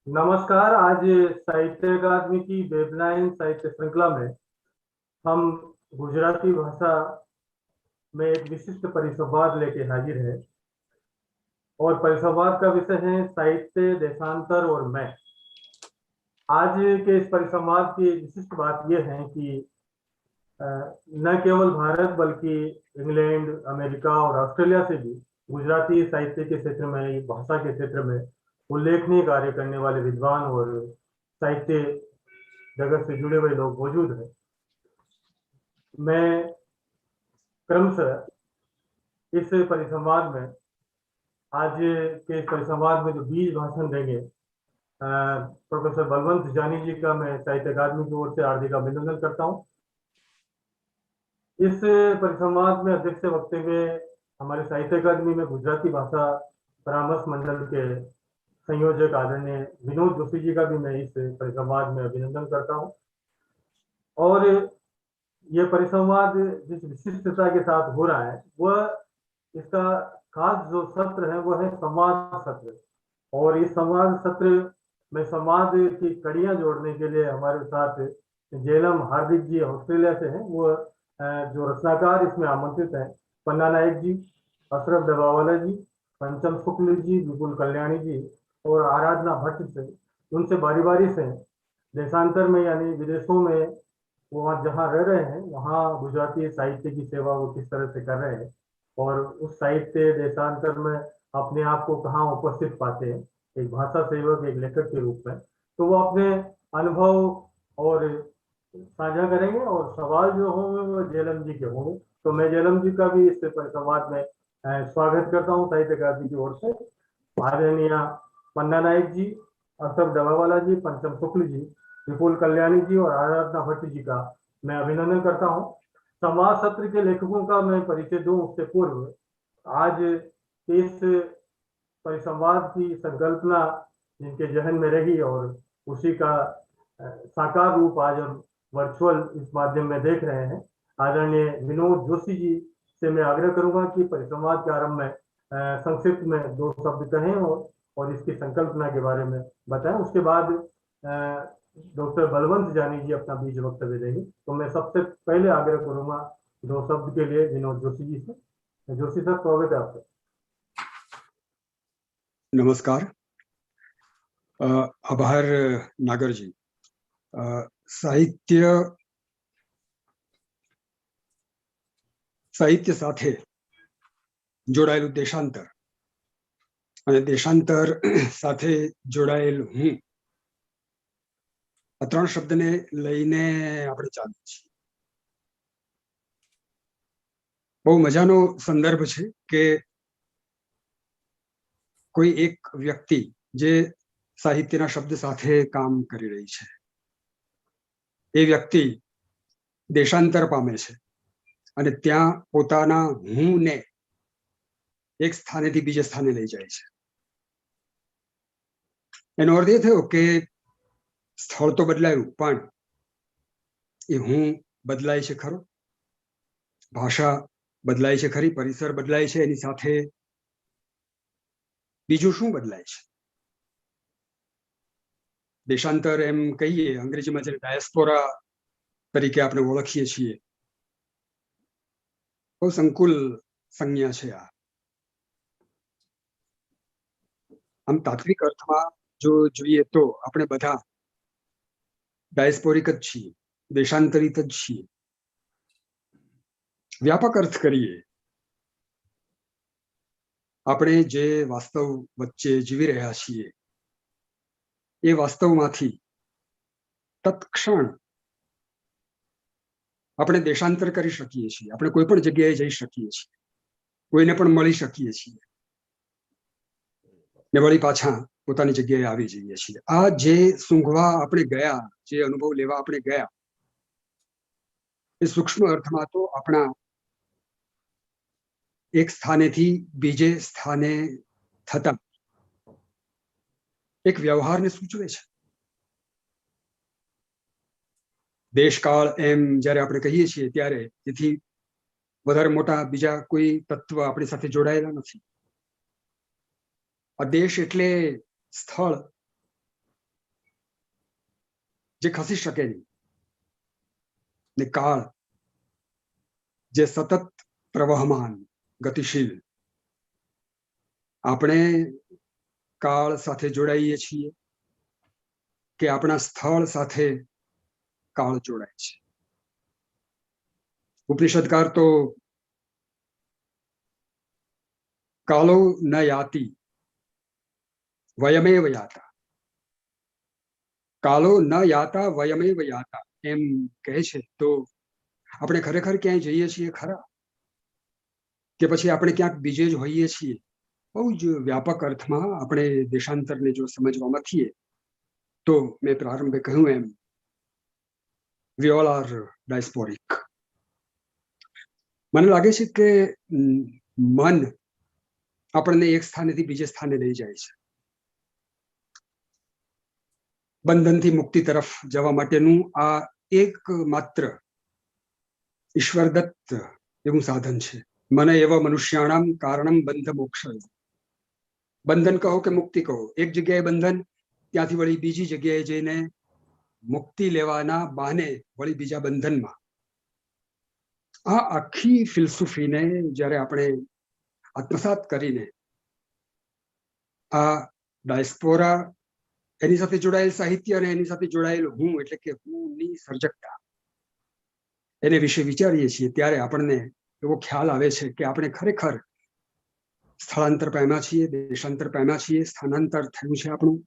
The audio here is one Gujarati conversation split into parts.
नमस्कार। आज साहित्य अकादमी की वेबलाइन साहित्य श्रृंखला में हम गुजराती भाषा में एक विशिष्ट परिसंवाद लेके हाजिर है और परिसंवाद का विषय है साहित्य, देशांतर और मैं। आज के इस परिसंवाद की विशिष्ट बात यह है कि न केवल भारत बल्कि इंग्लैंड, अमेरिका और ऑस्ट्रेलिया से भी गुजराती साहित्य के क्षेत्र में, भाषा के क्षेत्र में उल्लेखनीय कार्य करने वाले विद्वान और साहित्य जगत से जुड़े हुए लोग मौजूद हैं। मैं क्रमशः इस परिसंवाद में, आज के इस परिसंवाद में जो बीज भाषण देंगे प्रोफेसर बलवंत जानी जी का मैं साहित्य अकादमी की ओर से हार्दिक अभिनंदन करता हूँ। इस परिसंवाद में अध्यक्ष वक्तव्य हमारे साहित्य अकादमी में गुजराती भाषा परामर्श मंडल के संयोजक आदरणीय विनोद जोशी जी का भी मैं इस परिसंवाद में अभिनंदन करता हूं। और ये परिसंवाद जिस विशिष्टता के साथ हो रहा है, वह इसका खास जो सत्र है वह है संवाद सत्र। और इस संवाद सत्र में संवाद की कड़ियां जोड़ने के लिए हमारे साथ जेलम हार्दिक जी ऑस्ट्रेलिया से हैं। वो जो रचनाकार इसमें आमंत्रित हैं, पन्ना नायक जी, अशरफ डबावाला जी, पंचम शुक्ल जी, विपुल कल्याणी जी और आराधना भट्ट से, उनसे बारी बारी से देशांतर में यानी विदेशों में वो वहाँ जहाँ रह रहे हैं वहाँ गुजराती साहित्य की सेवा वो किस तरह से कर रहे हैं और उस साहित्य देशांतर में अपने आप को कहाँ उपस्थित पाते हैं एक भाषा सेवक, एक लेखक के रूप में। तो वो अपने अनुभव और साझा करेंगे और सवाल जो होंगे वो जेलम जी के होंगे। तो मैं जेलम जी का भी इस संवाद में स्वागत करता हूँ साहित्य अकादमी की ओर से। आदरणीय पन्ना नायक जी, अशरफ डबावाला जी, पंचम शुक्ल जी, विपुल कल्याणी जी और आराधना भट्ट जी का मैं अभिनंदन करता हूँ। संवाद सत्र के लेखकों का मैं परिचय दूं उससे पूर्व आज इस परिसंवाद की संकल्पना जिनके जहन में रही और उसी का साकार रूप आज हम वर्चुअल इस माध्यम में देख रहे हैं, आदरणीय विनोद जोशी जी से मैं आग्रह करूंगा कि परिसंवाद के आरंभ में संक्षिप्त में 2 शब्द कहें और इसकी संकल्पना के बारे में बताएं। उसके बाद डॉक्टर बलवंत जानी जी अपना बीज वक्तव्य देंगे। तो मैं सबसे पहले आग्रह करूंगा 2 शब्द के लिए विनोद जोशी जी से। जोशी सर, स्वागत है आपका। नमस्कार। आभार नागर जी। साहित्य साथे जोड़ाયેલું દેશાંતર અને દેશાંતર સાથે જોડાયેલ હું, આ 3 શબ્દને લઈને આપણે ચાલીએ છીએ। બહુ મજાનો સંદર્ભ છે કે કોઈ એક વ્યક્તિ જે સાહિત્યના શબ્દ સાથે કામ કરી રહી છે, એ વ્યક્તિ દેશાંતર પામે છે અને ત્યાં પોતાના હુંને એક સ્થાનેથી બીજે સ્થાને લઈ જાય છે। એનો અર્થ એ થયો કે સ્થળ તો બદલાયું પણ એ હું બદલાય છે ખરો, ભાષા બદલાય છે ખરી, પરિસર બદલાય છે, એની સાથે બીજું શું બદલાય છે? દેશાંતર એમ કહીએ અંગ્રેજીમાં જેને ડાયસ્પોરા તરીકે આપણે ઓળખીએ છીએ, બહુ સંકુલ સંજ્ઞા છે આ। આમ તાત્વિક અર્થમાં જો જોઈએ તો આપણે બધા ડાયસ્પોરિક જ છીએ, દેશાંતરિત જ છીએ। વ્યાપક અર્થ કરીએ, આપણે જે વાસ્તવ વચ્ચે જીવી રહ્યા છીએ એ વાસ્તવમાંથી તત્ક્ષણ આપણે દેશાંતર કરી શકીએ છીએ। આપણે કોઈ પણ જગ્યાએ જઈ શકીએ છીએ, કોઈને પણ મળી શકીએ છીએ ને વળી પાછા પોતાની જગ્યાએ આવી જઈએ છીએ. આ જે સૂંઘવા આપણે ગયા, જે અનુભવ લેવા આપણે ગયા, એ સૂક્ષ્મ અર્થમાં તો આપણા એક સ્થાનેથી બીજે સ્થાને થતા એક વ્યવહારને સૂચવે છે. દેશકાળ એમ જ્યારે આપણે કહીએ છીએ ત્યારે તેથી વધારે મોટા બીજા કોઈ તત્વ આપણી સાથે જોડાયેલા નથી. આ દેશ એટલે સ્થળ જે ખસી શકે નહીં, ને કાળ જે સતત પ્રવહમાન ગતિશીલ. આપણે કાળ સાથે જોડાઈએ છીએ કે આપણા સ્થળ સાથે કાળ જોડાય છે. ઉપનિષદકાર તો કાલો ન યાતિ વયમેવ યાતા, કાલો ન યાતા વયમેવ યાતા એમ કહે છે. તો આપણે ખરેખર ક્યાંય જઈએ છીએ ખરા, કે પછી આપણે ક્યાંક બીજે જ હોઈએ છીએ? બહુ જ વ્યાપક અર્થમાં આપણે દેશાંતરને જો સમજવા મથીએ તો મેં પ્રારંભે કહ્યું એમ we all are diasporic. મને લાગે છે કે મન આપણને એક સ્થાનેથી બીજે સ્થાને લઈ જાય છે. બંધનથી મુક્તિ તરફ જવા માટેનું આ એક માત્ર ઈશ્વરદત્ત એવું સાધન છે. મને એવા મનુષ્યાણામ કારણમ બંધ મોક્ષ. બંધન કહો કે મુક્તિ કહો, એક જગ્યાએ બંધન, ત્યાંથી વળી બીજી જગ્યાએ જઈને મુક્તિ લેવાના બહાને વળી બીજા બંધનમાં. આ આખી ફિલસૂફીને જ્યારે આપણે આત્મસાત કરીને આ ડાયસ્પોરા, એની સાથે જોડાયેલ સાહિત્ય અને એની સાથે જોડાયેલ હું એટલે કે હુંની સર્જકતા, એને વિશે વિચારીએ છીએ ત્યારે આપણને એવો ખ્યાલ આવે છે કે આપણે ખરેખર સ્થળાંતર પામ્યા છીએ, દેશાંતર પામ્યા છીએ, સ્થાનાંતર થયું છે આપણું.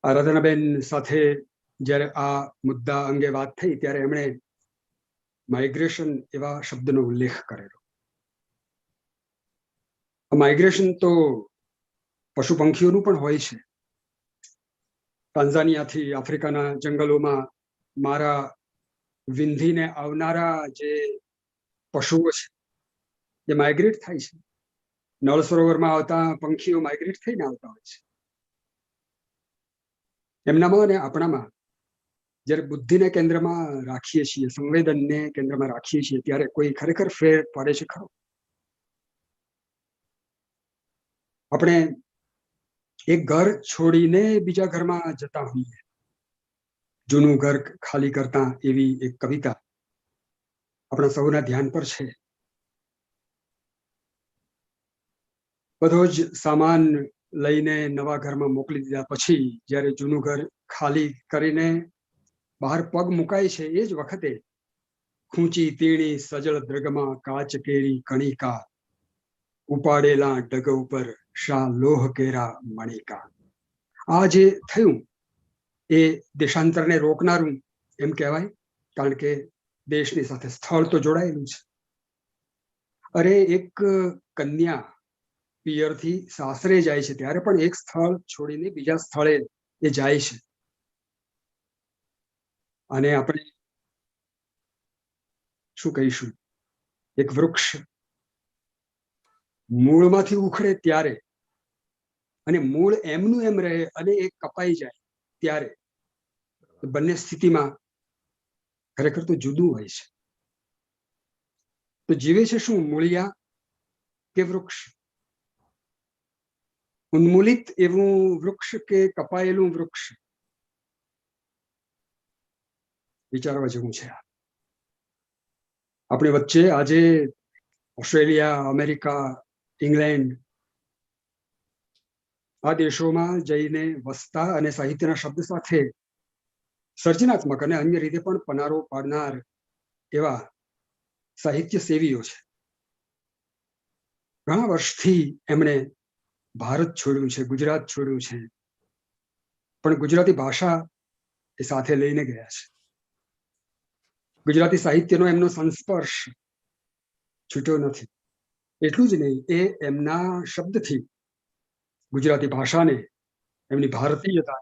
આરાધનાબેન સાથે જ્યારે આ મુદ્દા અંગે વાત થઈ ત્યારે એમણે માઇગ્રેશન એવા શબ્દનો ઉલ્લેખ કરેલો. માઇગ્રેશન તો પશુ પંખીઓનું પણ હોય છે. તાન્ઝાનિયાથી આફ્રિકાના જંગલોમાં મારા વિંધીને આવનારા જે પશુઓ છે એ માઇગ્રેટ થાય છે. નળ સરોવરમાં આવતા પંખીઓ માઇગ્રેટ થઈને આવતા હોય છે. એમનામાં અને આપણામાં જ્યારે બુદ્ધિને કેન્દ્રમાં રાખીએ છીએ, સંવેદનને કેન્દ્રમાં રાખીએ છીએ ત્યારે કોઈ ખરેખર ફેર પડે છે ખરો? આપણે એક ઘર છોડીને બીજા ઘરમાં જતા હોઈએ, જૂનું ઘર ખાલી કરતા એવી એક કવિતા આપણા સૌના ધ્યાન પર છે. બધો જ સામાન લઈને નવા ઘરમાં મોકલી દીધા પછી જ્યારે જૂનું ઘર ખાલી કરીને બહાર પગ મુકાય છે એ જ વખતે ખૂંચી તીણી સજળ દ્રગમાં કાચ કેરી કણિકા, ઉપાડેલા ડગ ઉપર શા લોહ કેરા મણિકા. આ જે થયું એ દેશાંતરને રોકનારું એમ કહેવાય, કારણ કે દેશની સાથે સ્થળ તો જોડાયેલું છે. અરે એક કન્યા પિયરથી સાસરે જાય છે ત્યારે પણ એક સ્થળ છોડીને બીજા સ્થળે એ જાય છે. અને આપણે શું કહીશું, એક વૃક્ષ મૂળમાંથી ઉખડે ત્યારે અને મૂળ એમનું એમ રહે અને એ કપાઈ જાય ત્યારે બંને સ્થિતિમાં ખરેખર તો જુદું હોય છે. તો જીવે છે શું, મૂળિયા કે વૃક્ષ? ઉન્મૂલિત એવું વૃક્ષ કે કપાયેલું વૃક્ષ? વિચારવા જેવું છે. આપણી વચ્ચે આજે ઓસ્ટ્રેલિયા, અમેરિકા, ઇંગ્લેન્ડ આ દેશોમાં જઈને વસતા અને સાહિત્યના શબ્દ સાથે સર્જનાત્મક અને અન્ય રીતે પણ પનારો પાડનાર એવા સાહિત્ય સેવીઓ છે. ઘણા વર્ષથી એમણે ભારત છોડ્યું છે, ગુજરાત છોડ્યું છે, પણ ગુજરાતી ભાષા એ સાથે લઈને ગયા છે. ગુજરાતી સાહિત્યનો એમનો સંસ્પર્શ છૂટ્યો નથી. એટલું જ નહીં, એ એમના શબ્દથી ગુજરાતી ભાષાને, એમની ભારતીયતા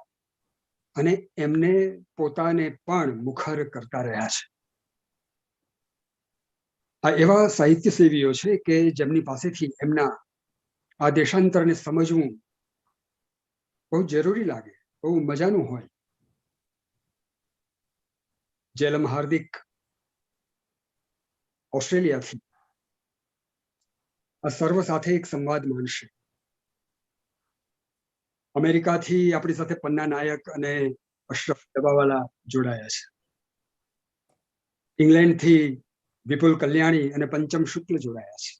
અને એમને પોતાને પણ મુખર કરતા રહ્યા છે. આ એવા સાહિત્ય સેવીઓ છે કે જેમની પાસેથી એમના આ દેશાંતરને સમજવું બહુ જરૂરી લાગે, બહુ મજાનું હોય. જેલમ હાર્દિક ઓસ્ટ્રેલિયાથી આ સર્વ સાથે એક સંવાદ માનશે. અમેરિકાથી આપણી સાથે પન્ના નાયક અને અશરફ ડબાવાલા જોડાયા છે. ઇંગ્લેન્ડથી વિપુલ કલ્યાણી અને પંચમ શુક્લ જોડાયા છે.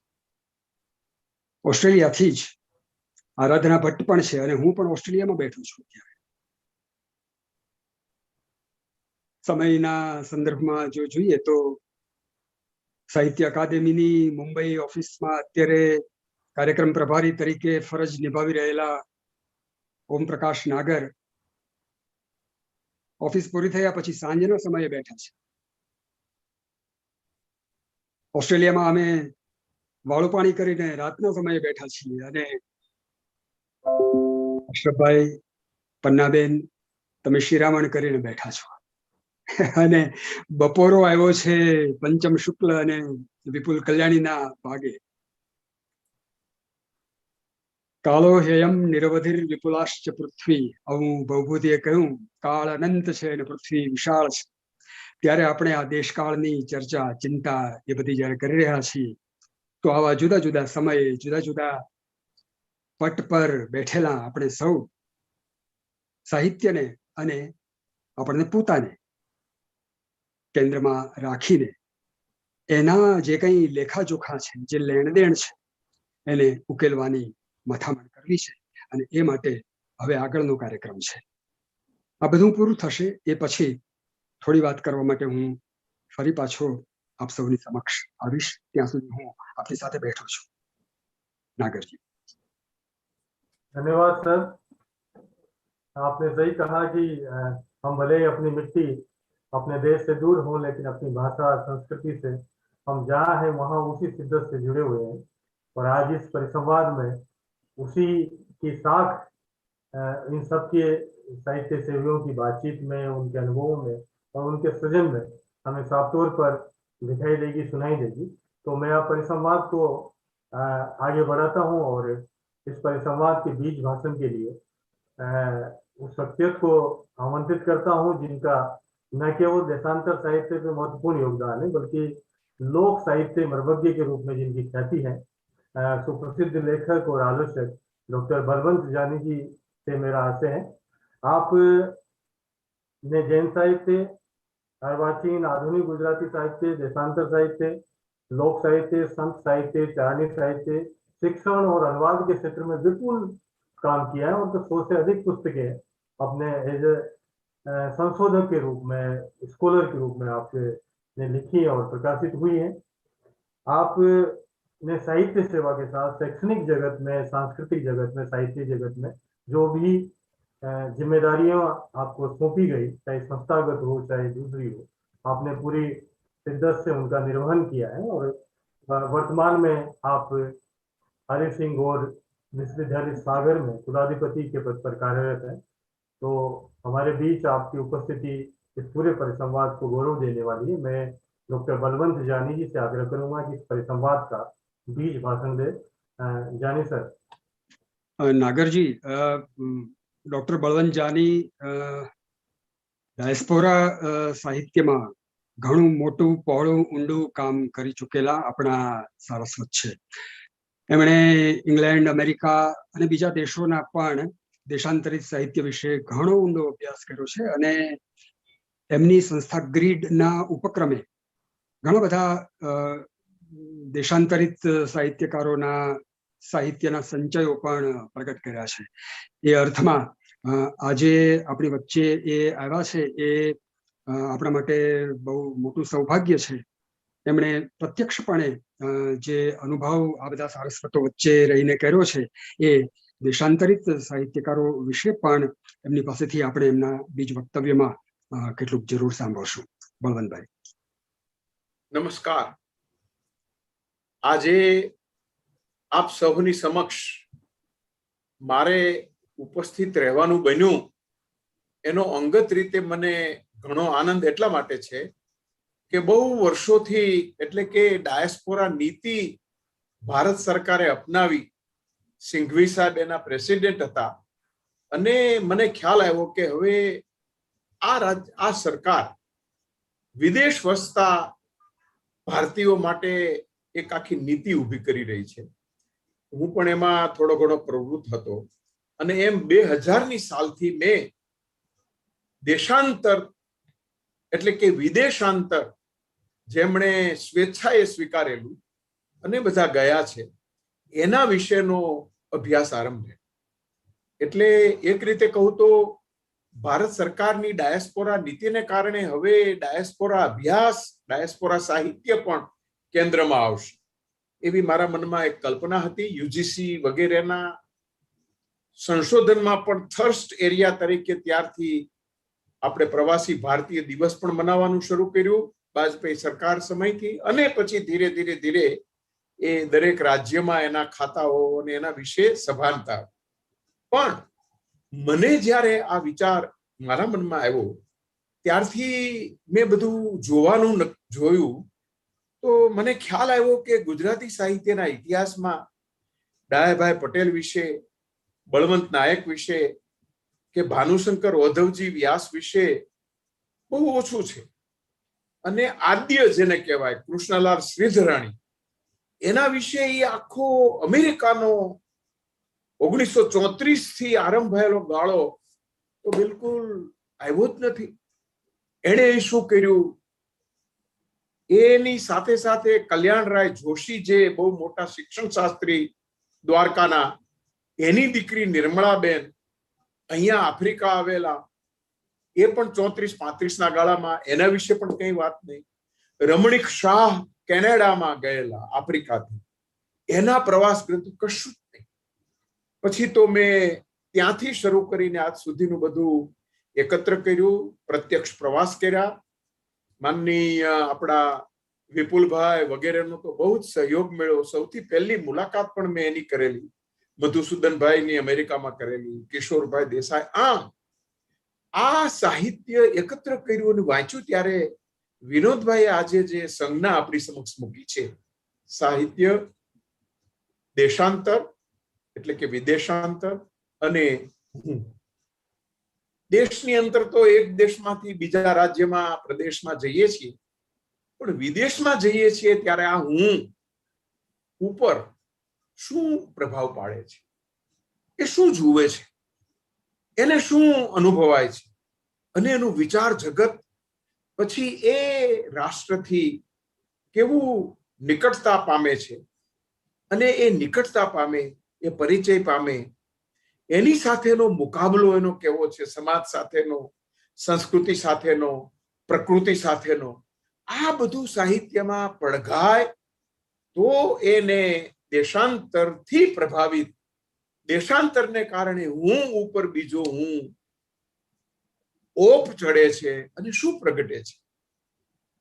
ઓસ્ટ્રેલિયાથી જ આરાધના ભટ્ટ પણ છે અને હું પણ ઓસ્ટ્રેલિયામાં બેઠો છું. સમયના સંદર્ભમાં જો જોઈએ તો સાહિત્ય અકાદમીની મુંબઈ ઓફિસમાં અત્યારે કાર્યક્રમ પ્રભારી તરીકે ફરજ નિભાવી રહેલા ઓમ પ્રકાશ નાગર ઓફિસ પૂરી થયા પછી સાંજના સમયે બેઠા છે. ઓસ્ટ્રેલિયામાં અમે વાળું પાણી કરીને રાતના સમયે બેઠા છીએ અને અશરફભાઈ, પન્નાબેન, તમે શિરામણ કરીને બેઠા છો અને બપોરો આવ્યો છે પંચમ શુક્લ અને વિપુલ કલ્યાણીના ભાગે. કાળો હેયમ નિરવધિર વિપુલાશ્ચ પૃથ્વી, આવું ભવભૂતિએ કહ્યું, કાળ અનંત છે અને પૃથ્વી વિશાળ છે. ત્યારે આપણે આ દેશકાળની ચર્ચા, ચિંતા એ બધી જયારે કરી રહ્યા છીએ તો આવા જુદા જુદા સમયે જુદા જુદા પટ પર બેઠેલા આપણે સૌ સાહિત્યને અને આપણને પોતાને કેન્દ્રમાં રાખીને એના જે કંઈ લેખાજોખા છે, જે લેણદેણ છે, એને ઉકેલવાની મથામણ કરવી છે અને એ માટે હવે આગળનો કાર્યક્રમ છે. આ બધું પૂરું થશે એ પછી થોડી વાત કરવા માટે હું ફરી પાછો આપ સૌની સમક્ષ આવીશ. ત્યાં સુધી હું આપની સાથે બેઠો છું. नागर जी। धन्यवाद सर। आपने सही कहा कि हम भले ही अपनी मिट्टी, अपने देश से दूर हो, लेकिन अपनी भाषा, संस्कृति से हम जहाँ हैं वहाँ उसी शिद्दत से जुड़े हुए हैं। और आज इस परिसंवाद में उसी की साख इन सब के साहित्य सेवियों की बातचीत में, उनके अनुभवों में और उनके सृजन में हमें साफ तौर पर दिखाई देगी, सुनाई देगी। तो मैं आप परिसंवाद को आगे बढ़ाता हूँ और इस परिसंवाद के बीच भाषण के लिए उस शख्सियत को आमंत्रित करता हूँ जिनका न केवल देशांतर साहित्य में महत्वपूर्ण योगदान है, बल्कि लोक साहित्य मर्मज्ञ के रूप में जिनकी ख्याति है। सुप्रसिद्ध लेखक और आलोचक डॉक्टर बलवंत जानी जी से मेरा आशय है। आप ने जैन साहित्य, अर्वाचीन, आधुनिक गुजराती साहित्य, देशांतर साहित्य, लोक साहित्य, संत साहित्य, चारणी साहित्य, शिक्षण और अनुवाद के क्षेत्र में विपुल काम किया है और तो 100 से अधिक पुस्तकें अपने एज ए संशोधक के रूप में, स्कॉलर के रूप में आपने लिखी और प्रकाशित हुई है। आप ने साहित्य सेवा के साथ शैक्षणिक जगत में, सांस्कृतिक जगत में, साहित्य जगत में जो भी जिम्मेदारियां आपको सौंपी गई, चाहे संस्थागत हो चाहे दूसरी हो, आपने पूरी शिद्दत से उनका निर्वहन किया है। और वर्तमान में आप हरि सिंह और विश्वविद्यालय सागर में कुलाधिपति के पद पर कार्यरत है। तो हमारे बीच आपकी उपस्थिति इस पूरे परिसंवाद को गौरव देने वाली है। मैं डॉक्टर बलवंत जानी जी से आग्रह करूंगा कि इस परिसंवाद का बीज भाषण दे। जानी सर। नागर जी, डॉक्टर बलवंत जानी ડાયસ્પોરા સાહિત્યમાં ઘણું મોટું, પહોળું, ઊંડું કામ કરી ચૂકેલા આપણા સારસ્વત છે. એમણે ઇંગ્લેન્ડ, અમેરિકા અને બીજા દેશોના પણ દેશાંતરિત સાહિત્ય વિશે ઘણો ઊંડો અભ્યાસ કર્યો છે અને એમની સંસ્થા ગ્રીડના ઉપક્રમે ઘણા બધા દેશાંતરિત સાહિત્યકારોના સાહિત્યના સંચયો પણ પ્રગટ કર્યા છે. એ અર્થમાં આજે આપણી વચ્ચે એ આવ્યા છે એ આપણા માટે બહુ મોટું સૌભાગ્ય છે. એમણે પ્રત્યક્ષપણે જે અનુભવ આ બધા સારસ્વતો વચ્ચે રહીને કર્યો છે એ દેશાંતરિત સાહિત્યકારો વિશે પણ એમની પાસેથી આપણે એમના બીજ વક્તવ્યમાં કેટલુંક જરૂર સાંભળશું. બળવંતભાઈ. નમસ્કાર. આજે આપ સૌની સમક્ષ મારે ઉપસ્થિત રહેવાનું બન્યું એનો અંગત રીતે મને ઘણો આનંદ એટલા માટે છે કે બહુ વર્ષોથી, એટલે કે ડાયસ્પોરા નીતિ ભારત સરકારે અપનાવી. સિંઘવી સાહેબ એના પ્રેસિડેન્ટ હતા અને મને ખ્યાલ આવ્યો કે હવે આ સરકાર વિદેશ વસતા ભારતીયો માટે એક આખી નીતિ ઊભી કરી રહી છે. હું પણ એમાં થોડો ઘણો પ્રવૃત્ત હતો અને એમ 2000ની સાલથી મેં દેશાંતર એટલે કે વિદેશાંતર જેમણે સ્વેચ્છાએ સ્વીકારેલું અને બધા ગયા છે એના વિશેનો અભ્યાસ આરંભે. એટલે એક રીતે કહું તો ભારત સરકારની ડાયસ્પોરા નીતિને કારણે હવે ડાયસ્પોરા અભ્યાસ, ડાયસ્પોરા સાહિત્ય પણ કેન્દ્રમાં આવશે એવી મારા મનમાં એક કલ્પના હતી. યુજીસી વગેરેના સંશોધનમાં પણ થર્સ્ટ એરિયા તરીકે ત્યારથી આપણે પ્રવાસી ભારતીય દિવસ પણ મનાવવાનું શરૂ કર્યું વાજપેયી સરકાર સમયથી, અને પછી ધીરે ધીરે ધીરે એ દરેક રાજ્યમાં એના ખાતાઓ અને એના વિશે સભાનતા. પણ મને જ્યારે આ વિચાર મારા મનમાં આવ્યો ત્યારથી મેં બધું જોયું તો મને ખ્યાલ આવ્યો કે ગુજરાતી સાહિત્યના ઇતિહાસમાં ડાયાભાઈ પટેલ વિશે, બળવંત નાયક વિશે કે ભાનુશંકર ઓધવજી વ્યાસ વિશે બહુ ઓછું છે. અને આદ્ય જેને કહેવાય કૃષ્ણલાલ શ્રીધરાણી, એના વિશે એ આખો અમેરિકાનો 1934 થી આરંભાયેલો ગાળો તો બિલકુલ આવ્યો જ નથી. એણે શું કર્યું, એની સાથે સાથે કલ્યાણરાય જોશી જે બહુ મોટા શિક્ષણ શાસ્ત્રી દ્વારકાના, એની દીકરી નિર્મળાબેન અહીંયા આફ્રિકા આવેલા, એ પણ 34-35ના ગાળામાં, એના વિશે પણ કઈ વાત નહીં. રમણીક શાહ કેનેડામાં ગયેલા આફ્રિકાથી, એના પ્રવાસ ગ્રંથો કશું જ નહીં. પછી તો મેં ત્યાંથી શરૂ કરીને આજ સુધીનું બધું એકત્ર કર્યું, પ્રત્યક્ષ પ્રવાસ કર્યા. માનનીય આપણા વિપુલભાઈ વગેરેનો તો બહુ જ સહયોગ મળ્યો. સૌથી પહેલી મુલાકાત પણ મેં એની કરેલી, મધુસૂદનભાઈની અમેરિકામાં કરેલી, કિશોરભાઈ દેસાઈ. આ સાહિત્ય એકત્ર કર્યું અને વાંચ્યું ત્યારે વિનોદભાઈએ આજે જે સંજ્ઞા આપણી સમક્ષ મૂકી છે, સાહિત્ય દેશાંતર એટલે કે વિદેશાંતર અને હું. દેશની અંતર તો એક દેશમાંથી બીજા રાજ્યમાં, પ્રદેશમાં જઈએ છીએ, પણ વિદેશમાં જઈએ છીએ ત્યારે આ હું ઉપર શું પ્રભાવ પાડે છે, એ શું જુએ છે, એને શું અનુભવાય છે, અને એનું વિચાર જગત પછી એ રાષ્ટ્રથી કેવું નિકટતા પામે છે, અને એ નિકટતા પામે, એ પરિચય પામે, એની સાથેનો મુકાબલો એનો કેવો છે, સમાજ સાથેનો, સંસ્કૃતિ સાથેનો, પ્રકૃતિ સાથેનો, આ બધું સાહિત્યમાં પડઘાય તો એને દેશાંતરથી પ્રભાવિત, દેશાંતરને કારણે હું ઉપર બીજો હું ઓપ ચડે છે અને શું પ્રગટે છે.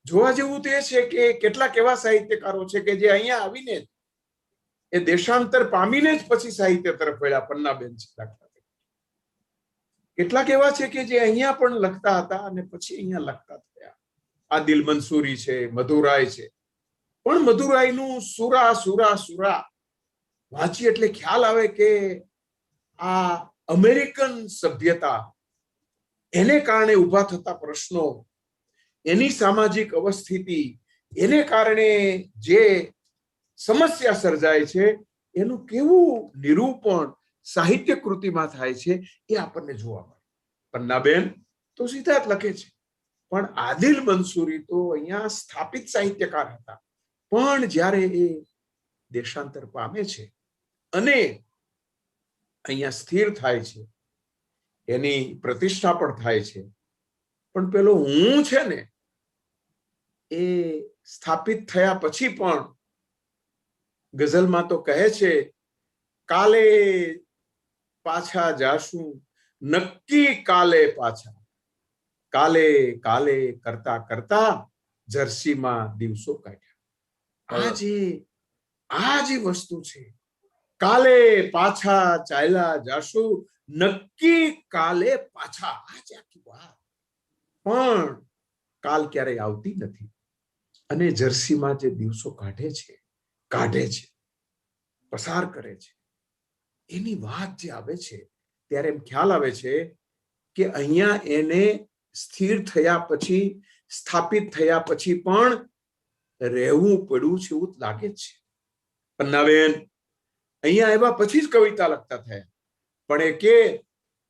જોવા જેવું તે છે કે કેટલાક એવા સાહિત્યકારો છે કે જે અહીંયા આવીને એ દેશાંતર પામીને જ પછી સાહિત્ય તરફ વળ્યા. પન્નાબેન છે દાખલા તરીકે. કેટલાક એવા છે કે જે અહીંયા પણ લખતા હતા અને પછી અહીંયા લખતા થયા. આદિલ મંસૂરી છે, મધુરાય છે. પણ મધુરાયનું સુરા સુરા સુરા વાંચી એટલે ખ્યાલ આવે કે આ અમેરિકન સભ્યતા, એને કારણે ઉભા થતા પ્રશ્નો, એની સામાજિક અવસ્થિતિ, એને કારણે જે સમસ્યા સર્જાય છે, એનું કેવું નિરૂપણ સાહિત્ય કૃતિમાં થાય છે એ આપણને જોવા મળે. પન્નાબેન તો સીધા જ લખે છે, પણ આદિલ મંસૂરી તો અહીંયા સ્થાપિત સાહિત્યકાર હતા. પણ જ્યારે એ દેશાંતર પામે છે અને અહીંયા સ્થિર થાય છે, એની પ્રતિષ્ઠા પણ થાય છે, પણ પેલો હું છે ને એ સ્થાપિત થયા પછી પણ ગઝલમાં તો કહે છે, કાલે પાછા જાશું, નક્કી કાલે પાછા, કાલે કાલે કરતા કરતા જર્સીમાં દિવસો કાઢ્યા. આ જે વસ્તુ છે, કાલે પાછા ચાલ્યા જાશું, નક્કી કાલે પાછા. આજે આખી વાત. પણ કાલ ક્યારેય આવતી નથી. અને જર્સીમાં જે દિવસો કાઢે છે, પસાર કરે છે, એની વાત જે આવે છે ત્યારે એમ ખ્યાલ આવે છે કે અહીંયા એને સ્થિર થયા પછી, સ્થાપિત થયા પછી પણ રહેવું પડ્યું છે એવું લાગે છે. પન્નાબેન અહીંયા આવ્યા પછી જ કવિતા લખતા થયા. પણ એ કે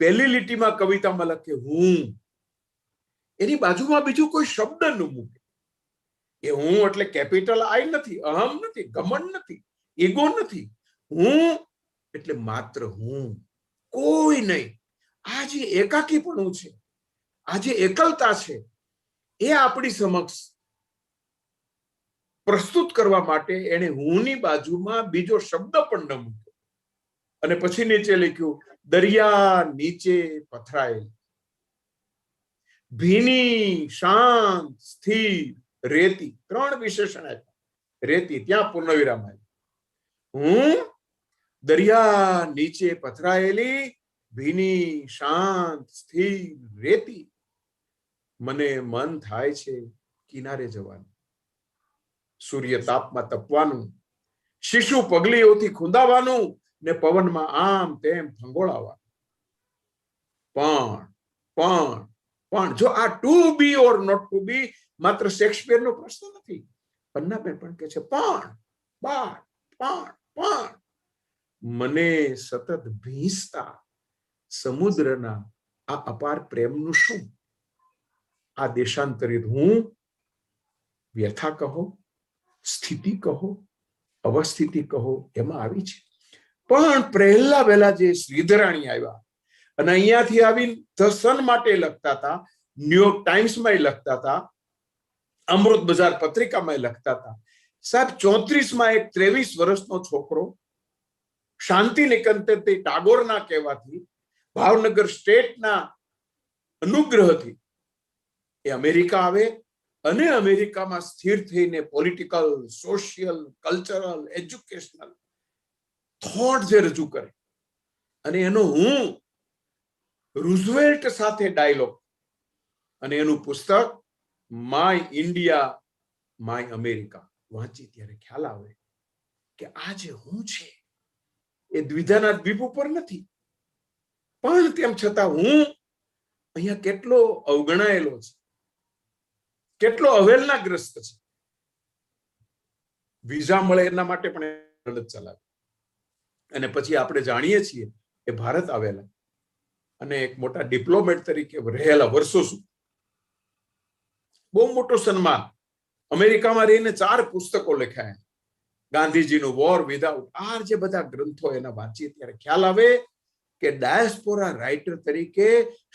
પહેલી લીટીમાં કવિતામાં લખે હું, એની બાજુમાં બીજું કોઈ શબ્દ ન મૂકે. એ હું એટલે કેપિટલ આઈ નથી, અહમ નથી, ઘમંડ નથી, ઈગો નથી. હું એટલે માત્ર હું, કોઈ નહીં. આ જે એકાકીપણું છે, આ જે એકલતા છે, એ આપણી સમક્ષ પ્રસ્તુત કરવા માટે એને હુંની બાજુમાં બીજો શબ્દ પણ ન મૂક્યો. અને પછી નીચે લખ્યું દરિયા નીચે પથરાયેલ, ભીની શાંત સ્થિર રેતી. 3 વિશેષણ આપ્યા. રેતી, ત્યાં પૂર્ણવિરામ આવ્યું. હું દરિયા નીચે પથરાયેલી, ભીની શાંત સ્થિર રેતી. મને મન થાય છે કિનારે જવાનું, સૂર્ય તાપમાં તપવાનું, શિશુ પગલીઓથી ખૂંદાવાનું ને પવનમાં આમ તેમ ફંગોળાવાનું. પણ જો આ to be or not to be માત્ર શેક્સપિયરનો પ્રશ્ન નથી. પન્નાબેન પણ કે છે પણ મને સતત ભીંસતા સમુદ્રના આ અપાર પ્રેમનું શું? આ દેશાંતરિત હું, વ્યથા કહો, સ્થિતિ કહો, અવસ્થિતિ કહો, એમાં આવી છે. પણ પહેલા વહેલા જે શ્રીધરાણી આવ્યા અને અહીંયાથી આવીને ધ સન માટે લખતા હતા, ન્યુયોર્ક ટાઈમ્સમાં લખતા હતા, અમૃત બજાર પત્રિકામાં લખતા હતા. સાહેબ 34માં એક 23 વર્ષનો છોકરો શાંતિ નિકેતનથી ટાગોરના કહેવાથી ભાવનગર સ્ટેટના અનુગ્રહથી એ અમેરિકા આવે અને અમેરિકામાં સ્થિર થઈને political, social, cultural, educational thought જે રજૂ કરે અને એનો હું રૂઝવેલ્ટ સાથે ડાયલોગ અને એનું પુસ્તક માય ઇન્ડિયા માય અમેરિકા વાંચી ત્યારે ખ્યાલ આવે કે આ જે હું છે એ દ્વિધાના દ્વીપ ઉપર નથી, પણ તેમ છતાં હું અહીંયા કેટલો અવગણાયેલો છે, કેટલો અવહેલનાગ્રસ્ત છે. વિઝા મળે એના માટે પણ લડત ચલાવે અને પછી આપણે જાણીએ છીએ એ ભારત આવેલા અને એક મોટા ડિપ્લોમેટ તરીકે રહેલા વર્ષો સુધી. બહુ મોટો સન્માન. અમેરિકામાં રહીને 4 પુસ્તકો લખ્યા. ગાંધીજીનું વોર વિધાઉટ, આ જે બધા ગ્રંથો એના વાંચીએ ત્યારે ખ્યાલ આવે કે ડાયસ્પોરા રાઇટર તરીકે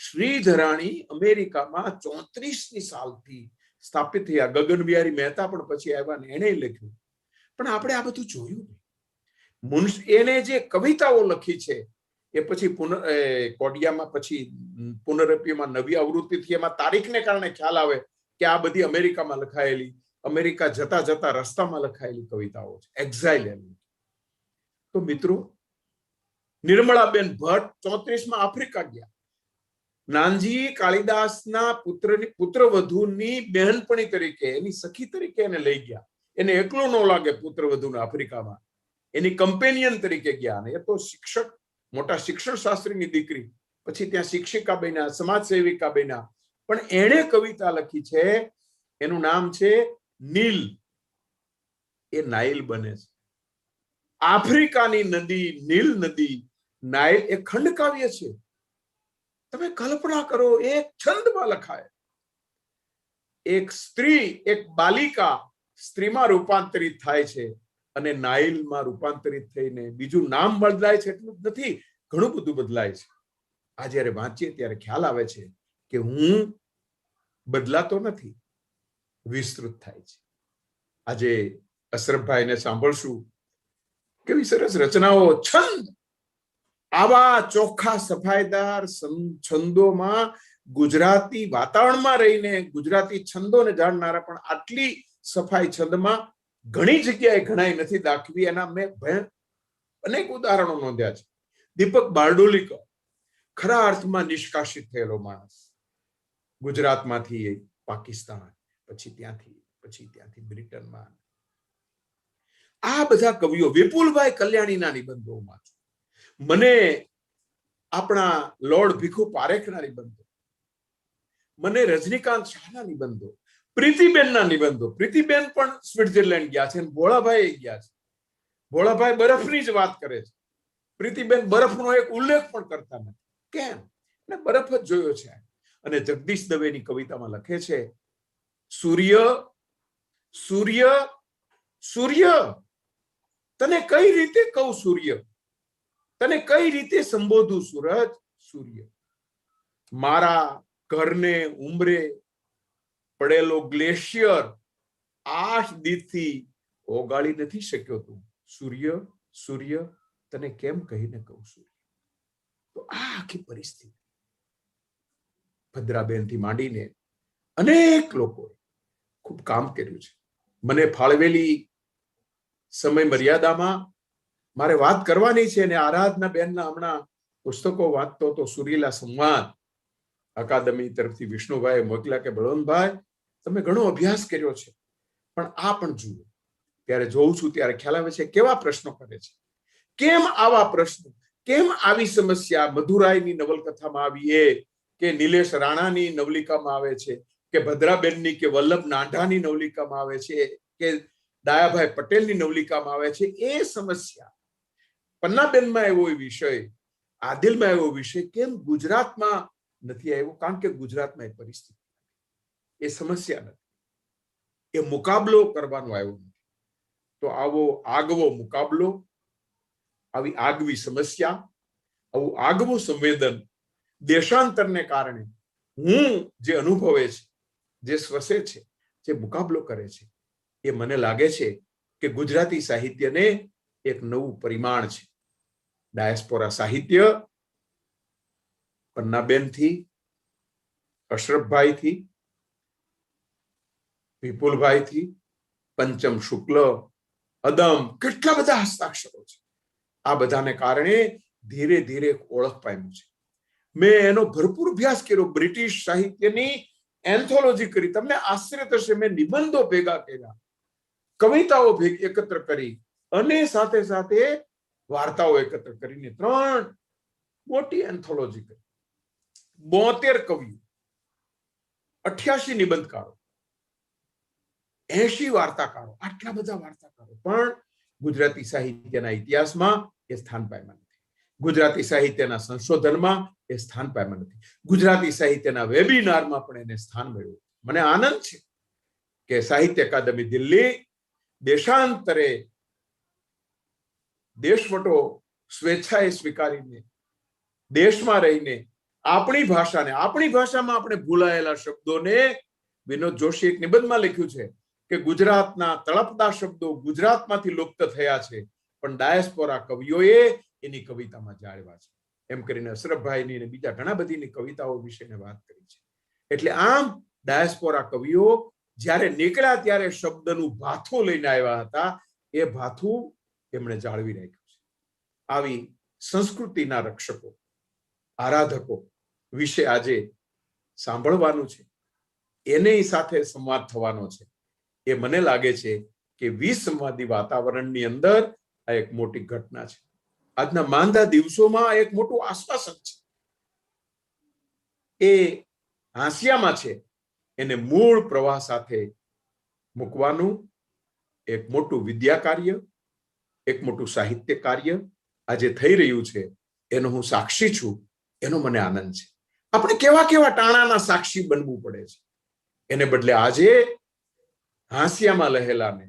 શ્રીધરાણી અમેરિકામાં 34ની સાલથી સ્થાપિત થયા. ગગન બિહારી મહેતા પણ પછી આવ્યા ને એને લખ્યું. પણ આપણે આ બધું જોયું. એને જે કવિતાઓ લખી છે એ પછી કોડિયામાં પછી પુનરઅપિમાં નવી આવૃત્તિથી એમાં તારીખને કારણે ખ્યાલ આવે કે આ બધી અમેરિકામાં લખાયેલી, અમેરિકા જતા જતા રસ્તામાં લખાયેલી કવિતાઓ છે. એક્ઝાઇલ એની. તો મિત્રો, નિર્મળાબેન ભટ્ટ 34માં આફ્રિકા ગયા. નાનજી કાલિદાસના પુત્રવધુની બહેનપણી તરીકે, એની સખી તરીકે એને લઈ ગયા. એને એકલું ન લાગે પુત્રવધુને આફ્રિકામાં, એની કમ્પેનિયન તરીકે ગયા. અને એ તો શિક્ષક, મોટા શિક્ષણ શાસ્ત્રીની દીકરી, પછી ત્યાં શિક્ષિકા બન્યા, સમાજ સેવિકા બન્યા. પણ એણે કવિતા લખી છે, એનું નામ છે નીલ. એ નાઇલ બને છે. આફ્રિકાની નદી નીલ નદી, નાઇલ એ ખંડકાવ્ય છે. તમે કલ્પના કરો, એક છંદમાં લખાય. એક સ્ત્રી, એક બાલિકા સ્ત્રીમાં રૂપાંતરિત થાય છે અને નાઇલમાં રૂપાંતરિત થઈને બીજું નામ બદલાય છે. એટલું જ નથી, ઘણું બધું બદલાય છે. આ જયારે વાંચીએ ત્યારે ખ્યાલ આવે છે કે હું બદલાતો નથી, વિસ્તૃત થાય છે. આજે અશરફભાઈને સાંભળશું, કેવી સરસ રચનાઓ. છંદ, આવા ચોખ્ખા સફાઈદાર છંદોમાં ગુજરાતી વાતાવરણમાં રહીને ગુજરાતી છંદોને જાણનારા પણ આટલી સફાઈ છંદમાં ઘણી જગ્યાએ ઘણાય નથી દાખવી. એના મેં અનેક ઉદાહરણો નોંધ્યા છે. દીપક બારડોલી ખરા અર્થમાં નિષ્કાસિત થયેલો માણસ, ગુજરાતમાંથી પાકિસ્તાન, પછી ત્યાંથી બ્રિટનમાં. આ બધા કવિઓ, વિપુલભાઈ કલ્યાણીના નિબંધોમાં મને આપણા લોર્ડ ભીખુ પારેખના નિબંધો, મને રજનીકાંત શાહના નિબંધો, પ્રીતિબેનના નિબંધો. પ્રીતિબેન પણ સ્વિટ્ઝરલેન્ડ ગયા છે અને ભોળાભાઈ ગયા છે. ભોળાભાઈ બરફની જ વાત કરે છે, પ્રીતિબેન બરફનો એક ઉલ્લેખ પણ કરતા નથી. કેમ? ને બરફ જ જોયો છે. અને જગદીશ દવેની કવિતામાં લખે છે, સૂર્ય સૂર્ય સૂર્ય, તને કઈ રીતે કહું સૂર્ય, તને કઈ રીતે સંબોધું સૂરજ સૂર્ય. મારા ઘરને ઉંબરે પડેલો ગ્લેશિયર 8 દિવસથી ઓગાળી નથી શક્યો તું સૂર્ય સૂર્ય, તને કેમ કહીને કહું સૂર્ય. તો આ આખી પરિસ્થિતિ ભદ્રાબેનથી માંડીને અનેક લોકોએ ખૂબ કામ કર્યું છે. મને ફાળવેલી સમય મર્યાદામાં મારે વાત કરવાની છે, અને આરાધના બેનના હમણાં પુસ્તકો વાંચતો તો સુરીલા સંવાદ અકાદમી તરફથી વિષ્ણુભાઈ મોકલ્યા કે બળવંતભાઈ તમે ઘણો અભ્યાસ કર્યો છે, પણ આ પણ જુઓ. ત્યારે જોઉં છું ત્યારે ખ્યાલ આવે છે કેવા પ્રશ્નો કરે છે. કેમ આવા પ્રશ્નો, કેમ આવી સમસ્યા મધુરાયની નવલકથામાં આવી એ, કે નિલેશ રાણાની નવલિકામાં આવે છે, કે ભદ્રાબેનની કે વલ્લભ નાંઢાની નવલિકામાં આવે છે, કે ડાયાભાઈ પટેલની નવલિકામાં આવે છે. એ સમસ્યા પન્નાબેનમાં એવો વિષય, આદિલમાં એવો વિષય કેમ ગુજરાતમાં નથી આવ્યો? કારણ કે ગુજરાતમાં એ પરિસ્થિતિ, એ સમસ્યા નથી, એ મુકાબલો કરવાનો આવ્યો નથી. તો આવો આગવો મુકાબલો, આવી આગવી સમસ્યા, આવું આગવું સંવેદન દેશાંતરને કારણે હું જે અનુભવે છે, જે સ્વસે છે, જે મુકાબલો કરે છે, એ મને લાગે છે કે ગુજરાતી સાહિત્યને એક નવું પરિમાણ છે. ડાયસ્પોરા સાહિત્ય પન્નાબેનથી, અશરફભાઈથી, વિપુલભાઈથી, પંચમ શુક્લ, અદમ, કેટલા બધા હસ્તાક્ષરો છે. આ બધાને કારણે ધીરે ધીરે ઓળખ પામ્યું છે. મેં એનો ભરપૂર અભ્યાસ કર્યો, બ્રિટિશ સાહિત્યની એન્થોલોજી કરી. તમને આશ્ચર્ય થશે, મેં નિબંધો ભેગા કર્યા, કવિતાઓ એકત્ર કરી, અને સાથે સાથે વાર્તાઓ એકત્ર કરીને 3 મોટી એન્થોલોજી કરી. 72 કવિઓ, 88 નિબંધકારો, 80 વાર્તાકારો. આટલા બધા વાર્તાકારો પણ ગુજરાતી સાહિત્યના ઇતિહાસમાં એ સ્થાન પામ્યા નથી. ગુજરાતી સાહિત્યના સંશોધનમાં એ સ્થાન પામ્યા નથી. ગુજરાતી સાહિત્યના વેબિનારમાં પણ એને સ્થાન મળ્યું. મને આનંદ છે કે સાહિત્ય અકાદમી દિલ્હી દેશાંતરે દેશવટો સ્વેચ્છાએ સ્વીકારીને દેશમાં રહીને આપણી ભાષામાં આપણે ભૂલાયેલા શબ્દોને, વિનોદ જોશી એક નિબંધમાં લખ્યું છે કે ગુજરાતના તળપદા શબ્દો ગુજરાતમાંથી લુપ્ત થયા છે, પણ ડાયસ્પોરા કવિઓએ એની કવિતામાં જાળવ્યા છે. એમ કરીને અશરફભાઈની અને બીજા ઘણા બધીની કવિતાઓ વિશેને વાત કરી છે. એટલે આમ ડાયસ્પોરા કવિઓ જ્યારે નીકળ્યા ત્યારે શબ્દનું ભાથું લઈને આવ્યા હતા. એ ભાથું એમણે જાળવી રાખ્યું છે. આવી સંસ્કૃતિના રક્ષકો, આરાધકો વિશે આજે સાંભળવાનું છે, એની સાથે સંવાદ થવાનો છે. એ મને લાગે છે કે વિસંવાદી વાતાવરણની અંદર આ એક મોટી ઘટના છે. આજના માંદા દિવસોમાં એક મોટું આશ્વાસન છે. એ હાંસિયામાં છે, એને મૂળ પ્રવાહ સાથે મૂકવાનું એક મોટું વિદ્યા કાર્ય, એક મોટું સાહિત્ય કાર્ય આજે થઈ રહ્યું છે. એનો હું સાક્ષી છું. એનો મને આનંદ છે. આપણે કેવા કેવા ટાણાના સાક્ષી બનવું પડે છે. એને બદલે આજે હાંસિયામાં લહેલાને,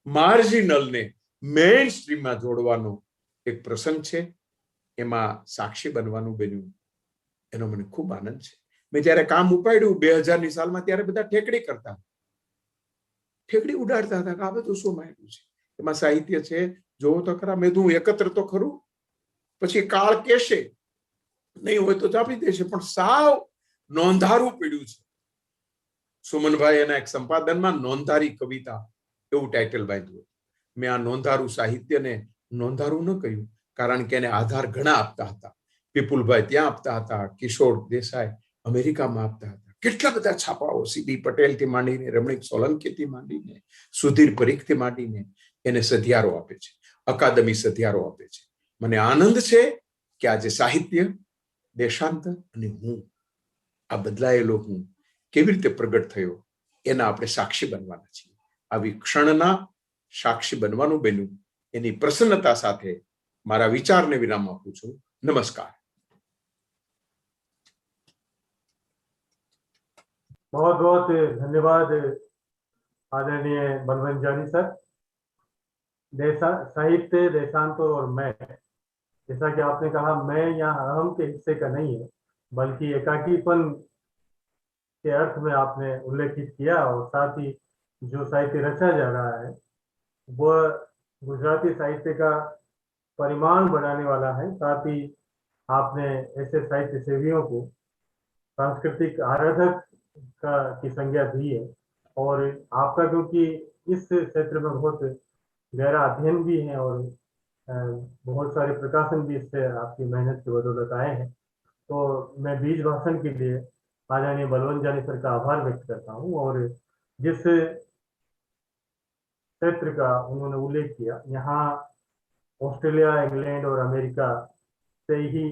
માર્જિનલને મેઇન સ્ટ્રીમમાં જોડવાનો એક પ્રસંગ છે. એમાં સાક્ષી બનવાનું બન્યું. એનો મને ખૂબ આનંદ છે. મેં જયારે કામ ઉપાડ્યું 2000ની સાલમાં, ત્યારે બધા ઠેકડી કરતા, ઠેકડી ઉડાડતા હતા કે આ બધું શું માંડ્યું છે, એમાં સાહિત્ય છે, જોવો તો ખરા. મેં હું એકત્ર તો ખરું, પછી કાળ કહેશે, નહીં હોય તો ચાપી દેશે, પણ સાવ નોંધારું પડ્યું છે. સુમનભાઈ એના એક સંપાદનમાં નોંધારી કવિતા એવું ટાઇટલ બાંધ્યું. મેં આ નોંધારું સાહિત્યને નોંધારું ન કહ્યું, કારણ કે એને આધાર ઘણા આપતા હતા. વિપુલભાઈ ત્યાં આપતા હતા, કિશોર દેસાઈ અમેરિકામાં આપતા હતા. કેટલા બધા છાપાઓ સીબી પટેલથી માંડીને રમણીક સોલંકીથી માંડીને સુધીર પરીખથી માંડીને એને સધિયારો આપે છે, અકાદમી સધિયારો આપે છે. મને આનંદ છે કે આજે સાહિત્ય, દેશાંતર અને હું, આ બદલાયેલો હું કેવી રીતે પ્રગટ થયો એના આપણે સાક્ષી બનવાના છીએ. આવી ક્ષણના સાક્ષી બનવાનું બન્યું એની પ્રસન્નતા સાથે મારા વિચારને વિરામ આપું છું. નમસ્કાર. बहुत बहुत धन्यवाद आदरणीय बलवंत जानी सर। साहित्य, देशांतर और मैं, जैसा कि आपने कहा, मैं यहाँ अहम के हिस्से का नहीं है, बल्कि एकाकीपन के अर्थ में आपने उल्लेखित किया। और साथ ही जो साहित्य रचा जा रहा है वह गुजराती साहित्य का परिमाण बढ़ाने वाला है। साथ ही आपने ऐसे साहित्य सेवियों को सांस्कृतिक आराधक की संज्ञा दी है। और आपका क्योंकि इस क्षेत्र में बहुत गहरा अध्ययन भी है और बहुत सारे प्रकाशन भी इससे आपकी मेहनत की बदौलत आए हैं, तो मैं बीज भाषण के लिए आदरणीय बलवंत जानी सर का आभार व्यक्त करता हूँ। और जिस क्षेत्र का उन्होंने उल्लेख किया, यहाँ ऑस्ट्रेलिया, इंग्लैंड और अमेरिका से ही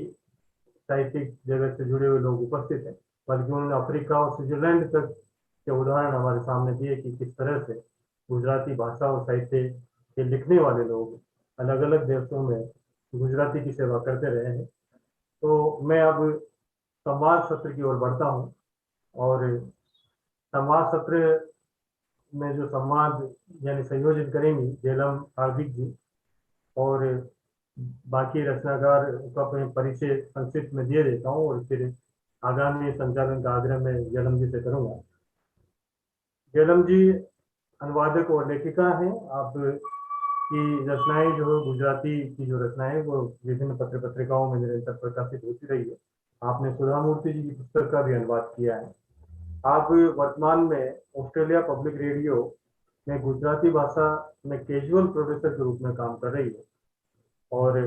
साहित्यिक जगत से जुड़े हुए लोग उपस्थित हैं, बल्कि उन्होंने अफ्रीका और स्विट्जरलैंड तक के उदाहरण हमारे सामने दिए कि किस तरह से गुजराती भाषा और साहित्य के लिखने वाले लोग अलग अलग देशों में गुजराती की सेवा करते रहे हैं। तो मैं अब संवाद सत्र की ओर बढ़ता हूँ। और संवाद सत्र में जो संवाद यानी संयोजन करेंगी जेलम हार्दिक जी, और बाकी रचनाकार का परिचय संक्षिप्त में दे देता हूँ और फिर आगामी संचालन का आग्रह मैं जेलम जी से करूँगा। जेलम जी अनुवादक और लेखिका हैं। आप की रचनाएं जो है, गुजराती की जो रचनाएं, वो विभिन्न पत्र पत्रिकाओं में निरंतर प्रकाशित होती रही है। आपने सुधा मूर्ति जी की पुस्तक का भी अनुवाद किया है। आप वर्तमान में ऑस्ट्रेलिया पब्लिक रेडियो में गुजराती भाषा में कैजुअल प्रोफेसर के रूप में काम कर रही है। और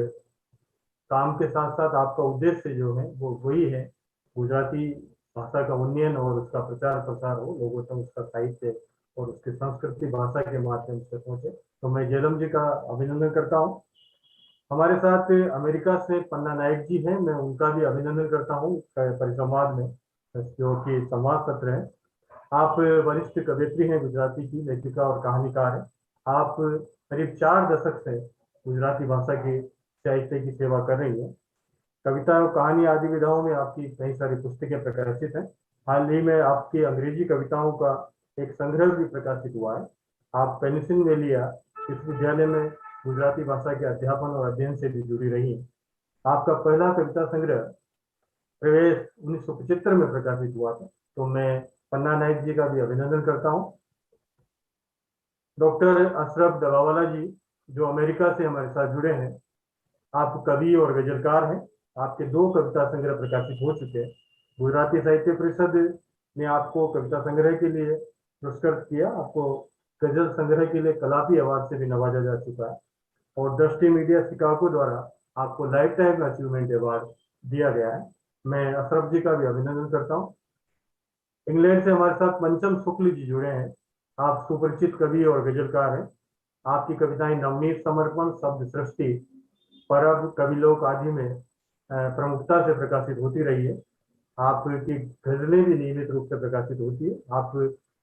काम के साथ साथ आपका उद्देश्य जो है वो वही है, गुजराती भाषा का उन्नयन और उसका प्रचार प्रसार हो, लोगों तक उसका साहित्य और उसकी संस्कृति भाषा के माध्यम से पहुंचे। तो मैं जेलम जी का अभिनंदन करता हूं। हमारे साथ अमेरिका से पन्ना नायक जी हैं, मैं उनका भी अभिनंदन करता हूं परिसंवाद में, जो कि संवाद सत्र है। आप वरिष्ठ कवयित्री हैं, गुजराती की लेखिका और कहानीकार हैं। आप करीब 4 दशक से गुजराती भाषा की साहित्य की सेवा कर रही है। कविता और कहानी आदि विधाओं में आपकी कई सारी पुस्तकें प्रकाशित हैं। हाल ही में आपकी अंग्रेजी कविताओं का एक संग्रह भी प्रकाशित हुआ है। आप पेनिसिलवेनिया विश्वविद्यालय में गुजराती भाषा के अध्यापन और अध्ययन से भी जुड़ी रही हैं। आपका पहला कविता संग्रह प्रवेश 1975 में प्रकाशित हुआ था। तो मैं पन्ना नायक जी का भी अभिनंदन करता हूँ। डॉक्टर अशरफ दबावाला जी, जो अमेरिका से हमारे साथ जुड़े हैं, आप कवि और गजलकार हैं। आपके 2 कविता संग्रह प्रकाशित हो चुके हैं। गुजराती साहित्य परिषद ने आपको कविता संग्रह के लिए पुरस्कृत किया। आपको गजल संग्रह के लिए कलापी अवार्ड से भी नवाजा जा चुका है। और दृष्टि मीडिया शिकागो द्वारा आपको लाइफ टाइम अचीवमेंट अवार्ड दिया गया है। मैं अशरफ जी का भी अभिनंदन करता हूँ। इंग्लैंड से हमारे साथ पंचम शुक्ल जी जुड़े हैं। आप सुपरिचित कवि और गजलकार हैं। आपकी कविताएं नवनीत समर्पण, शब्द सृष्टि, परब, कविलोक आदि में प्रमुखता से प्रकाशित होती रही है। आपकी गजलें भी नियमित रूप से प्रकाशित होती है। आप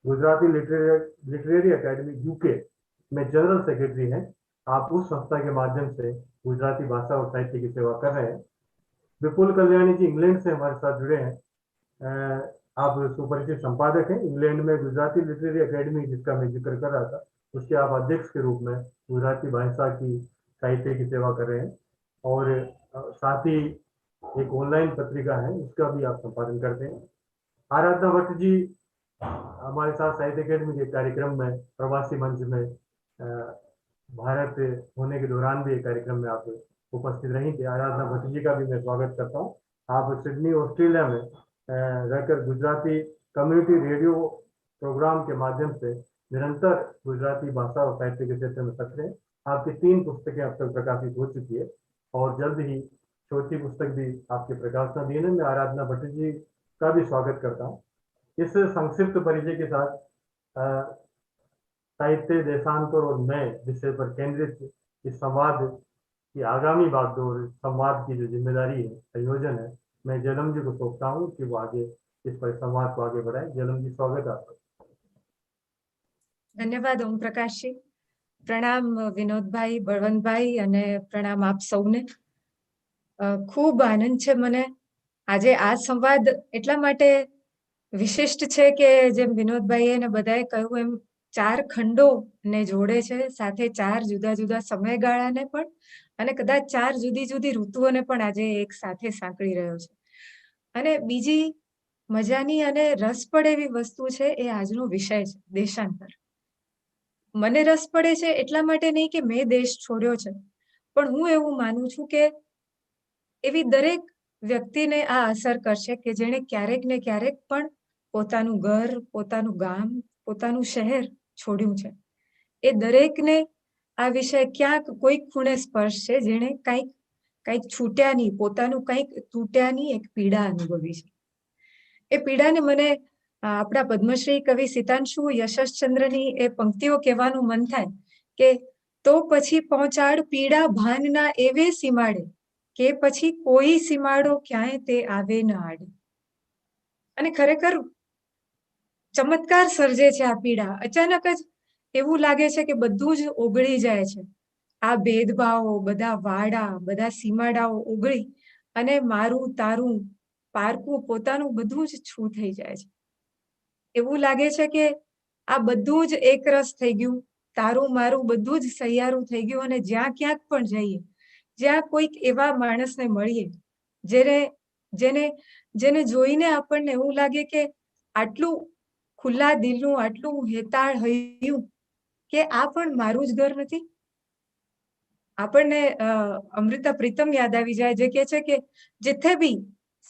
गुजराती लिटरेरी एकेडमी यूके में जनरल सेक्रेटरी हैं। आप उस संस्था के माध्यम से गुजराती भाषा और साहित्य की सेवा कर रहे हैं। विपुल कल्याणी जी इंग्लैंड से हमारे साथ जुड़े हैं। आप सुपरिचित संपादक हैं। इंग्लैंड में गुजराती लिटरेरी एकेडमी, जिसका मैं जिक्र कर रहा था, उसके आप अध्यक्ष के रूप में गुजराती भाषा की साहित्य की सेवा कर रहे हैं। और साथ ही एक ऑनलाइन पत्रिका है, उसका भी आप संपादन करते हैं। आराधना भट्ट जी हमारे साथ साहित्य अकेडमी के कार्यक्रम में, प्रवासी मंच में भारत होने के दौरान भी एक कार्यक्रम में आप उपस्थित रही थी। आराधना भट्ट जी का भी मैं स्वागत करता हूँ। आप सिडनी ऑस्ट्रेलिया में रहकर गुजराती कम्युनिटी रेडियो प्रोग्राम के माध्यम से निरंतर गुजराती भाषा और साहित्य के क्षेत्र में सक्रिय हैं। आपकी 3 पुस्तकें अब तक प्रकाशित हो चुकी है। और जल्द ही छोटी पुस्तक भी आपके प्रकाशना दिन है। मैं आराधना भट्ट जी का भी स्वागत करता हूँ। इस संक्षिप्त परिचय के साथ साहित्य देशांतर और मैं विषय पर केंद्रित इस संवाद की आगामी बागडोर, संवाद की जो जिम्मेदारी है, संयोजन है, मैं जलम जी को सौंपता हूँ कि वो आगे इस पर संवाद को आगे बढ़ाए। जलम जी, स्वागत है आपका। धन्यवाद ओम प्रकाशजी। प्रणाम વિનોદભાઈ, બળવંતભાઈ અને પ્રણામ આપ સૌને। ખૂબ આનંદ છે મને આજે આ સંવાદ એટલા માટે વિશિષ્ટ છે કે જેમ વિનોદભાઈએ ને બધાએ કહ્યું એમ 4 ખંડોને જોડે છે, સાથે 4 જુદા જુદા સમયગાળાને પણ અને કદાચ 4 જુદી જુદી ઋતુઓને પણ આજે એક સાથે સાંકળી રહ્યો છે। અને બીજી મજાની અને રસપ્રદ એવી વસ્તુ છે એ આજનો વિષય છે દેશાંતર। મને રસ પડે છે એટલા માટે નહીં કે મેં દેશ છોડ્યો છે, પણ હું એવું માનું છું કે એવી દરેક વ્યક્તિને આ અસર કરશે કે જેણે ક્યારેક ને ક્યારેક પણ પોતાનું ઘર, પોતાનું ગામ, પોતાનું શહેર છોડ્યું છે। એ દરેકને આ વિષય ક્યાંક કોઈક ખૂણે સ્પર્શશે, જેણે કંઈક છૂટ્યાની, પોતાનું કંઈક તૂટ્યાની એક પીડા અનુભવી છે। એ પીડાને મને આપણા પદ્મશ્રી કવિ સિતાંશુ યશશ્ચંદ્રની એ પંક્તિઓ કહેવાનું મન થાય કે તો પછી પહોંચાડ પીડા ભાનના એવે સીમાડે કે પછી કોઈ સીમાડો ક્યાંય તે આવે ન આડે। અને ખરેખર ચમત્કાર સર્જે છે આ પીડા। અચાનક જ એવું લાગે છે કે બધું જ ઓગળી જાય છે, આ ભેદભાવો, બધા વાડા, બધા સીમાડાઓ ઓગળી અને મારું તારું પારકું પોતાનું બધું જ છૂ થઈ જાય છે। એવું લાગે છે કે આ બધું જ એકરસ થઈ ગયું, તારું મારું બધું જ સહિયારું થઈ ગયું। અને જ્યાં ક્યાંક પણ જઈએ, જ્યાં કોઈક એવા માણસને મળીએ જેને જોઈને આપણને એવું લાગે કે આટલું ખુલ્લા દિલનું, આટલું હેતાળ હૈયું કે આ પણ મારું જ ઘર નથી। આપણને અમૃતા પ્રીતમ યાદ આવી જાય, જે કહે છે કે जिथे भी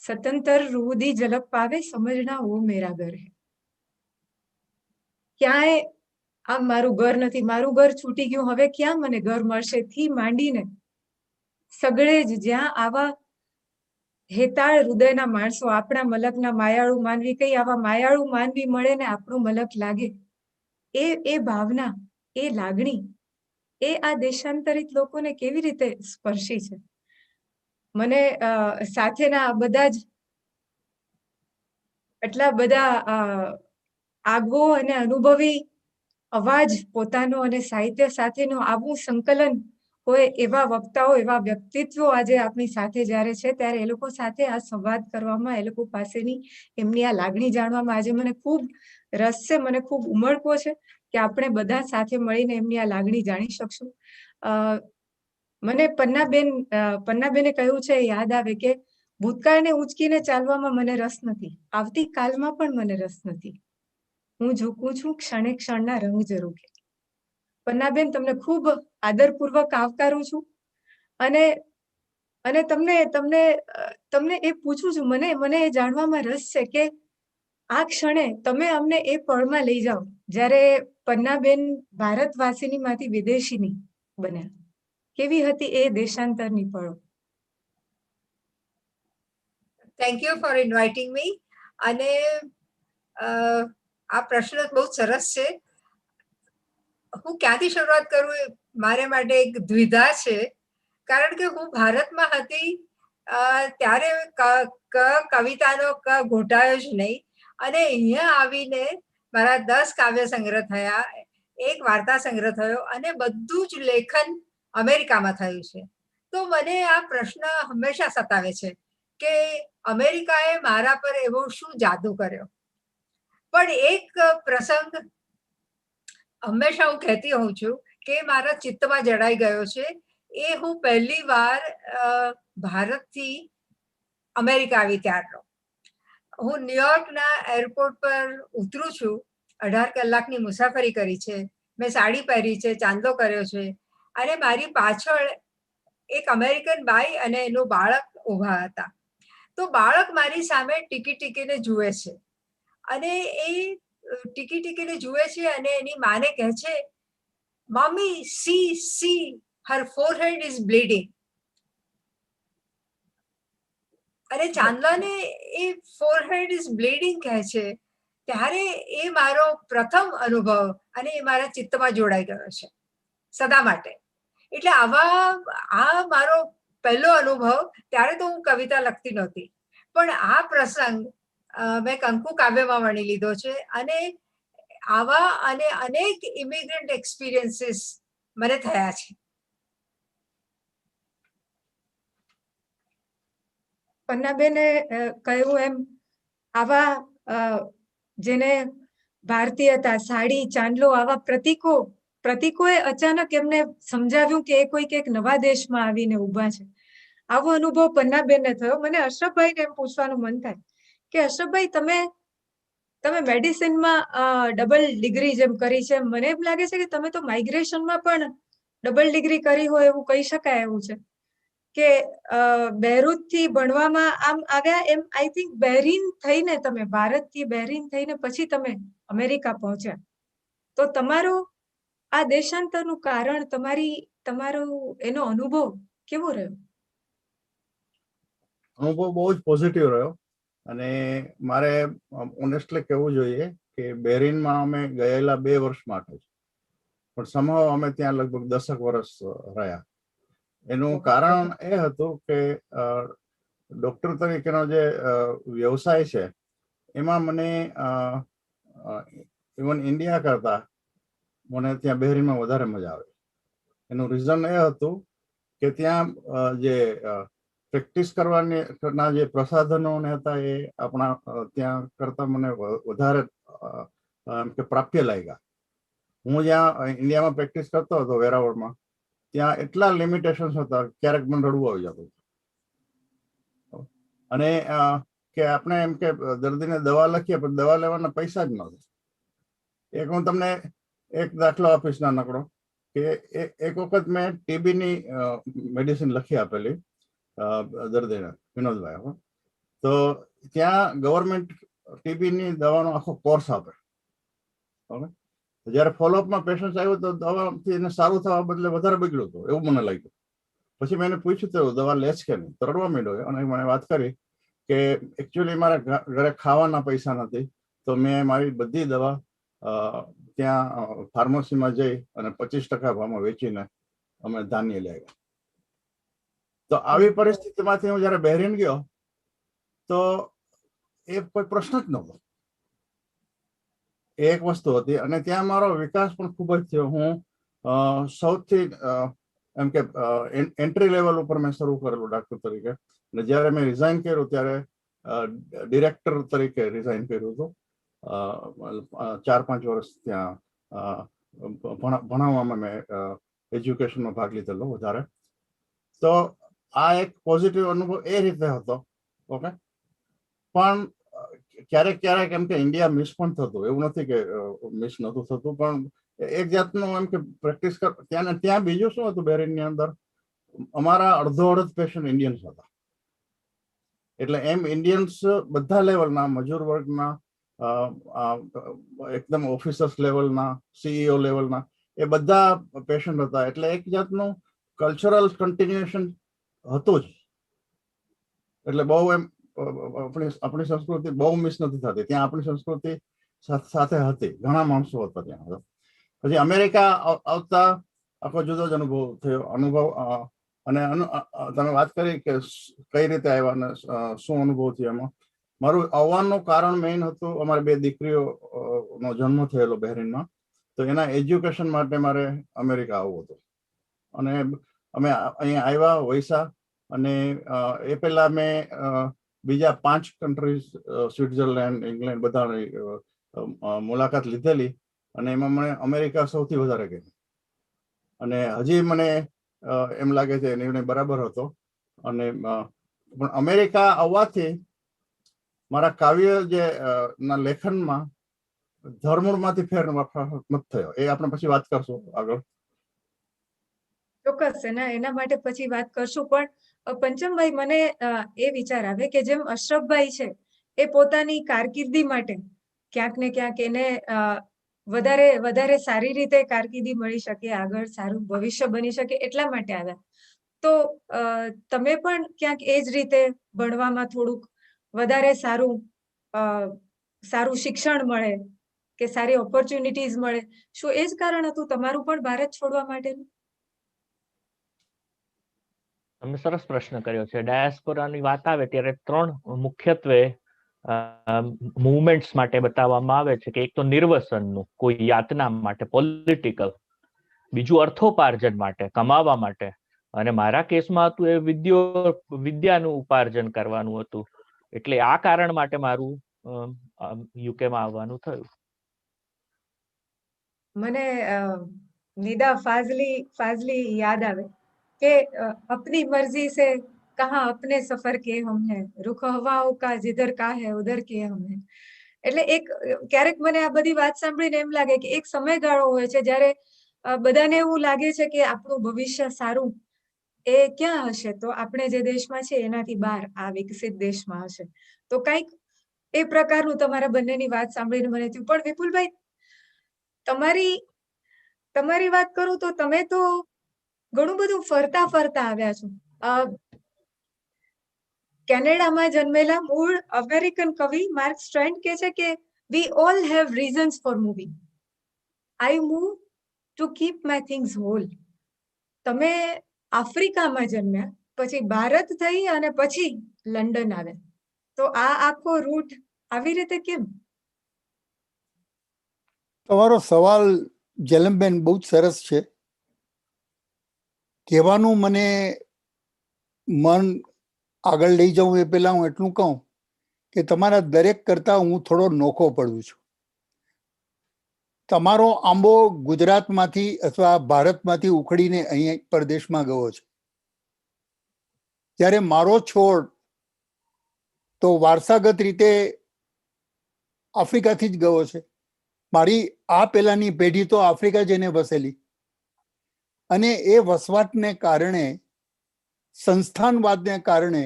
સતંતર रूह दी झलक पावे समझना वो मेरा घर है। ક્યાંય આ મારું ઘર નથી, મારું ઘર છૂટી ગયું, હવે ક્યાં મને ઘર મળશે થી માંડીને સગળે જ જ્યાં આવા હેતાળ હૃદયના માણસો, આપણા મલકના માયાળુ માનવી, કઈ આવા માયાળુ માનવી મળે ને આપણું મલક લાગે, એ ભાવના, એ લાગણી, એ આ દેશાંતરિત લોકોને કેવી રીતે સ્પર્શી છે। મને સાથેના બધા જ એટલા બધા આગવો અને અનુભવી અવાજ પોતાનો અને સાહિત્ય સાથેનો આવું સંકલન હોય એવા વક્તાઓ, એવા વ્યક્તિત્વો આજે આપણી સાથે જ્યારે છે, ત્યારે એ લોકો સાથે આ સંવાદ કરવામાં, એ લોકો પાસેની એમની આ લાગણી જાણવામાં આજે મને ખૂબ રસ છે, મને ખૂબ ઉમળકો છે કે આપણે બધા સાથે મળીને એમની આ લાગણી જાણી શકશું। મને પન્નાબેને કહ્યું છે, યાદ આવે કે ભૂતકાળને ઉંચકીને ચાલવામાં મને રસ નથી, આવતીકાલમાં પણ મને રસ નથી, હું ઝૂકું છું ક્ષણે ક્ષણના રંગ ઝરૂખે। પન્નાબેન, તમને ખૂબ આદરપૂર્વક આવકારું છું અને તમને એ પૂછું છું, મને એ જાણવામાં રસ છે કે આ ક્ષણે તમે અમને એ પળમાં લઈ જાઓ જ્યારે પન્નાબેન ભારતવાસીની માંથી વિદેશીની બન્યા। કેવી હતી એ દેશાંતરની પળો? થેન્ક યુ ફોર ઇન્વાઇટિંગ મી। અને આ પ્રશ્ન બહુ સરસ છે। હું ક્યાંથી શરૂઆત કરું મારે માટે એક દ્વિધા છે, કારણ કે હું ભારતમાં હતી ત્યારે કવિતાનો ઘોટાયો જ નહીં, અને અહીંયા આવીને મારા 10 કાવ્ય સંગ્રહ થયા, એક વાર્તા સંગ્રહ થયો, અને બધું જ લેખન અમેરિકામાં થયું છે। તો મને આ પ્રશ્ન હંમેશા સતાવે છે કે અમેરિકાએ મારા પર એવો શું જાદુ કર્યો। પણ એક પ્રસંગ હંમેશા હું કહેતી હોઉં છું કે મારા ચિત્તમાં જડાઈ ગયો છે। એ હું પહેલી વાર ભારતથી અમેરિકા આવી ત્યારનો। હું ન્યુયોર્કના એરપોર્ટ પર ઉતરું છું, 18 કલાકની મુસાફરી કરી છે, મેં સાડી પહેરી છે, ચાંદલો કર્યો છે, અને મારી પાછળ એક અમેરિકન બાઈ અને એનું બાળક ઊભા હતા। તો બાળક મારી સામે ટીકી ટીકીને જુએ છે, અને એ ટીકી ટીકીને જુએ છે અને એની માને કહે છે, mummy C Har forehead is bleeding. અને ચાંદલાને એ ફોરહેડ ઇઝ બ્લીડિંગ કહે છે, ત્યારે એ મારો પ્રથમ અનુભવ અને એ મારા ચિત્તમાં જોડાઈ ગયો છે સદા માટે. એટલે આ મારો પહેલો અનુભવ. ત્યારે તો હું કવિતા લખતી નહોતી, પણ આ પ્રસંગ મેં કંકુ કાવ્યમાં વણી લીધો છે. અને આવા અને અનેક ઇમિગ્રન્ટ એક્સપિરિયન્સીસ મને થયા છે. પન્નાબેને કહ્યું એમ, આવા જેને ભારતીયતા, સાડી, ચાંદલો, આવા પ્રતીકોએ અચાનક એમને સમજાવ્યું કે એ કોઈક એક નવા દેશમાં આવીને ઊભા છે. આવો અનુભવ પન્નાબેનને થયો. મને અશરફભાઈને એમ પૂછવાનું મન થાય કે અશરફભાઈ, તમે મેડિસિનમાં ડબલ ડિગ્રી જેમ કરી છે, મને એમ લાગે છે કે તમે તો માઇગ્રેશનમાં પણ ડબલ ડિગ્રી કરી હોય એવું કહી શકાય એવું છે કે બેરૂતથી ભણવામાં આમ આવ્યા એમ. આઈ થિંક બહેરીન થઈને તમે ભારતથી બહેરીન થઈને પછી તમે અમેરિકા પહોંચ્યા. તો તમારું આ દેશાંતરનું કારણ, તમારો એનો અનુભવ કેવો રહ્યો? અનુભવ બહુ જ પોઝિટિવ રહ્યો. અને મારે ઓનેસ્ટલી કહેવું જોઈએ કે બેરીનમાં અમે ગયેલા 2 વર્ષ માટે જ, પણ સમહાવ અમે ત્યાં લગભગ 10 વર્ષ રહ્યા. એનું કારણ એ હતું કે ડોક્ટર તરીકેનો જે વ્યવસાય છે એમાં મને ઇવન ઇન્ડિયા કરતા મને ત્યાં બહેરીનમાં વધારે મજા આવે. એનું રીઝન એ હતું કે ત્યાં જે પ્રેક્ટિસ કરવાના જે પ્રસાધનો હતા એ આપણા ત્યાં કરતા મને વધારે કે પ્રાપ્ય લાગ્યા. હું જ્યાં ઇન્ડિયામાં પ્રેક્ટિસ કરતો હતો વેરાવળમાં, ત્યાં એટલા લિમિટેશન્સ હતા, ક્યારેક મને રડવું આવી જતું. અને કે આપણે એમ કે દર્દીને દવા લખીએ પણ દવા લેવાના પૈસા જ નહોતા. એક હું તમને એક દાખલો આપીશ નાનકડો કે એક વખત મેં ટીબીની મેડિસિન લખી આપેલી દર્દીને, વિનોદભાઈ. તો ત્યાં ગવર્મેન્ટ ટીબીની દવાનો આખો કોર્સ આપે. ઓકે, જયારે ફોલોઅપમાં પેશન્ટ આવ્યું તો દવાથી એને સારું થવા બદલે વધારે બગડ્યું હતું એવું મને લાગ્યું. પછી મેં એને પૂછ્યું તો દવા લે છે કે નહીં, તો રડવા માંડ્યો. અને મને વાત કરી કે એકચ્યુઅલી મારા ઘરે ખાવાના પૈસા નથી, તો મેં મારી બધી દવા ત્યાં ફાર્મસીમાં જઈ અને 25% ભાવમાં વેચીને અમે ધાન્ય લઈ આવ્યા. તો આવી પરિસ્થિતિમાંથી હું જયારે બહેરીન ગયો તો એ કોઈ પ્રશ્ન જ નહોતો. એક વસ્તુ હતી. અને ત્યાં મારો વિકાસ પણ ખૂબ જ થયો. હું સૌથી એમ કે એન્ટ્રી લેવલ ઉપર મેં શરૂ કરેલું ડોક્ટર તરીકે. અને જ્યારે મેં રિઝાઇન કર્યું ત્યારે ડિરેક્ટર તરીકે રિઝાઇન કર્યું હતું. 4-5 વર્ષ ત્યાં ભણાવવામાં મેં એજ્યુકેશનમાં ભાગ લીધેલો વધારે. તો આ એક પોઝિટિવ અનુભવ એ રીતે હતો. ઓકે, પણ ક્યારેક એમ કે ઇન્ડિયા મિસ પણ થતું, એવું નથી કે મિસ નહોતું થતું, પણ એક જાતનું એમ કે પ્રેક્ટિસ ત્યાં બીજું શું હતું બહેરીનની અંદર, અમારા અડધો પેશન્ટ ઇન્ડિયન્સ હતા. એટલે એમ ઇન્ડિયન્સ બધા લેવલના, મજૂર વર્ગના, એકદમ ઓફિસર્સ લેવલના, સીઈઓ લેવલના, એ બધા પેશન્ટ હતા. એટલે એક જાતનું કલ્ચરલ કન્ટિન્યુએશન હતું જ. એટલે બહુ એમ આપણી સંસ્કૃતિ બહુ મિસ નથી થતી. ત્યાં આપણી સંસ્કૃતિ સાથે હતી, ઘણા માણસો હતા ત્યાં. પછી અમેરિકા આવતા આખો જુદો જ અનુભવ થયો. અને તમે વાત કરી કે કઈ રીતે આવ્યા ને શું અનુભવ થયો. એમાં મારું આવવાનું કારણ મેઇન હતું, અમારે 2 દીકરીઓનો જન્મ થયેલો બહેરીનમાં, તો એના એજ્યુકેશન માટે મારે અમેરિકા આવવું હતું. અને અમે અહીંયા આવ્યા વૈસા. અને એ પહેલા મેં બીજા 5 કન્ટ્રીઝ, સ્વિટ્ઝરલેન્ડ, ઇંગ્લેન્ડ, બધાની મુલાકાત લીધેલી. અને એમાં મને અમેરિકા સૌથી વધારે ગમી. અને હજી મને એમ લાગે છે નિર્ણય બરાબર હતો. અને પણ અમેરિકા આવવાથી મારા કાવ્ય જે ના લેખનમાં ધર્મમાંથી ફેર નથી થયો. એ આપણે પછી વાત કરશું આગળ. ચોક્કસ એના માટે પછી વાત કરશું. પણ પંચમભાઈ, મને એ વિચાર આવે કે જેમ અશરફભાઈ છે એ પોતાની કારકિર્દી માટે ક્યાંક ને ક્યાંક એને વધારે સારી રીતે કારકિર્દી મળી શકે, આગળ સારું ભવિષ્ય બની શકે એટલા માટે આવ્યા. તો તમે પણ ક્યાંક એ જ રીતે ભણવામાં થોડુંક વધારે સારું શિક્ષણ મળે કે સારી ઓપોર્ચ્યુનિટીઝ મળે, શું એ જ કારણ હતું તમારું પણ ભારત છોડવા માટેનું? તમે સરસ પ્રશ્ન કર્યો છે. ડાયાસ્પોરાની વાત આવે ત્યારે 3 મુખ્યત્વે મૂવમેન્ટ્સ માટે બતાવવામાં આવે છે કે એક તો નિર્વસનનું, કોઈ યાતના માટે, પોલિટિકલ, બીજું અર્થોપાર્જન માટે, કમાવા માટે, અને મારા કેસમાં હતું એ વિદ્યાનું ઉપાર્જન કરવાનું હતું. એટલે આ કારણ માટે મારું યુકેમાં આવવાનું થયું. મને નિદા ફાઝલી યાદ આવે કે अपनी मर्जी से कहाँ अपने सफर के हम हैं, रुख हवाओं का जिधर का है उधर के हम हैं. એટલે ક્યારેક મને આ બધી વાત સાંભળીને એમ લાગે કે એક સમયગાળો હોય છે જ્યારે બધાને એવું લાગે છે કે આપણું ભવિષ્ય સારું એ ક્યાં હશે, તો આપણે જે દેશમાં છે એનાથી બહાર આ વિકસિત દેશમાં હશે. તો કંઈક એ પ્રકારનું તમારા બંનેની વાત સાંભળીને મને થયું. પણ વિપુલભાઈ, તમારી વાત કરું તો તમે તો ઘણું બધું ફરતા આવ્યા છો. કેનેડામાં જન્મેલા મૂળ અમેરિકન કવિ માર્ક સ્ટ્રેન્ડ કહે છે કે we all have reasons for moving. I move to keep my things whole. તમે આફ્રિકામાં જન્મ્યા, પછી ભારત થઈ અને પછી લંડન આવ્યા. તો આ આખો રૂટ આવી રીતે કેમ? તમારો સવાલ જલમબેન બહુ જ સરસ છે. કહેવાનું મને મન આગળ લઈ જાઉં એ પહેલા હું એટલું કહું કે તમારા દરેક કરતા હું થોડો નોખો પડું છું. તમારો આંબો ગુજરાતમાંથી અથવા ભારતમાંથી ઉખડીને અહીં પરદેશમાં ગયો છે, જ્યારે મારો છોડ તો વારસાગત રીતે આફ્રિકાથી જ ગયો છે. મારી આ પહેલાની પેઢી તો આફ્રિકા જઈને વસેલી, અને એ વસવાટને કારણે, સંસ્થાનવાદને કારણે,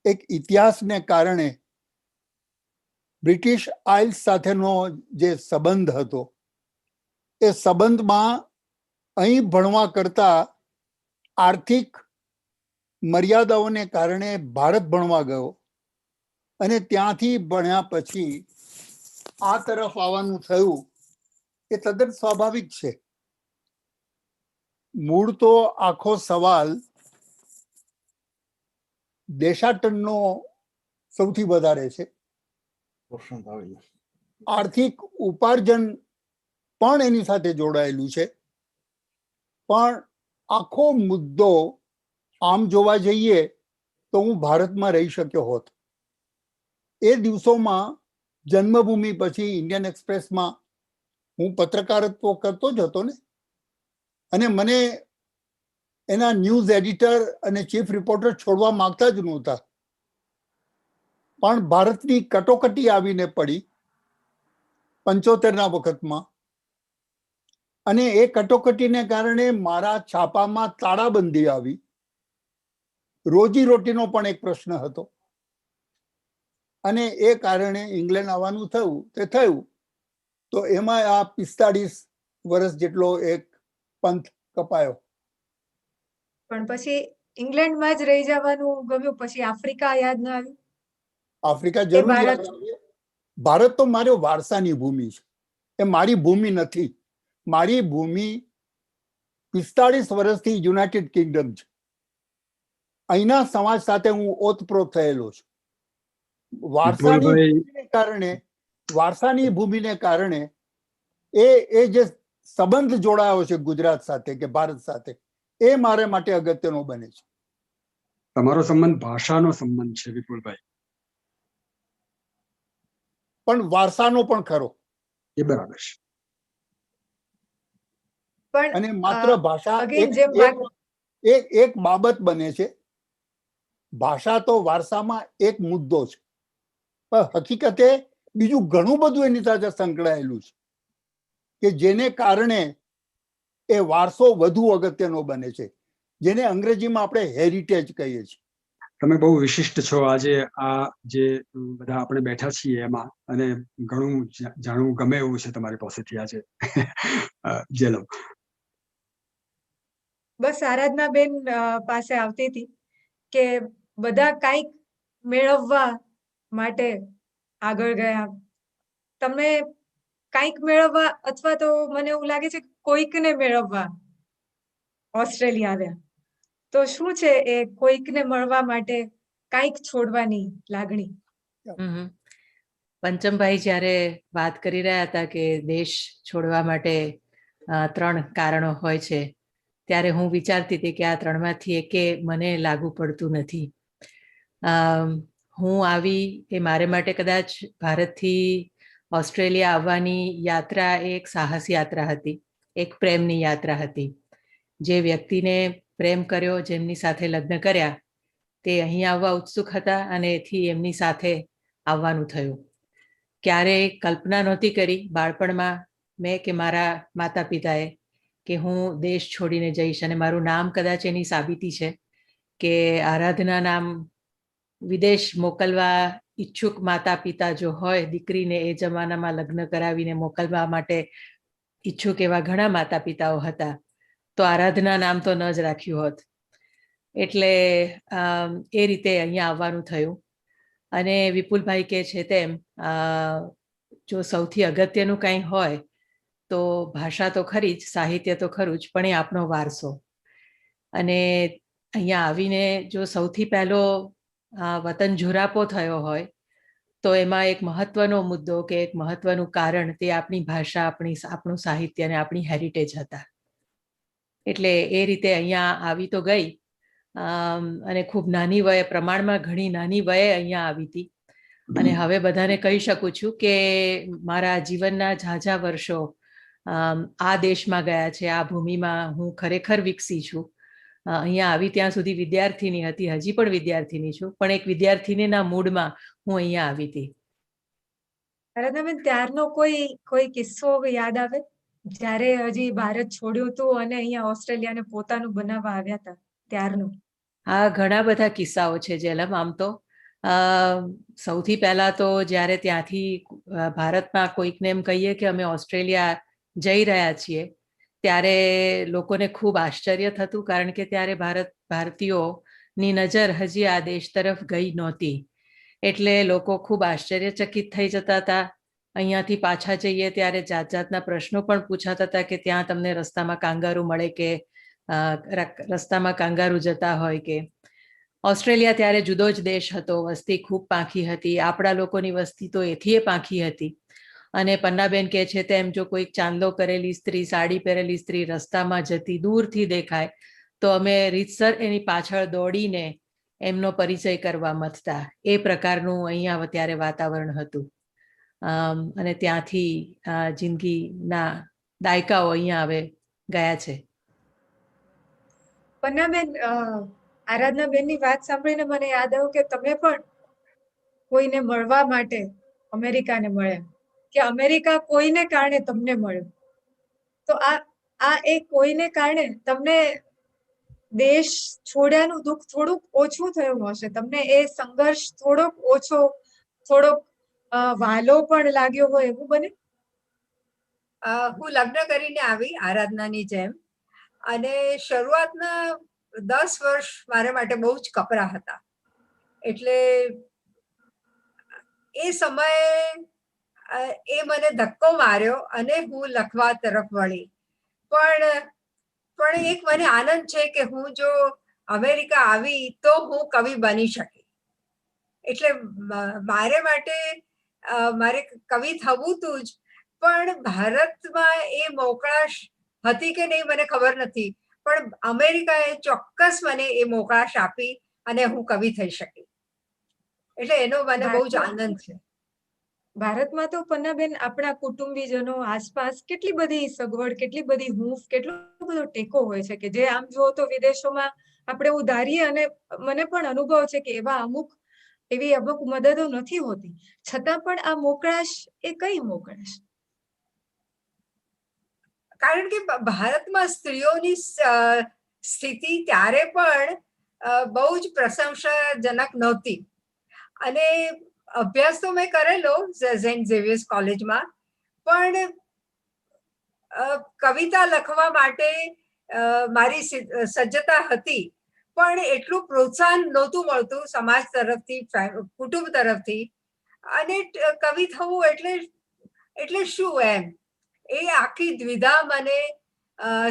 એક ઇતિહાસને કારણે બ્રિટિશ આઇલ્સ સાથેનો જે સંબંધ હતો એ સંબંધમાં અહીં ભણવા કરતા આર્થિક મર્યાદાઓને કારણે ભારત ભણવા ગયો, અને ત્યાંથી ભણ્યા પછી આ તરફ આવવાનું થયું. એ તદ્દન સ્વાભાવિક છે. મૂળ તો આખો સવાલ દેશાટનનો સૌથી વધારે છે. આર્થિક ઉપાર્જન પણ એની સાથે જોડાયેલું છે, પણ આખો મુદ્દો આમ જોવા જઈએ તો હું ભારતમાં રહી શક્યો હોત. એ દિવસોમાં જન્મભૂમિ પછી ઇન્ડિયન એક્સપ્રેસમાં હું પત્રકારત્વ કરતો જ હતો ને, અને મને એના ન્યૂઝ એડિટર અને ચીફ રિપોર્ટર છોડવા માંગતા જ નહોતા. પણ ભારતની કટોકટી આવીને પડી 75ના વખતમાં, અને એ કટોકટીને કારણે મારા છાપામાં તાળાબંધી આવી. રોજીરોટીનો પણ એક પ્રશ્ન હતો, અને એ કારણે ઇંગ્લેન્ડ આવવાનું થયું. તે થયું તો એમાં આ 45 વર્ષ જેટલો એક પંથ કપાયો. પણ પછી ઇંગ્લેન્ડમાં જ રહી જવાનું ગમ્યું, પછી આફ્રિકા યાદ ન આવ્યું? આફ્રિકા જરૂર યાદ આવ્યું. ભારત તો મારો વારસાની ભૂમિ છે, એ મારી ભૂમિ નથી. મારી ભૂમિ 45 વર્ષથી યુનાઇટેડ કિંગડમ છે. અહીંના સમાજ સાથે હું ઓતપ્રોત થયેલો છું. વારસાની ભૂમિને કારણે એ જે સંબંધ જોડાયો છે ગુજરાત સાથે કે ભારત સાથે, એ મારે માટે અગત્યનો બને છે. તમારો સંબંધ ભાષાનો સંબંધ છે વિપુલભાઈ, પણ વારસાનો પણ ખરો. એ બરાબર છે. અને માત્ર ભાષા એક બાબત બને છે. ભાષા તો વારસામાં એક મુદ્દો છે, પણ હકીકતે બીજું ઘણું બધું એની સાથે સંકળાયેલું છે કે જેને કારણે એ વારસો વધુ અગત્યનો બને છે, જેને અંગ્રેજીમાં આપણે હેરિટેજ કહીએ છીએ. તમે બહુ વિશિષ્ટ છો આજે આ જે બધા આપણે બેઠા છીએ એમાં, અને ઘણું જાણવું ગમે એવું છે તમારી પાસેથી આજે. જેલો બસ આરાધનાબેન પાસે આવતી હતી કે બધા કાંઈક મેળવવા માટે આગળ ગયા. તમે કાંઈક મેળવવા અથવા તો મને એવું લાગે છે કોઈકને મેળવવા ઓસ્ટ્રેલિયા આવ્યા. તો શું છે એ કોઈકને મળવા માટે કાંઈક છોડવાની લાગણી? હમ. પંચમભાઈ જ્યારે વાત કરી રહ્યા હતા કે દેશ છોડવા માટે 3 કારણો હોય છે, ત્યારે હું વિચારતી હતી કે આ 3માંથી એકે મને લાગુ પડતું નથી. હું આવી એ મારે માટે કદાચ ભારતથી ઓસ્ટ્રેલિયા આવવાની યાત્રા એક સાહસ યાત્રા હતી, એક પ્રેમની યાત્રા હતી. જે વ્યક્તિને પ્રેમ કર્યો, જેમની સાથે લગ્ન કર્યા, તે અહીં આવવા ઉત્સુક હતા અને એથી એમની સાથે આવવાનું થયું. ક્યારેય કલ્પના નહોતી કરી બાળપણમાં મેં કે મારા માતા પિતાએ કે હું દેશ છોડીને જઈશ, અને મારું નામ કદાચ એની સાબિતી છે કે આરાધના નામ વિદેશ મોકલવા ઈચ્છુક માતા પિતા જો હોય, દીકરીને એ જમાનામાં લગ્ન કરાવીને મોકલવા માટે ઈચ્છુક એવા ઘણા માતા પિતાઓ હતા, તો આરાધના નામ તો ન જ રાખ્યું હોત. એટલે એ રીતે અહીંયા આવવાનું થયું. અને વિપુલભાઈ કે છે તેમ જો સૌથી અગત્યનું કંઈ હોય તો ભાષા તો ખરી જ, સાહિત્ય તો ખરું જ, પણ એ આપણો વારસો. અને અહીંયા આવીને જો સૌથી પહેલો વતન જોરાપો થયો હોય તો એમાં એક મહત્વનો મુદ્દો કે એક મહત્વનું કારણ તે આપણી ભાષા, આપણું સાહિત્ય અને આપણી હેરિટેજ હતા. એટલે એ રીતે અહીંયા આવી તો ગઈ, અને ખૂબ નાની વયે, પ્રમાણમાં ઘણી નાની વયે અહીંયા આવી હતી. અને હવે બધાને કહી શકું છું કે મારા જીવનના ઝાઝા વર્ષો આ દેશમાં ગયા છે, આ ભૂમિમાં હું ખરેખર વિકસી છું. અહીંયા આવી ત્યાં સુધી વિદ્યાર્થીની હતી, હજી પણ વિદ્યાર્થીની છું, પણ એક વિદ્યાર્થીનીના મૂડમાં હું અહીંયા આવી હતી. આરાધનાબેન, ત્યારનો કોઈ કિસ્સો યાદ આવે જ્યારે હજી ભારત છોડ્યું હતું અને અહીંયા ઓસ્ટ્રેલિયાને પોતાનું બનાવવા આવ્યા હતા ત્યારનું? હા, ઘણા બધા કિસ્સાઓ છે જેલમ. આમ તો સૌથી પહેલા તો જ્યારે ત્યાંથી ભારતમાં કોઈકને એમ કહીએ કે અમે ઓસ્ટ્રેલિયા જઈ રહ્યા છીએ, ત્યારે લોકોને ખૂબ આશ્ચર્ય થતું, કારણ કે ત્યારે ભારતીયોની નજર હજી આ દેશ તરફ ગઈ નહોતી. એટલે લોકો ખૂબ આશ્ચર્યચકિત થઈ જતા હતા. અહીંયાથી પાછા જઈએ ત્યારે જાત જાતના પ્રશ્નો પણ પૂછાતા હતા કે ત્યાં તમને રસ્તામાં કાંગારૂ મળે કે રસ્તામાં કાંગારૂ જતા હોય કે. ઓસ્ટ્રેલિયા ત્યારે જુદો જ દેશ હતો, વસ્તી ખૂબ પાંખી હતી, આપણા લોકોની વસ્તી તો એથી પાંખી હતી. અને પન્નાબેન કહે છે તેમ જો કોઈક ચાંદલો કરેલી સ્ત્રી, સાડી પહેરેલી સ્ત્રી રસ્તામાં જતી દૂરથી દેખાય તો અમે રીતસર એની પાછળ દોડીને એમનો પરિચય કરવા મથતા. એ પ્રકારનું અહીંયા ત્યારે વાતાવરણ હતું. અને ત્યાંથી જિંદગીના દાયકાઓ અહીંયા હવે ગયા છે. પન્નાબેન, આરાધનાબેનની વાત સાંભળીને મને યાદ આવ્યું કે તમે પણ કોઈને મળવા માટે અમેરિકાને મળ્યા, કે અમેરિકા કોઈને કારણે તમને મળ્યું. તો આ એ કોઈને કારણે તમને દેશ છોડ્યાનું દુઃખ થોડુંક ઓછું થયું હશે, તમને એ સંઘર્ષ થોડોક ઓછો, થોડોક વાલો પણ લાગ્યો હોય, એવું બને? હું લગ્ન કરીને આવી આરાધનાની જેમ, અને શરૂઆતના 10 વર્ષ મારા માટે બહુ જ કપરા હતા. એટલે એ સમયે એ મને ધક્કો માર્યો અને હું લખવા તરફ વળી. પણ એક મને આનંદ છે કે હું જો અમેરિકા આવી તો હું કવિ બની શકી. એટલે મારે માટે મારે કવિ થવું હતું જ, પણ ભારતમાં એ મોકળાશ હતી કે નહીં મને ખબર નથી, પણ અમેરિકાએ ચોક્કસ મને એ મોકળાશ આપી અને હું કવિ થઈ શકી. એટલે એનો મને બહુ જ આનંદ છે. ભારતમાં તો પન્નાબેન આપણા કુટુંબીજનો, આસપાસ કેટલી બધી સગવડ, કેટલી બધી હૂંફ, કેટલો બધો ટેકો હોય છે કે જે આમ જુઓ તો વિદેશોમાં આપણે એવું ધારીએ, અને મને પણ અનુભવ છે કે એવી અમુક મદદો નથી હોતી. છતાં પણ આ મોકળાશ, એ કઈ મોકળાશ? કારણ કે ભારતમાં સ્ત્રીઓની સ્થિતિ ત્યારે પણ બહુ જ પ્રશંસાજનક નહોતી. અને અભ્યાસ તો મેં કરેલો સેન્ટ ઝેવિયર્સ કોલેજમાં, પણ કવિતા લખવા માટે મારી સજ્જતા હતી, પણ એટલું પ્રોત્સાહન નહોતું મળતું સમાજ તરફથી, કુટુંબ તરફથી. અને કવિ થવું એટલે શું એમ, એ આખી દ્વિધા મને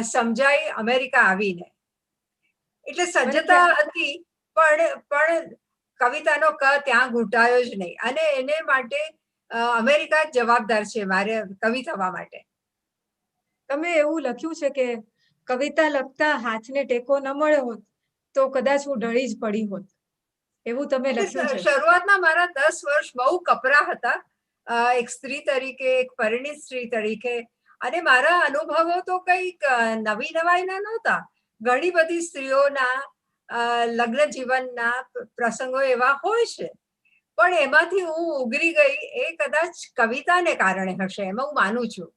સમજાઈ અમેરિકા આવીને. એટલે સજ્જતા હતી, પણ કવિતાનો ક ત્યાં ઘૂંટાયો જ નહીં, અને એને માટે અમેરિકા જ જવાબદાર છે મારે કવિ થવા માટે. તમે એવું લખ્યું છે કે કવિતા લખતા હાથને ટેકો ન મળ્યો હોત તો કદાચ હું ઢળી જ પડી હોત, એવું તમે લખ્યું છે. શરૂઆતના મારા 10 વર્ષ બહુ કપરા હતા, એક સ્ત્રી તરીકે, એક પરિણિત સ્ત્રી તરીકે. અને મારા અનુભવો તો કંઈક નવાઈના નહોતા. ઘણી બધી સ્ત્રીઓના લગ્ન જીવનના પ્રસંગો એવા હોય છે, પણ એમાંથી હું ઉગરી ગઈ એ કદાચ કવિતાને કારણે હશે, એમાં હું માનું છું.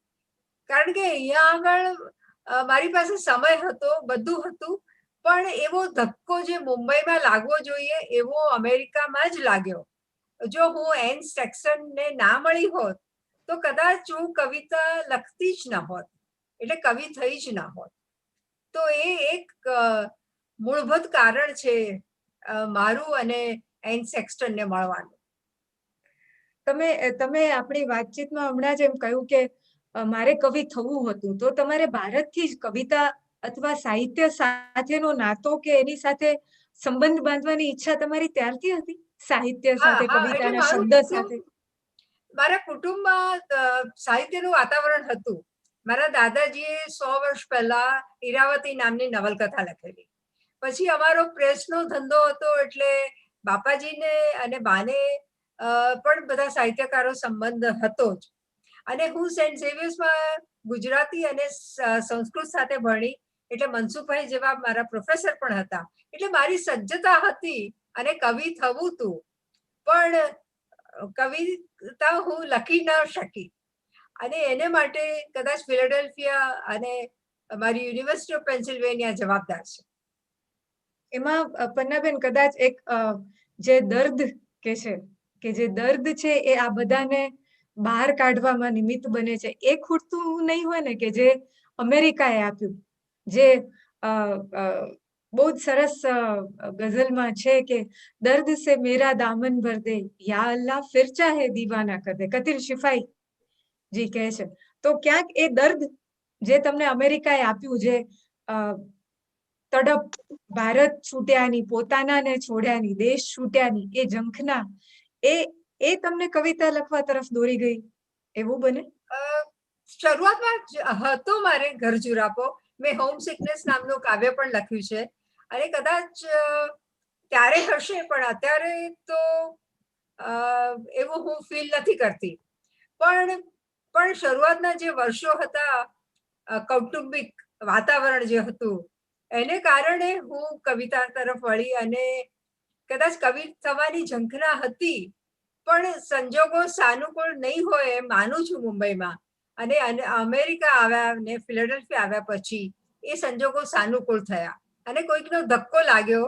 કારણ કે અહીંયા આગળ મારી પાસે સમય હતો, બધું હતું, પણ એવો ધક્કો જે મુંબઈમાં લાગવો જોઈએ એવો અમેરિકામાં જ લાગ્યો. જો હું એન સેક્સનને ના મળી હોત તો કદાચ હું કવિતા લખતી જ ન હોત, એટલે કવિ થઈ જ ન હોત. તો એ એક મૂળભૂત કારણ છે મારું અને એન સેક્સટનને મળવાનું. તમે આપણી વાતચીતમાં હમણાં જ એમ કહ્યું કે મારે કવિ થવું હતું, તો તમારે ભારતથી જ કવિતા અથવા સાહિત્ય સાથેનો નાતો કે એની સાથે સંબંધ બાંધવાની ઈચ્છા તમારી ત્યારથી હતી, સાહિત્ય સાથે, કવિતાના શબ્દ સાથે? મારા કુટુંબમાં સાહિત્યનું વાતાવરણ હતું. મારા દાદાજીએ 100 વર્ષ પહેલા ઈરાવતી નામની નવલકથા લખેલી. પછી અમારો પ્રેસનો ધંધો હતો, એટલે બાપાજીને અને બાને પણ બધા સાહિત્યકારો સંબંધ હતો જ. અને હું સેન્ટ ઝેવિયર્સમાં ગુજરાતી અને સંસ્કૃત સાથે ભણી, એટલે મનસુખભાઈ જેવા મારા પ્રોફેસર પણ હતા. એટલે મારી સજ્જતા હતી અને કવિ થવું હતું, પણ કવિતા હું લખી ન શકી. અને એને માટે કદાચ ફિલાડેલ્ફિયા અને મારી યુનિવર્સિટી ઓફ પેન્સિલ્વેનિયા જવાબદાર છે. એમાં પન્નાબેન કદાચ એક જે દર્દ કે જે દર્દ છે એ આ બધાને બહાર કાઢવામાં નિમિત્ત બને છે, એ ખૂટતું નહીં હોય ને, કે જે અમેરિકાએ આપ્યું, જે બહુ જ સરસ ગઝલમાં છે કે દર્દ સે મેરા દામન ભર દે યા અલ્લાહ ફિર ચાહે દીવાના કર દે, કતિલ શિફાઈ જી કહે છે. તો ક્યાંક એ દર્દ જે તમને અમેરિકાએ આપ્યું, જે તડપ, ભારત છૂટ્યાની, પોતાનાને છોડ્યાની, દેશ છૂટ્યાની એ ઝંખના, એ તમને કવિતા લખવા તરફ દોરી ગઈ, એવું બને? શરૂઆતમાં હતો મારે ઘર જુરાપો. મેં હોમ સિકનેસ નામનું કાવ્ય પણ લખ્યું છે, અને કદાચ ત્યારે હશે, પણ અત્યારે તો એવું હું ફીલ નથી કરતી. પણ શરૂઆતના જે વર્ષો હતા, કૌટુંબિક વાતાવરણ જે હતું, એને કારણે હું કવિતા તરફ વળી. અને કદાચ કવિ થવાની ઝંખના હતી, પણ સંજોગો સાનુકૂળ નહીં હોય એમ માનું છું મુંબઈમાં. અને અમેરિકા આવ્યા ને ફિલાડેલ્ફિયા આવ્યા પછી એ સંજોગો સાનુકૂળ થયા, અને કોઈકનો ધક્કો લાગ્યો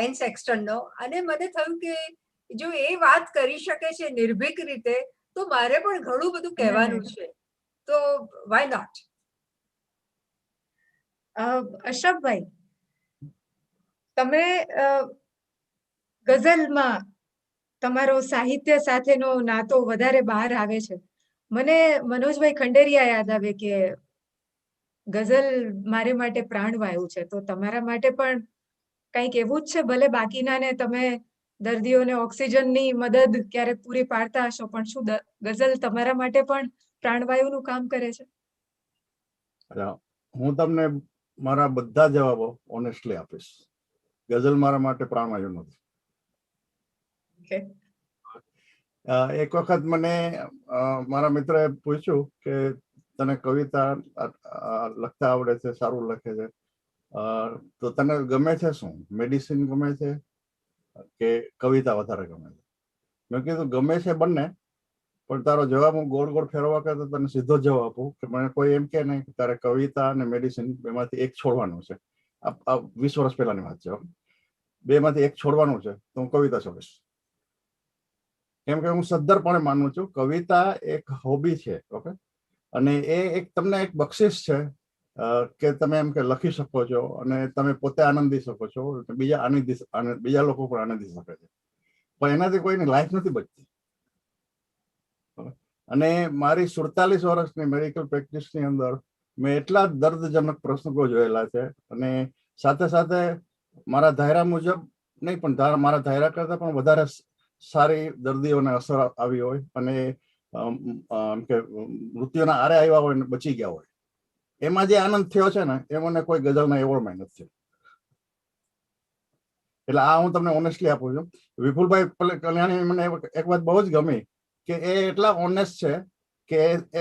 એન સેક્સટનનો, અને મને થયું કે જો એ વાત કરી શકે છે નિર્ભીક રીતે, તો મારે પણ ઘણું બધું કહેવાનું છે, તો વાય નોટ. અશરફભાઈ, તમે ગઝલમાં તમારો સાહિત્ય સાથેનો નાતો વધારે બહાર આવે છે. મને મનોજભાઈ ખંડેરિયા યાદ આવે કે ગઝલ મારે માટે પ્રાણવાયુ છે, તો તમારા માટે પણ કંઈક એવું જ છે? ભલે બાકીનાને તમે દર્દીઓને ઓક્સિજનની મદદ ક્યારેક પૂરી પાડતા હશો, પણ શું ગઝલ તમારા માટે પણ પ્રાણવાયુનું કામ કરે છે? હું તમને મારા બધા જવાબો ઓનેસ્ટલી આપીશ. ગઝલ મારા માટે પ્રાણવાયુ નથી. એક વખત મને મારા મિત્રએ પૂછ્યું કે તને કવિતા લખતા આવડે છે, સારું લખે છે, તો તને ગમે છે શું? મેડિસિન ગમે છે કે કવિતા વધારે ગમે છે? મેં કીધું ગમે છે બંને, પણ તારો જવાબ હું ગોળ ગોળ ફેરવા કરતો તને સીધો જવાબ આપું કે મને કોઈ એમ કે નહીં કે તારે કવિતા અને મેડિસિન બેમાંથી એક છોડવાનું છે. આ 20 વર્ષ પહેલાની વાત છે. બેમાંથી એક છોડવાનું છે તો હું કવિતા છોડીશ. કેમ કે હું સદ્ધરપણે માનું છું કવિતા એક હોબી છે. ઓકે, અને એ એક તમને એક બક્ષિસ છે કે તમે એમ કે લખી શકો છો અને તમે પોતે આનંદી શકો છો, બીજા લોકો પણ આનંદી શકે છે, પણ એનાથી કોઈની લાઈફ નથી બચતી. અને મારી 47 વર્ષની મેડિકલ પ્રેક્ટિસની અંદર મેં એટલા દર્દજનક પ્રસંગો જોયેલા છે, અને સાથે સાથે મારા ધાયરા મુજબ નહીં પણ મારા ધાયરા કરતા પણ વધારે સારી દર્દીઓને અસર આવી હોય અને કે મૃત્યુના આરે આવ્યા હોય ને બચી ગયા હોય, એમાં જે આનંદ થયો છે ને એ મને કોઈ ગઝલના એવોર્ડમાં નથી થયો. એટલે આ હું તમને ઓનેસ્ટલી આપું છું. વિપુલભાઈ કલ્યાણી મને એક વાત બહુ જ ગમી કે એ એટલા ઓનેસ્ટ છે કે એ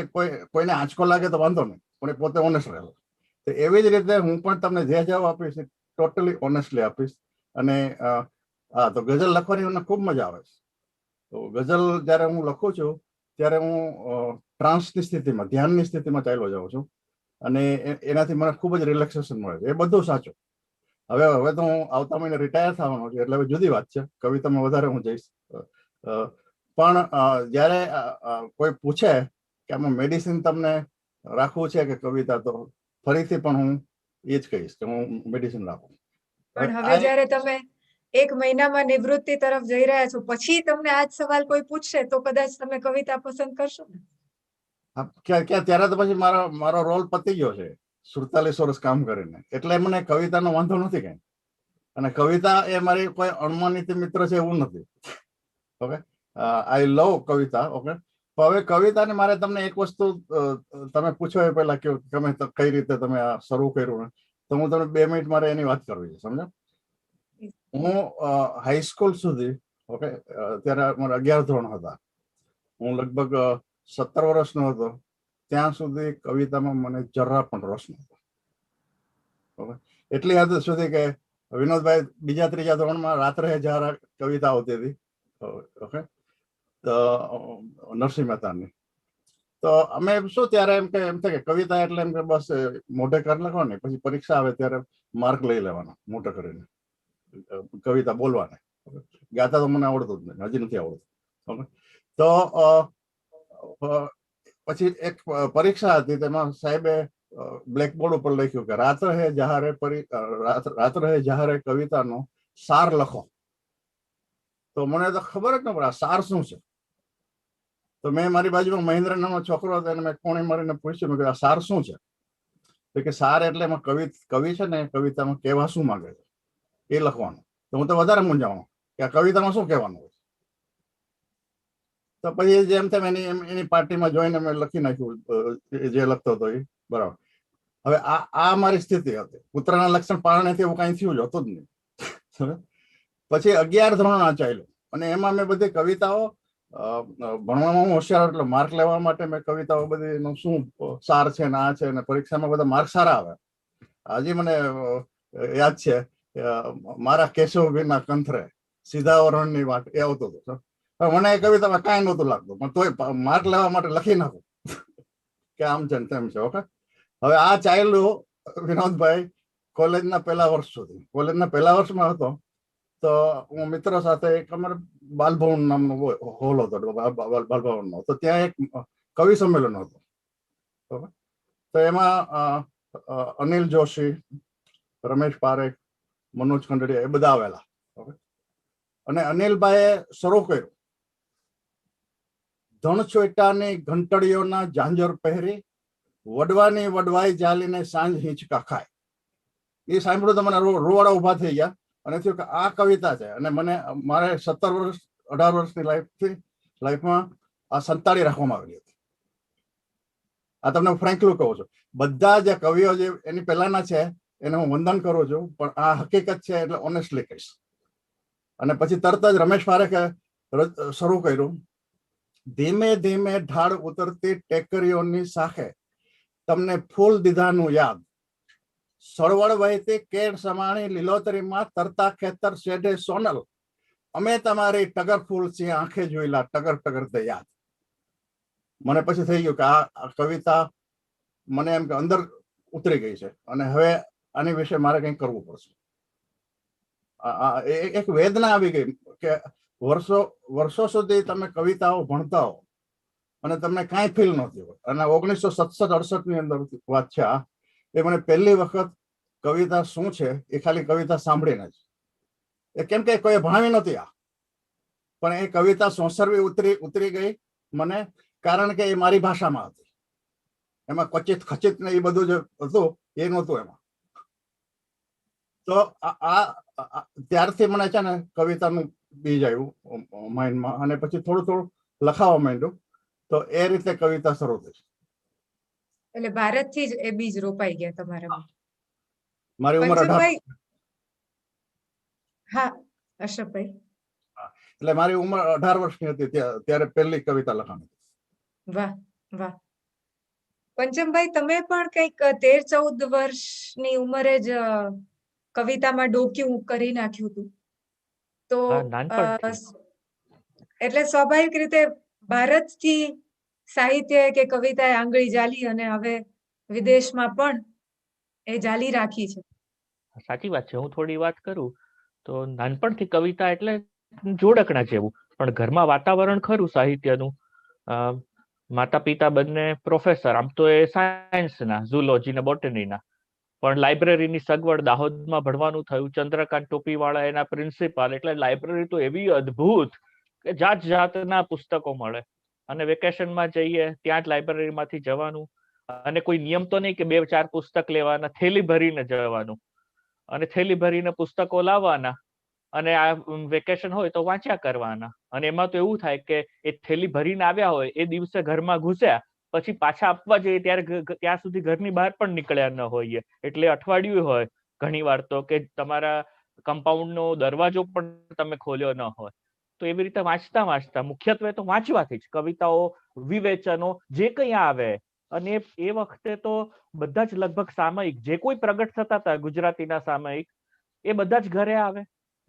કોઈને આંચકો લાગે તો વાંધો નહીં, પણ એ પોતે ઓનેસ્ટ રહેલો. તો એવી જ રીતે હું પણ તમને જે જવાબ આપીશ એ ટોટલી ઓનેસ્ટલી આપીશ. અને હા, તો ગઝલ લખવાની મને ખૂબ મજા આવે છે. તો ગઝલ જ્યારે હું લખું છું ત્યારે હું ટ્રાન્સની સ્થિતિમાં, ધ્યાનની સ્થિતિમાં ચાલ્યો જાઉં છું, અને એનાથી મને ખૂબ જ રિલેક્સેશન મળે છે. એ બધું સાચું. હવે તો હું આવતા મહિને રિટાયર થવાનો છું, એટલે હવે જુદી વાત છે, કવિતામાં વધારે હું જઈશ. પણ જ્યારે કોઈ પૂછે કે આમાં મેડિસિન તમને રાખવું છે કે કવિતા, તો ફરીથી પણ હું એ જ કહીશ કે હું મેડિસિન રાખું. પણ હવે જ્યારે તમે 1 મહિનામાં નિવૃત્તિ તરફ જઈ રહ્યા છો, પછી તમને આ જ સવાલ કોઈ પૂછશે તો કદાચ તમે કવિતા પસંદ કરશો ને? ત્યારે તો પછી મારો રોલ પતી ગયો છે 47 વર્ષ કામ કરીને, એટલે મને કવિતાનો વાંધો નથી કઈ. અને કવિતા એ મારી કોઈ અણમાનિત મિત્ર છે એવું નથી. ઓકે, આઈ લવ કવિતા. ઓકે, હવે કવિતાને મારે તમને એક વસ્તુ તમે પૂછો એ પહેલા કે તમે કઈ રીતે તમે આ શરૂ કર્યું ને, તો હું તમને 2 મિનિટ મારે એની વાત કરવી છે, સમજો. હું હાઈસ્કૂલ સુધી, ઓકે, ત્યારે મારા 11 ધોરણ હતા, હું લગભગ 17 વર્ષનો હતો, ત્યાં સુધી કવિતામાં મને જરા પણ રસ નહોતો. ઓકે, એટલી હદ સુધી કે વિનોદભાઈ 2જા 3જા ધોરણમાં રાત્રે જ્યારે કવિતા આવતી હતી, ઓકે, તો નરસિંહ મહેતાની, તો અમે શું ત્યારે એમ થાય કે કવિતા એટલે એમ કે બસ મોઢે કરી લખવાની, પછી પરીક્ષા આવે ત્યારે માર્ક લઈ લેવાનો મોટો કરીને, કવિતા બોલવાને. ગાતા તો મને આવડતું જ નહીં, હજી નથી આવડતું. ઓકે, તો પછી એક પરીક્ષા હતી, તેમાં સાહેબે બ્લેકબોર્ડ ઉપર લખ્યું કે રાત રહે જહારે કવિતાનો સાર લખો. તો મને તો ખબર જ ન પડે આ સાર શું છે. તો મેં મારી બાજુમાં મહેન્દ્ર નામનો છોકરો હતો, એને મેં કોણે મારીને પૂછ્યું કે આ સાર શું છે? તો કે સાર એટલે એમાં કવિ છે ને, કવિતામાં કહેવા શું માંગે છે એ લખવાનું. તો હું તો વધારે મૂંઝાણો કે આ કવિતામાં શું કહેવાનું હોય. તો પછી જેમ તેમ એની પાર્ટીમાં જોઈને મેં લખી નાખ્યું જે લખતો હતો એ. બરાબર. હવે આ મારી સ્થિતિ હતી. પુત્રના લક્ષણ પારણેથી એવું કઈ થયું જ હતું જ નહીં. પછી 11 ધોરણ ચાલ્યું, અને એમાં મેં બધી કવિતાઓ ભણવામાં હું હોશિયાર, એટલે માર્ક લેવા માટે મેં કવિતાઓ બધી શું સાર છે ને આ છે, ને પરીક્ષામાં બધા માર્ક સારા આવે. હજી મને યાદ છે મારા કેશવ વિના કંથરે સીધા વરણની વાત એ આવતું હતું. મને એ કવિતામાં કાંઈ નહોતું લાગતું, પણ તોય માર્ક લેવા માટે લખી નાખું કે આમ છે ને તેમ છે. ઓકે, હવે આ ચાલ્યું વિનોદભાઈ કોલેજના પહેલા વર્ષ સુધી. કોલેજના પહેલા વર્ષમાં હતો તો હું મિત્રો સાથે એક અમારે બાલભવન નામનો હોલ હતો, બાલભવનનો, તો ત્યાં એક કવિ સંમેલન હતું. તો એમાં અનિલ જોશી, રમેશ પારેખ, મનોજ ખંડેરિયા એ બધા આવેલા. અને અનિલભાઈએ શરૂ કર્યું, ધણછોટાની ઘંટડીઓના ઝાંઝર પહેરી, વડવાની વડવાઈ જાલીને સાંજ હિંચકા ખાય. એ સાંભળ્યું તો મને રોવાડા ઉભા થઈ ગયા, અને થયું કે આ કવિતા છે. અને મને મારે 17 વર્ષ 18 વર્ષની લાઈફમાં આ સંતાડી રાખવામાં આવેલી હતી. આ તમને ફ્રેન્કલી કહું છું, બધા જે કવિઓ જે એની પહેલાના છે એને હું વંદન કરું છું, પણ આ હકીકત છે એટલે ઓનેસ્ટલી કહીશ. અને પછી તરત જ રમેશ પારેખે શરૂ કર્યું, ધીમે ધીમે ઢાળ ઉતરતી ટેકરીઓની શાખે તમને ફૂલ દીધાનું યાદ, સળવળ વહેતી કેળ સમાણી લીલોતરીમાં તરતા ખેતર શેઢે સોનલ, અમે તમારી ટગર ફૂલ સિંહ આંખે જોયેલા ટગર ટગર તે યાદ. મને પછી થઈ ગયું કે આ કવિતા મને એમ કે અંદર ઉતરી ગઈ છે, અને હવે આની વિશે મારે કંઈક કરવું પડશે. એક વેદના આવી ગઈ કે વર્ષો સુધી તમે કવિતાઓ ભણતા હો અને તમને કાંઈ ફીલ નહોતી હોય. અને 1967-68 ની અંદર વાત છે આ, એ મને પહેલી વખત કવિતા શું છે એ ખાલી કવિતા સાંભળીને જ, એ કેમ કે કોઈ ભણાવી નહોતી આ, પણ એ કવિતા સોંસરવી ઉતરી ગઈ મને, કારણ કે એ મારી ભાષામાં હતી. એમાં ક્વચિત ખચિત ને એ બધું જે હતું એ નહોતું એમાં. તો આ ત્યારથી મને છે ને કવિતાનું બીજ આવ્યું માઇન્ડમાં, અને પછી થોડું થોડું લખાવા માંડ્યું. તો એ રીતે કવિતા શરૂ થઈ. એટલે ભારતથી જ એ બીજ રોપાઈ ગયા તમારામાં. મારી ઉંમર 18. પંચમભાઈ, હા અશરફભાઈ. એટલે મારી ઉંમર 18 વર્ષની હતી ત્યારે પહેલી કવિતા લખાણી. વાહ વાહ. પંચમભાઈ, તમે પણ કંઈક 13-14 વર્ષની ઉંમરે જ કવિતામાં ડોક્યું કરી નાખ્યું હતું. તો એટલે સ્વાભાવિક રીતે ભારતથી સાહિત્ય કે કવિતાએ આંગળી જાલી અને હવે વિદેશમાં પણ એ જાલી રાખી છે. સાચી વાત છે. હું થોડી વાત કરું તો નાનપણથી કવિતા એટલે જોડકણા જેવું, પણ ઘરમાં વાતાવરણ ખરું સાહિત્યનું. માતા પિતા બંને પ્રોફેસર, આમ તો એ સાયન્સના, ઝૂલોજી ને બોટનીના, પણ લાઇબ્રેરીની સગવડ, દાહોદમાં ભણવાનું થયું, ચંદ્રકાંત ટોપીવાળા એના પ્રિન્સિપાલ, એટલે લાઇબ્રેરી તો એવી અદ્ભુત કે જાત જાતના પુસ્તકો મળે. અને વેકેશનમાં જઈએ ત્યાં જ લાઇબ્રેરીમાંથી જવાનું, અને કોઈ નિયમ તો નહીં કે 2-4 પુસ્તક લેવાના, થેલી ભરીને જવાનું અને થેલી ભરીને પુસ્તકો લાવવાના, અને આ વેકેશન હોય તો વાંચ્યા કરવાના. અને એમાં તો એવું થાય કે એ થેલી ભરીને આવ્યા હોય એ દિવસે ઘરમાં ઘૂસ્યા પછી પાછા આપવા જઈએ ત્યારે ત્યાં સુધી ઘરની બહાર પણ નીકળ્યા ન હોઈએ. એટલે અઠવાડિયું હોય ઘણી વાર તો કે તમારા કમ્પાઉન્ડનો દરવાજો પણ તમે ખોલ્યો ન હોય. તો એવી રીતે વાંચતા વાંચતા, મુખ્યત્વે તો વાંચવાથી જ કવિતાઓ, વિવેચનો જે કંઈ આવે, અને એ વખતે તો બધા જ લગભગ સામયિક જે કોઈ પ્રગટ થતા હતા ગુજરાતીના સામયિક, એ બધા જ ઘરે આવે,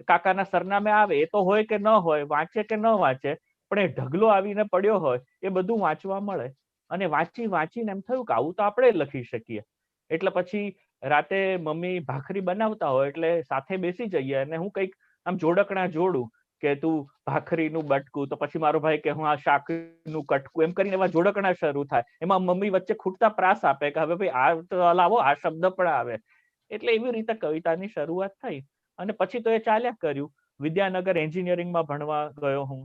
કાકાના સરનામે આવે. એ તો હોય કે ન હોય, વાંચે કે ન વાંચે, પણ એ ઢગલો આવીને પડ્યો હોય એ બધું વાંચવા મળે. અને વાંચીને એમ થયું કે આવું તો આપણે લખી શકીએ. એટલે પછી રાતે મમ્મી ભાખરી બનાવતા હોય એટલે સાથે બેસી જઈએ, અને હું કંઈક આમ જોડકણા જોડું કે તું ભાખરીનું બટકું, તો પછી મારો ભાઈ કે હું આ શાકનું કટકું, એમ કરીને એવા જોડકણા શરૂ થાય. એમાં મમ્મી વચ્ચે ખૂટતા પ્રાસ આપે કે હવે ભાઈ આ તો લાવો, આ શબ્દ પણ આવે. એટલે એવી રીતે કવિતાની શરૂઆત થઈ. અને પછી તો એ ચાલ્યા કર્યું. વિદ્યાનગર એન્જિનિયરિંગમાં ભણવા ગયો હું,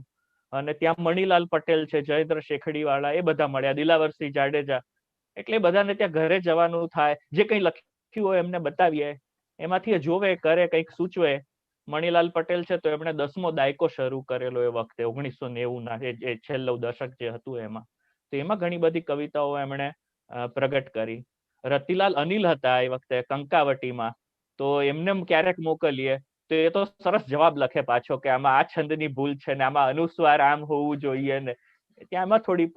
અને ત્યાં મણીલાલ પટેલ છે, જયેન્દ્ર શેખડીવાળા, એ બધા મળ્યા, દિલાવરસિંહ જાડેજા. એટલે બધાને ત્યાં ઘરે જવાનું થાય, જે કંઈ લખ્યું હોય એમને બતાવીએ, એમાંથી જોવે, કરે, કંઈક સૂચવે. મણીલાલ પટેલ છે તો એમણે 10મો દાયકો શરૂ કરેલો એ વખતે 1990ના, એ છેલ્લું દશક જે હતું એમાં. તો એમાં ઘણી બધી કવિતાઓ એમણે પ્રગટ કરી. રતિલાલ અનિલ હતા એ વખતે કંકાવટીમાં, તો એમને ક્યારેક મોકલીએ તો એ તો સરસ જવાબ લખે પાછો કે આમાં આ છંદની ભૂલ છે ને આમાં અનુસ્વાર આમ હોવું જોઈએ ને. ત્યાંમાં થોડી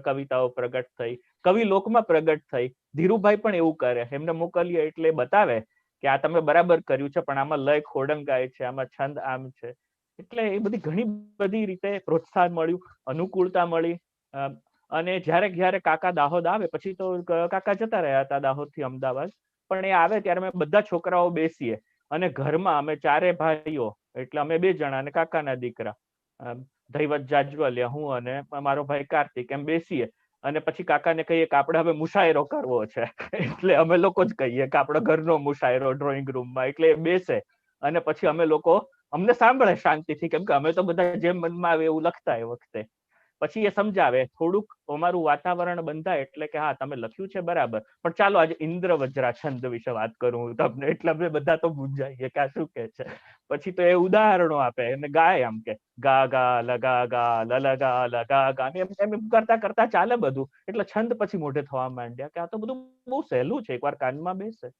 કવિતાઓ પ્રગટ થઈ, કવિ લોકમાં પ્રગટ થઈ. ધીરુભાઈ પણ એવું કરે, એમને મોકલીએ એટલે બતાવે કે આ તમે બરાબર કર્યું છે, પણ આમાં લય ખોડંગાય છે, આમાં છંદ આમ છે. એટલે એ બધી ઘણી બધી રીતે પ્રોત્સાહન મળ્યું, અનુકૂળતા મળી. અને જ્યારે કાકા દાહોદ આવે, પછી તો કાકા જતા રહ્યા હતા દાહોદથી અમદાવાદ, પણ એ આવે ત્યારે અમે બધા છોકરાઓ બેસીએ, અને ઘરમાં અમે 4 ભાઈઓ, એટલે અમે 2 જણા અને કાકાના દીકરા દૈવત જાજવલિયા, હું અને મારો ભાઈ કાર્તિક, એમ બેસીએ. અને પછી કાકાને કહીએ કે આપણે હવે મુશાયરો કરવો છે, એટલે અમે લોકો જ કહીએ કે આપણો ઘરનો મુશાયરો ડ્રોઈંગ રૂમમાં. એટલે એ બેસે અને પછી અમે લોકો, અમને સાંભળે શાંતિથી, કેમ કે અમે તો બધા જેમ મનમાં આવે એવું લખતા એ વખતે. પછી એ સમજાવે, થોડુંક અમારું વાતાવરણ બંધાય, એટલે કે હા તમે લખ્યું છે બરાબર, પણ ચાલો આજે ઇન્દ્રવજ્રા છંદ વિશે વાત કરું તમને. એટલે અમે બધા તો મૂંઝાઈએ કે આ શું કે છે. પછી તો એ ઉદાહરણો આપે અને ગાય, આમ કે ગા ગા લગા ગા લલગા લગા ગા, એમ કરતા કરતા ચાલે બધું. એટલે છંદ પછી મોઢે થવા માંડ્યા કે આ તો બધું બહુ સહેલું છે, એકવાર કાનમાં બેસે.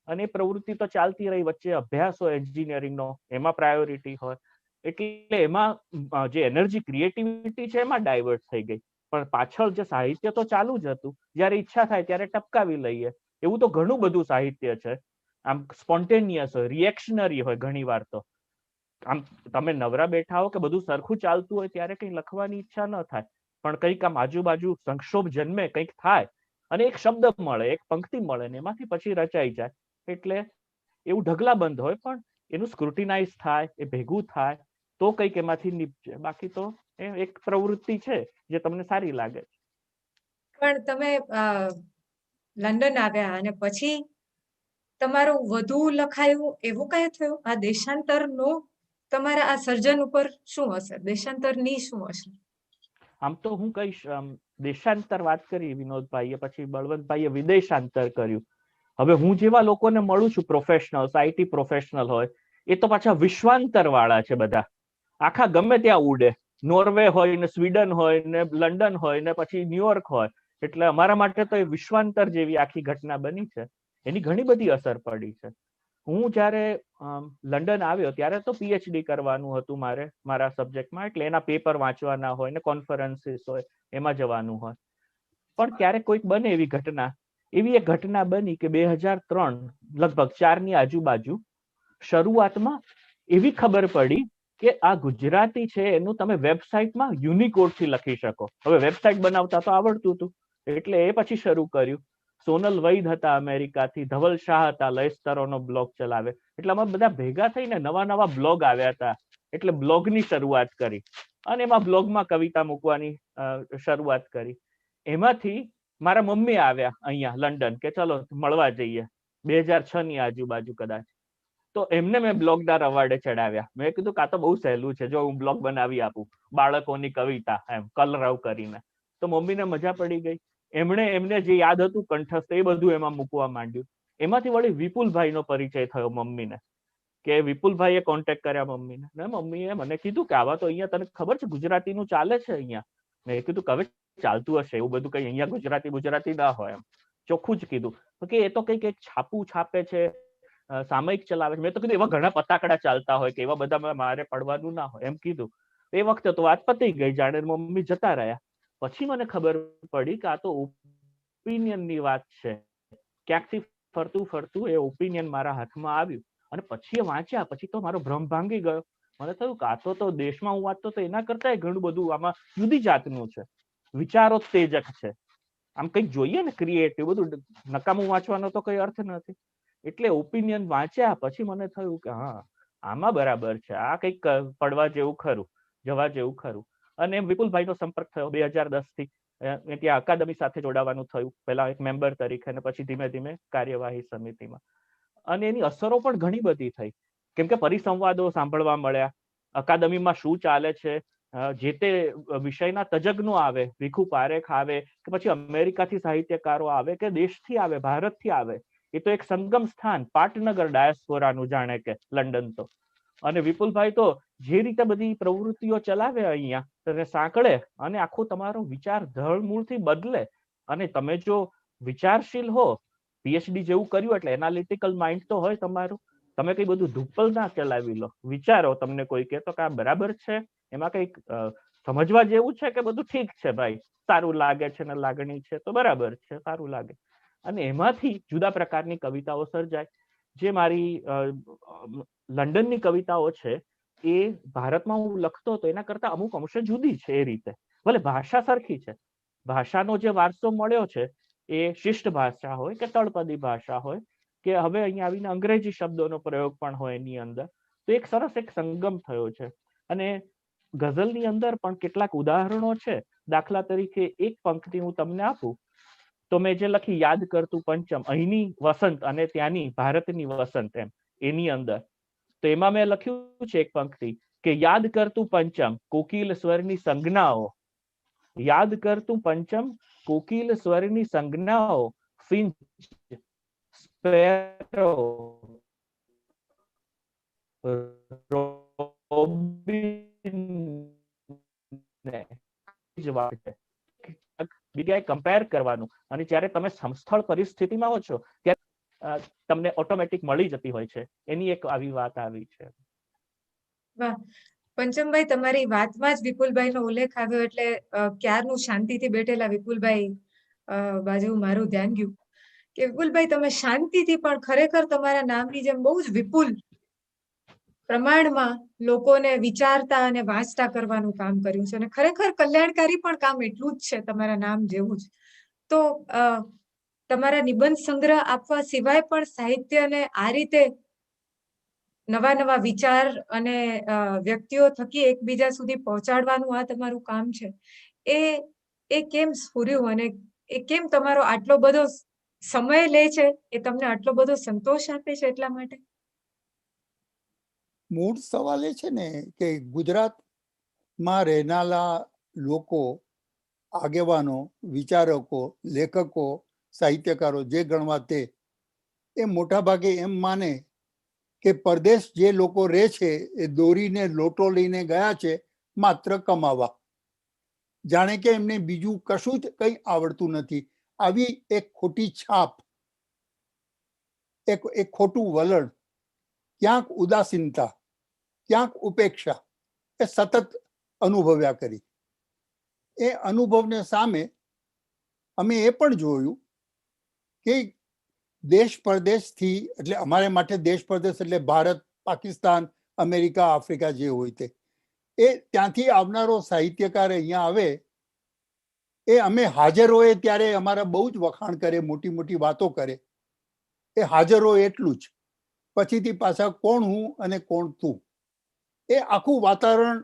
અને એ પ્રવૃત્તિ તો ચાલતી રહી. વચ્ચે અભ્યાસ હોય એન્જિનિયરિંગનો, એમાં પ્રાયોરિટી હોય, એટલે એમાં જે એનર્જી, ક્રિએટિવિટી છે એમાં ડાયવર્ટ થઈ ગઈ. પણ પાછળ જે સાહિત્ય તો ચાલુ જ હતું, જ્યારે ઈચ્છા થાય ત્યારે ટપકાવી લઈએ. એવું તો ઘણું બધું સાહિત્ય છે, આમ સ્પોન્ટેનિયસ હોય, રિએક્શનરી હોય. ઘણી વાર તો આમ તમે નવરા બેઠા હો કે બધું સરખું ચાલતું હોય ત્યારે કંઈ લખવાની ઈચ્છા ન થાય, પણ કંઈક આમ આજુબાજુ સંક્ષોભ જન્મે, કંઈક થાય અને એક શબ્દ મળે, એક પંક્તિ મળે, ને એમાંથી પછી રચાઈ જાય. એટલે એવું ઢગલાબંધ હોય, પણ એનું સ્ક્રુટિનાઇઝ થાય, એ ભેગું થાય તો કંઈક એમાંથી નીપજે. બાકી તો એ એક પ્રવૃત્તિ છે જે તમને સારી લાગે. પણ તમે લંડન આવ્યા અને પછી તમારું વધુ લખાયું એવું કઈ થયું? આ દેશાંતરનો તમારા આ સર્જન ઉપર શું અસર, દેશાંતરની શું અસર? આમ તો હું કહીશ, દેશાંતર વાત કરી વિનોદભાઈએ, પછી બળવંતભાઈએ વિદેશાંતર કર્યું. હવે હું જેવા લોકોને મળું છું, પ્રોફેશનલ્સ, આઈટી પ્રોફેશનલ હોય, એ તો પાછા વિશ્વાંતર વાળા છે બધા. આખા ગમે ત્યાં ઉડે, નોર્વે હોય ને, સ્વીડન હોય ને, લંડન હોય ને, પછી ન્યુયોર્ક હોય. એટલે અમારા માટે તો એ વિશ્વાંતર જેવી આખી ઘટના બની છે. એની ઘણી બધી અસર પડી છે. હું જ્યારે લંડન આવ્યો ત્યારે તો પીએચડી કરવાનું હતું મારે, મારા સબ્જેક્ટમાં, એટલે એના પેપર વાંચવાના હોય ને, કોન્ફરન્સીસ હોય, એમાં જવાનું હોય. પણ ક્યારેક કોઈક બને એવી ઘટના, એવી એક ઘટના બની કે 2003 લગભગ 4 ની આજુબાજુ શરૂઆતમાં એવી ખબર પડી કે આ ગુજરાતી છે એનું તમે વેબસાઇટમાં યુનિકોડ થી લખી શકો. હવે વેબસાઇટ બનાવતા તો આવડતું હતું, એટલે એ પછી શરૂ કર્યું. સોનલ વૈદ હતા અમેરિકાથી, ધવલ શાહ હતા, લયસ્તરોનો બ્લોગ ચલાવે. એટલે અમે બધા ભેગા થઈને નવા બ્લોગ આવ્યા હતા, એટલે બ્લોગની શરૂઆત કરી અને એમાં બ્લોગમાં કવિતા મૂકવાની શરૂઆત કરી. એમાંથી મારા મમ્મી આવ્યા અહીંયા લંડન કે ચલો મળવા જઈએ, 2006 ની આજુબાજુ કદાચ. તો એમને મેં બ્લોગના રવાડે ચડાવ્યા. મેં કીધું કે આ તો બહુ સહેલું છે, જો હું બ્લોગ બનાવી આપું, બાળકોની કવિતા એમ કલરવ કરીને. તો મમ્મીને મજા પડી ગઈ. એમને જે યાદ હતું કંઠસ્થ, એ બધું એમાં મૂકવા માંડ્યું. એમાંથી વળી વિપુલભાઈનો પરિચય થયો મમ્મીને, કે વિપુલભાઈએ કોન્ટેક્ટ કર્યા મમ્મીને. ને મમ્મીએ મને કીધું કે આવા તો અહીંયા તને ખબર છે ગુજરાતીનું ચાલે છે અહીંયા. મેં કીધું કે હવે ચાલતું હશે, એવું બધું કઈ અહીંયા ગુજરાતી ના હોય, એમ ચોખ્ખું જ કીધું. તો કે એ તો કઈક એક છાપું છાપે છે, સામયિક ચલાવે છે. મેં તો કીધું એવા ઘણા પતાકડા ચાલતા હોય કે એવા બધા મારે પડવાનું ના હોય, એમ કીધું. એ વખતે તો વાત પતી ગઈ, જાણે મમ્મી જતા રહ્યા. પછી મને ખબર પડી કે આ તો ઓપિનિયનની વાત છે. ક્યાંકથી ફરતું એ ઓપિનિયન મારા હાથમાં આવ્યું અને પછી એ વાંચ્યા પછી તો મારો ભ્રમ ભાંગી ગયો. મને થયું કે આ તો દેશમાં હું વાંચતો તો એના કરતા ઘણું બધું આમાં જુદી જાતનું છે, વિચારોત્તેજક છે. આમ કંઈક જોઈએ ને ક્રિએટિવ, બધું નકામું વાંચવાનો તો કઈ અર્થ નથી. એટલે ઓપિનિયન વાંચ્યા પછી મને થયું કે હા, આમાં બરાબર છે, આ કંઈક પડવા જેવું ખરું, જવા જેવું ખરું. અને વિપુલભાઈનો સંપર્ક થયો 2010 થી. ત્યાં અકાદમી સાથે જોડાવાનું થયું, પહેલા એક મેમ્બર તરીકે અને પછી ધીમે ધીમે કાર્યવાહી સમિતિમાં. અને એની અસરો પણ ઘણી બધી થઈ, કેમ કે પરિસંવાદો સાંભળવા મળ્યા, અકાદમીમાં શું ચાલે છે, જે તે વિષયના તજજ્ઞો આવે, ભીખુ પારેખ આવે કે પછી અમેરિકાથી સાહિત્યકારો આવે કે દેશથી આવે, ભારતથી આવે. એ તો એક સંગમ સ્થાન, પાટનગર ડાયસ્પોરાનું જાણે કે લંડન તો. અને વિપુલભાઈ તો જે રીતે બધી પ્રવૃત્તિઓ ચલાવે અહીંયા, તેને સાંકળે અને આખો તમારો વિચાર ધળમૂળથી બદલે. અને તમે જો વિચારશીલ હો, પીએચડી જેવું કર્યું એટલે એનાલિટિકલ માઇન્ડ તો હોય તમારું, તમે કઈ બધું ધુપ્પલ ના ચલાવી લો, વિચારો. તમને કોઈ કહે તો કે આ બરાબર છે, એમાં કઈક સમજવા જેવું છે કે બધું ઠીક છે ભાઈ, સારું લાગે છે ને લાગણી છે તો બરાબર છે, સારું લાગે. અને એમાંથી જુદા પ્રકારની કવિતાઓ સર્જાય. જે મારી લંડનની કવિતાઓ છે એ ભારતમાં હું લખતો હતો એના કરતા અમુક અંશે જુદી છે. એ રીતે ભલે ભાષા સરખી છે, ભાષાનો જે વારસો મળ્યો છે એ શિષ્ટ ભાષા હોય કે તળપદી ભાષા હોય કે હવે અહીંયા આવીને અંગ્રેજી શબ્દોનો પ્રયોગ પણ હોય એની અંદર, તો એક સરસ એક સંગમ થયો છે. અને ગઝલની અંદર પણ કેટલાક ઉદાહરણો છે. દાખલા તરીકે એક પંક્તિ હું તમને આપું તો મેં જે લખી, યાદ કરતું પંચમ, અહીંની વસંત અને ત્યાંની ભારતની વસંત, એમ એની અંદર. તો એમાં મેં લખ્યું છે એક પંક્તિ કે યાદ કરતું પંચમ કોકિલ સ્વરની સંજ્ઞાઓ, યાદ કરતું પંચમ કોકિલ સ્વરની સંજ્ઞાઓ, ફિંચ સ્પેરો જગ્યાએ કમ્પેર કરવાનું. અને જ્યારે તમે સમસ્થળ પરિસ્થિતિમાં હો છો ત્યારે તમને ઓટોમેટિક મળી જતી હોય છે. એની એક આવી વાત આવી છે. વાહ પંચમભાઈ, તમારી વાતમાં જ વિપુલભાઈ નો ઉલ્લેખ આવ્યો એટલે ક્યારનું શાંતિથી બેઠેલા વિપુલભાઈ બાજુ મારું ધ્યાન ગયું કે વિપુલભાઈ તમે શાંતિથી પણ ખરેખર તમારા નામની જેમ બહુ જ વિપુલ પ્રમાણમાં લોકોને વિચારતા અને વાંચતા કરવાનું કામ કર્યું છે. અને ખરેખર કલ્યાણકારી પણ કામ એટલું જ છે તમારા નામ જેવું જ. તો તમારા નિબંધ સંગ્રહ આપવા સિવાય પણ સાહિત્યને આ રીતે નવા વિચાર અને વ્યક્તિઓ થકી એકબીજા સુધી પહોંચાડવાનું આ તમારું કામ છે. એ કેમ સ્ફુર્યું અને એ કેમ તમારો આટલો બધો સમય લે છે એ તમને આટલો બધો સંતોષ આપે છે એટલા માટે? મૂળ સવાલ એ છે ને કે ગુજરાતમાં રહેનારા લોકો, આગેવાનો, વિચારકો, લેખકો, સાહિત્યકારો જે ગણવા તે, એ મોટા ભાગે એમ માને કે પરદેશ જે લોકો રહે છે એ દોરીને લોટો લઈને ગયા છે માત્ર કમાવા, જાણે કે એમને બીજું કશું જ કંઈ આવડતું નથી. આવી એક ખોટી છાપ, એક ખોટું વલણ, ક્યાંક ઉદાસીનતા, ક્યાંક ઉપેક્ષા એ સતત અનુભવ્યા કરી. એ અનુભવને સામે અમે એ પણ જોયું કે દેશ પરદેશથી, એટલે અમારે માટે દેશ પરદેશ એટલે ભારત, પાકિસ્તાન, અમેરિકા, આફ્રિકા જે હોય તે, એ ત્યાંથી આવનારો સાહિત્યકાર અહીંયા આવે, એ અમે હાજર હોય ત્યારે અમારા બહુ જ વખાણ કરે, મોટી મોટી વાતો કરે. એ હાજર હોય એટલું જ, પછીથી પાછા કોણ હું અને કોણ તું, એ આખું વાતાવરણ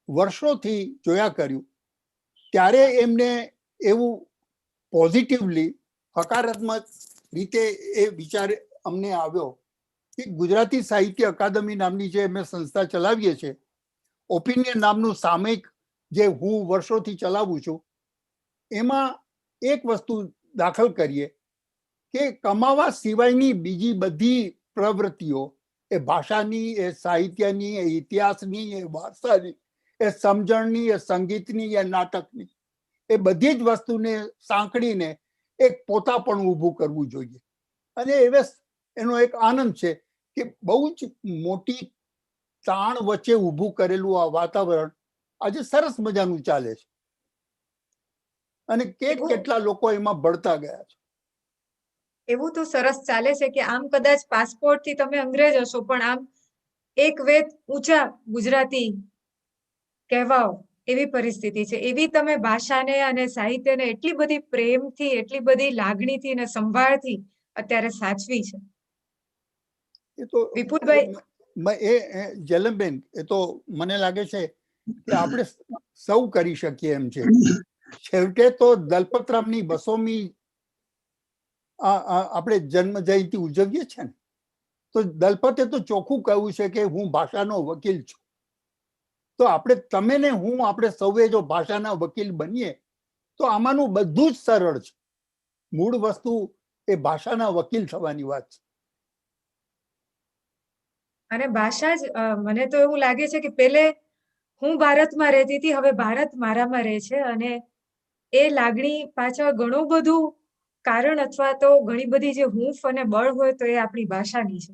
વર્ષોથી જોયા કર્યું. ત્યારે એમને એવું પોઝિટિવલી, હકારાત્મક રીતે એ વિચાર અમને આવ્યો કે ગુજરાતી સાહિત્ય અકાદમી નામની જે અમે સંસ્થા ચલાવીએ છીએ, ઓપિનિયન નામનું સામયિક જે હું વર્ષોથી ચલાવું છું, એમાં એક વસ્તુ દાખલ કરીએ કે કમાવા સિવાયની બીજી બધી પ્રવૃત્તિઓ, એ ભાષાની, એ સાહિત્યની, એ ઇતિહાસની, એ વારસાની, એ સમજણની, એ સંગીતની, એ નાટકની, એ બધી જ વસ્તુને સાંકળીને એક પોતાપણું ઊભું કરવું જોઈએ. અને એનો એક આનંદ છે કે બહુ જ મોટી તાણ વચ્ચે ઊભું કરેલું આ વાતાવરણ આજે સરસ મજાનું ચાલે છે, અને કેટલા લોકો એમાં ભળતા ગયા છે. એવું તો સરસ ચાલે છે કે આમ કદાચ પાસપોર્ટ થી તમે અંગ્રેજ હશો, પણ આમ એક વેત ઊંચા ગુજરાતી કહેવાઓ એવી પરિસ્થિતિ છે. એવી તમે ભાષાને અને સાહિત્યને એટલી બધી પ્રેમથી, એટલી બધી લાગણીથી અને સંભાળથી અત્યારે સાચવી છે. એ તો વિપુલભાઈ, જલમબેન, એ તો મને લાગે છે કે આપણે સૌ કરી શકીએ એમ છે. છેવટે તો દલપતરામની 200મી આપણે જન્મ જયંતિ ઉજવીએ છીએ ને, તો દલપતે તો ચોખ્ખું કહ્યું છે કે હું ભાષાનો વકીલ છું. તો આપણે, તમે ને હું, આપણે સૌએ જો ભાષાના વકીલ બનીએ તો આમાંનું બધું જ સરળ છે. મૂળ વસ્તુ એ ભાષાના વકીલ થવાની વાત છે. અને ભાષા જ મને તો એવું લાગે છે કે પેલે હું ભારતમાં રહેતી હતી, હવે ભારત મારામાં રહે છે. અને એ લાગણી પાછળ ઘણું બધું કારણ અથવા તો ઘણી બધી જે હૂંફ અને બળ હોય તો એ આપણી ભાષાની છે.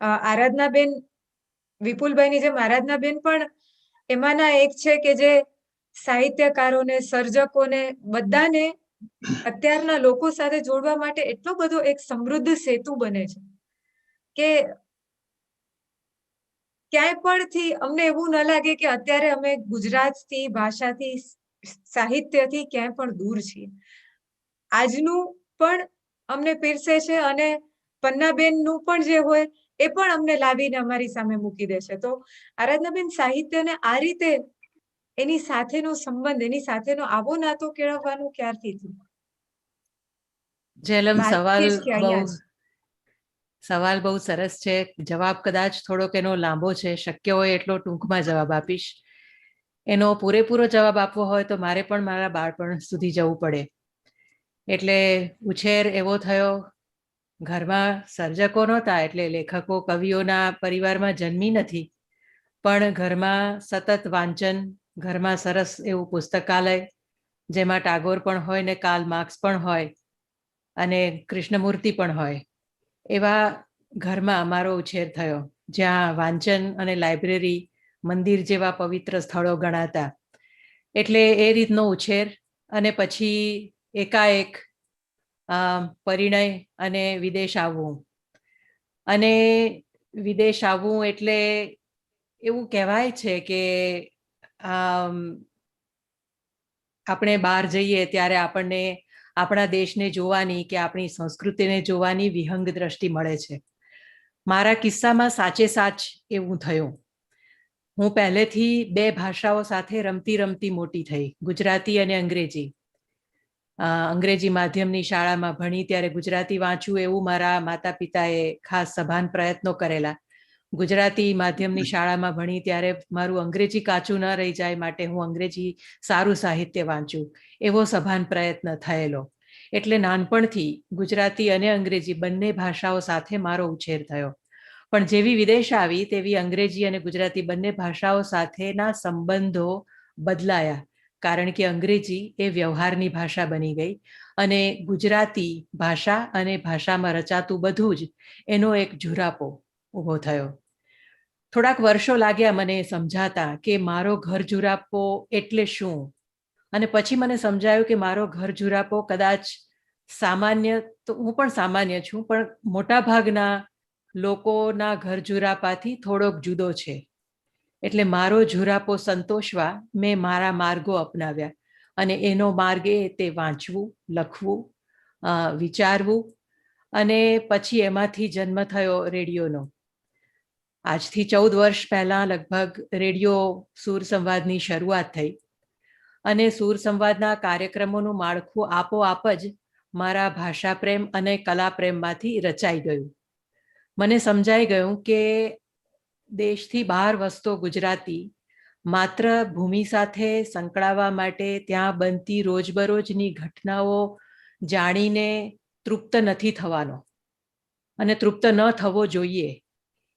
આરાધનાબેન, વિપુલભાઈની જેમ આરાધનાબેન પણ એમાંના એક છે કે જે સાહિત્યકારોને, સર્જકોને, બધાને અત્યારના લોકો સાથે જોડવા માટે એટલો બધો એક સમૃદ્ધ સેતુ બને છે કે ક્યાંય પણથી અમને એવું ન લાગે કે અત્યારે અમે ગુજરાતથી, ભાષાથી, સાહિત્યથી ક્યાંય પણ દૂર છીએ. આજનું પણ અમને પીરસે છે અને પન્નાબેનનું પણ જે હોય એ પણ અમને લાવીને અમારી સામે મૂકી દે છે. તો આરાધનાબેન, સાહિત્યને આ રીતે એની સાથેનો સંબંધ, એની સાથેનો આવો નાતો કેળવવાનું ક્યારથી થયું? જેલમ, સવાલ બહુ સરસ છે. જવાબ કદાચ થોડોક એનો લાંબો છે, શક્ય હોય એટલો ટૂંકમાં જવાબ આપીશ. એનો પૂરેપૂરો જવાબ આપવો હોય તો મારે પણ મારા બાળપણ સુધી જવું પડે. એટલે ઉછેર એવો થયો, ઘરમાં સર્જકો નહોતા, એટલે લેખકો, કવિઓના પરિવારમાં જન્મી નથી, પણ ઘરમાં સતત વાંચન, ઘરમાં સરસ એવું પુસ્તકાલય જેમાં ટાગોર પણ હોય ને કાર્લ માર્ક્સ પણ હોય અને કૃષ્ણમૂર્તિ પણ હોય, એવા ઘરમાં અમારો ઉછેર થયો, જ્યાં વાંચન અને લાઇબ્રેરી મંદિર જેવા પવિત્ર સ્થળો ગણાતા. એટલે એ રીતનો ઉછેર. અને પછી એકાએક પરિણય અને વિદેશ આવવું. અને વિદેશ આવવું એટલે એવું કહેવાય છે કે આપણે બહાર જઈએ ત્યારે આપણને આપણા દેશને જોવાની કે આપણી સંસ્કૃતિને જોવાની વિહંગ દ્રષ્ટિ મળે છે. મારા કિસ્સામાં સાચે સાચ એવું થયું. હું પહેલેથી 2 ભાષાઓ સાથે રમતી રમતી મોટી થઈ, ગુજરાતી અને અંગ્રેજી. અંગ્રેજી માધ્યમની શાળામાં ભણી ત્યારે ગુજરાતી વાંચવું એવું મારા માતા પિતાએ ખાસ સભાન પ્રયત્નો કરેલા. ગુજરાતી માધ્યમની શાળામાં ભણી ત્યારે મારું અંગ્રેજી કાચું ન રહી જાય માટે હું અંગ્રેજી સારું સાહિત્ય વાંચું એવો સભાન પ્રયત્ન થયેલો. એટલે નાનપણથી ગુજરાતી અને અંગ્રેજી બંને ભાષાઓ સાથે મારો ઉછેર થયો. પણ જેવી વિદેશ આવી તેવી અંગ્રેજી અને ગુજરાતી બંને ભાષાઓ સાથેના સંબંધો બદલાયા, કારણ કે અંગ્રેજી એ વ્યવહારની ભાષા બની ગઈ અને ગુજરાતી ભાષા અને ભાષામાં રચાતું બધું જ એનો એક ઝુરાપો ઊભો થયો. થોડાક વર્ષો લાગ્યા મને સમજાતા કે મારો ઘર ઝુરાપો એટલે શું, અને પછી મને સમજાયું કે મારો ઘર ઝુરાપો કદાચ સામાન્ય, તો હું પણ સામાન્ય છું, પણ મોટા ભાગના લોકોના ઘર ઝુરાપાથી થોડોક જુદો છે. એટલે મારો ઝુરાપો સંતોષવા મેં મારા માર્ગો અપનાવ્યા, અને એનો માર્ગ એ તે વાંચવું, લખવું, વિચારવું, અને પછી એમાંથી જન્મ થયો રેડિયોનો. આજથી 14 વર્ષ પહેલા લગભગ રેડિયો સૂર સંવાદની શરૂઆત થઈ, અને સૂર સંવાદના કાર્યક્રમોનું માળખું આપોઆપ જ મારા ભાષા પ્રેમ અને કલા પ્રેમમાંથી રચાઈ ગયું. મને સમજાઈ ગયું કે દેશથી બહાર વસતો ગુજરાતી માત્ર ભૂમિ સાથે સંકળાવા માટે ત્યાં બનતી રોજબરોજની ઘટનાઓ જાણીને તૃપ્ત નથી થવાનો, અને તૃપ્ત ન થવો જોઈએ.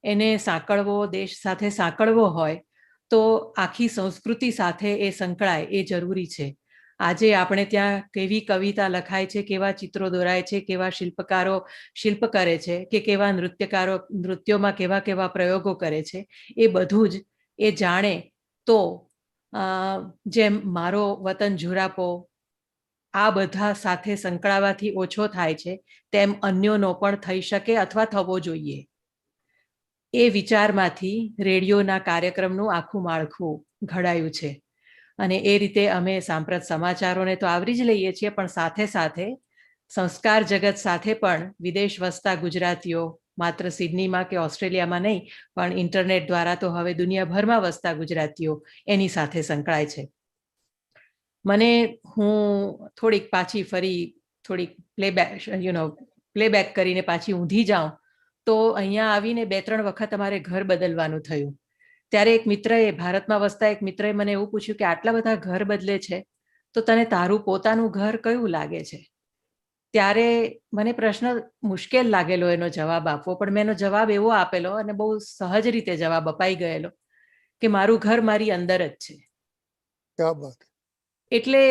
એને સાંકળવો, દેશ સાથે સાંકળવો હોય તો આખી સંસ્કૃતિ સાથે એ સંકળાય એ જરૂરી છે. આજે આપણે ત્યાં કેવી કવિતા લખાય છે, કેવા ચિત્રો દોરાય છે, કેવા શિલ્પકારો શિલ્પ કરે છે, કે કેવા નૃત્યકારો નૃત્યોમાં કેવા કેવા પ્રયોગો કરે છે, એ બધું જ એ જાણે તો જેમ મારો વતન ઝુરાપો આ બધા સાથે સંકળાવાથી ઓછો થાય છે, તેમ અન્યોનો પણ થઈ શકે અથવા થવો જોઈએ. એ વિચારમાંથી રેડિયોના કાર્યક્રમનું આખું માળખું ઘડાયું છે. અને એ રીતે અમે સાંપ્રત સમાચારોને તો આવરી જ લઈએ છીએ, પણ સાથે સાથે સંસ્કાર જગત સાથે પણ વિદેશ વસતા ગુજરાતીઓ, માત્ર સિડનીમાં કે ઓસ્ટ્રેલિયામાં નહીં, પણ ઇન્ટરનેટ દ્વારા તો હવે દુનિયાભરમાં વસતા ગુજરાતીઓ એની સાથે સંકળાય છે. હું થોડીક પાછી ફરી થોડીક પ્લેબેક કરીને પાછી ઊંધી જાઉં તો અહીંયા આવીને 2-3 વખત અમારે ઘર બદલવાનું થયું. ત્યારે એક મિત્રએ, ભારતમાં વસતા એક મિત્રએ મને એવું પૂછ્યું કે આટલા બધા ઘર બદલે છે તો તને તારું પોતાનું ઘર કયું લાગે છે? ત્યારે મને પ્રશ્ન મુશ્કેલ લાગેલો એનો જવાબ આપવો, પણ મેં એનો જવાબ એવો આપેલો, અને બહુ સહજ રીતે જવાબ અપાઈ ગયેલો, કે મારું ઘર મારી અંદર જ છે. ક્યા વાત. એટલે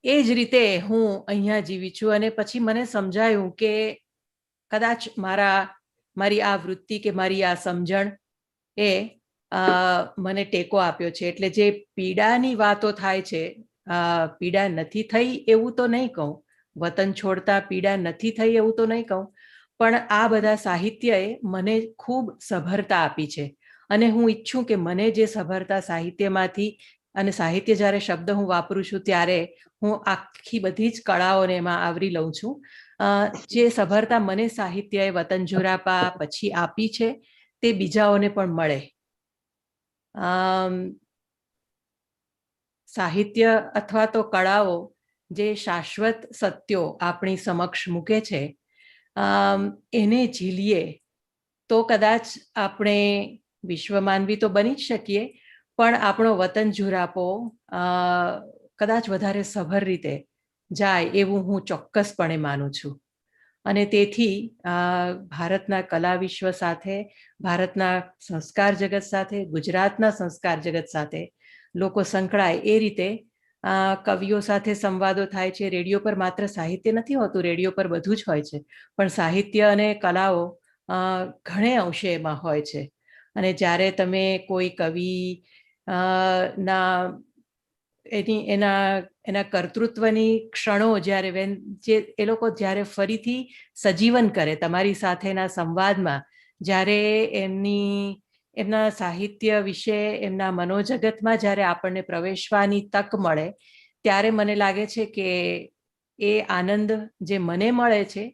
એ જ રીતે હું અહીંયા જીવી છું. અને પછી મને સમજાયું કે કદાચ મારી આ વૃત્તિ કે મારી આ સમજણ એ મને ટેકો આપ્યો છે. એટલે જે પીડાની વાતો થાય છે, પીડા નથી થઈ એવું તો નહીં કહું, વતન છોડતા પીડા નથી થઈ એવું તો નહીં કહું, પણ આ બધા સાહિત્યએ મને ખૂબ સભરતા આપી છે. અને હું ઈચ્છું કે મને જે સભરતા સાહિત્યમાંથી, અને સાહિત્ય જ્યારે શબ્દ હું વાપરું છું ત્યારે હું આખી બધી જ કળાઓને એમાં આવરી લઉં છું, જે સભરતા મને સાહિત્યએ વતન ઝુરાપા પછી આપી છે તે બીજાઓને પણ મળે. સાહિત્ય અથવા તો કળાઓ જે શાશ્વત સત્યો આપણી સમક્ષ મૂકે છે, એને ઝીલીએ તો કદાચ આપણે વિશ્વમાનવી તો બની જ શકીએ, પણ આપણો વતન ઝુરાપો કદાચ વધારે સભર રીતે જાય એવું હું ચોક્કસપણે માનું છું. અને તેથી ભારતના કલા વિશ્વ સાથે, ભારતના સંસ્કાર જગત સાથે, ગુજરાતના સંસ્કાર જગત સાથે લોકો સંકળાય એ રીતે કવિઓ સાથે સંવાદો થાય છે. રેડિયો પર માત્ર સાહિત્ય નથી હોતું, રેડિયો પર બધું જ હોય છે, પણ સાહિત્ય અને કલાઓ ઘણે અંશે એમાં હોય છે. અને જ્યારે તમે કોઈ કવિ એના કર્તૃત્વની ક્ષણો જે એ લોકો જ્યારે ફરીથી સજીવન કરે તમારી સાથેના સંવાદમાં, જ્યારે એમના સાહિત્ય વિશે, એમના મનોજગતમાં જ્યારે આપણને પ્રવેશવાની તક મળે, ત્યારે મને લાગે છે કે એ આનંદ જે મને મળે છે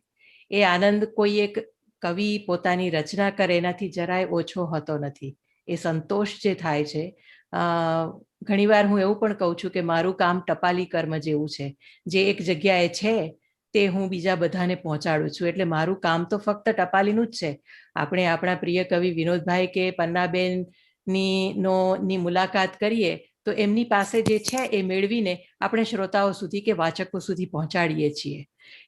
એ આનંદ કોઈ એક કવિ પોતાની રચના કરે એનાથી જરાય ઓછો હોતો નથી. એ સંતોષ જે થાય છે, ઘણીવાર હું એવું પણ કહું છું કે મારું કામ ટપાલી કર્મ જેવું છે, જે એક જગ્યાએ છે તે હું બીજા બધાને પહોંચાડું છું. એટલે મારું કામ તો ફક્ત ટપાલીનું જ છે. આપણે આપણા પ્રિય કવિ વિનોદભાઈ કે પન્નાબેન ની મુલાકાત કરીએ તો એમની પાસે જે છે એ મેળવીને આપણે શ્રોતાઓ સુધી કે વાચકો સુધી પહોંચાડીએ છીએ.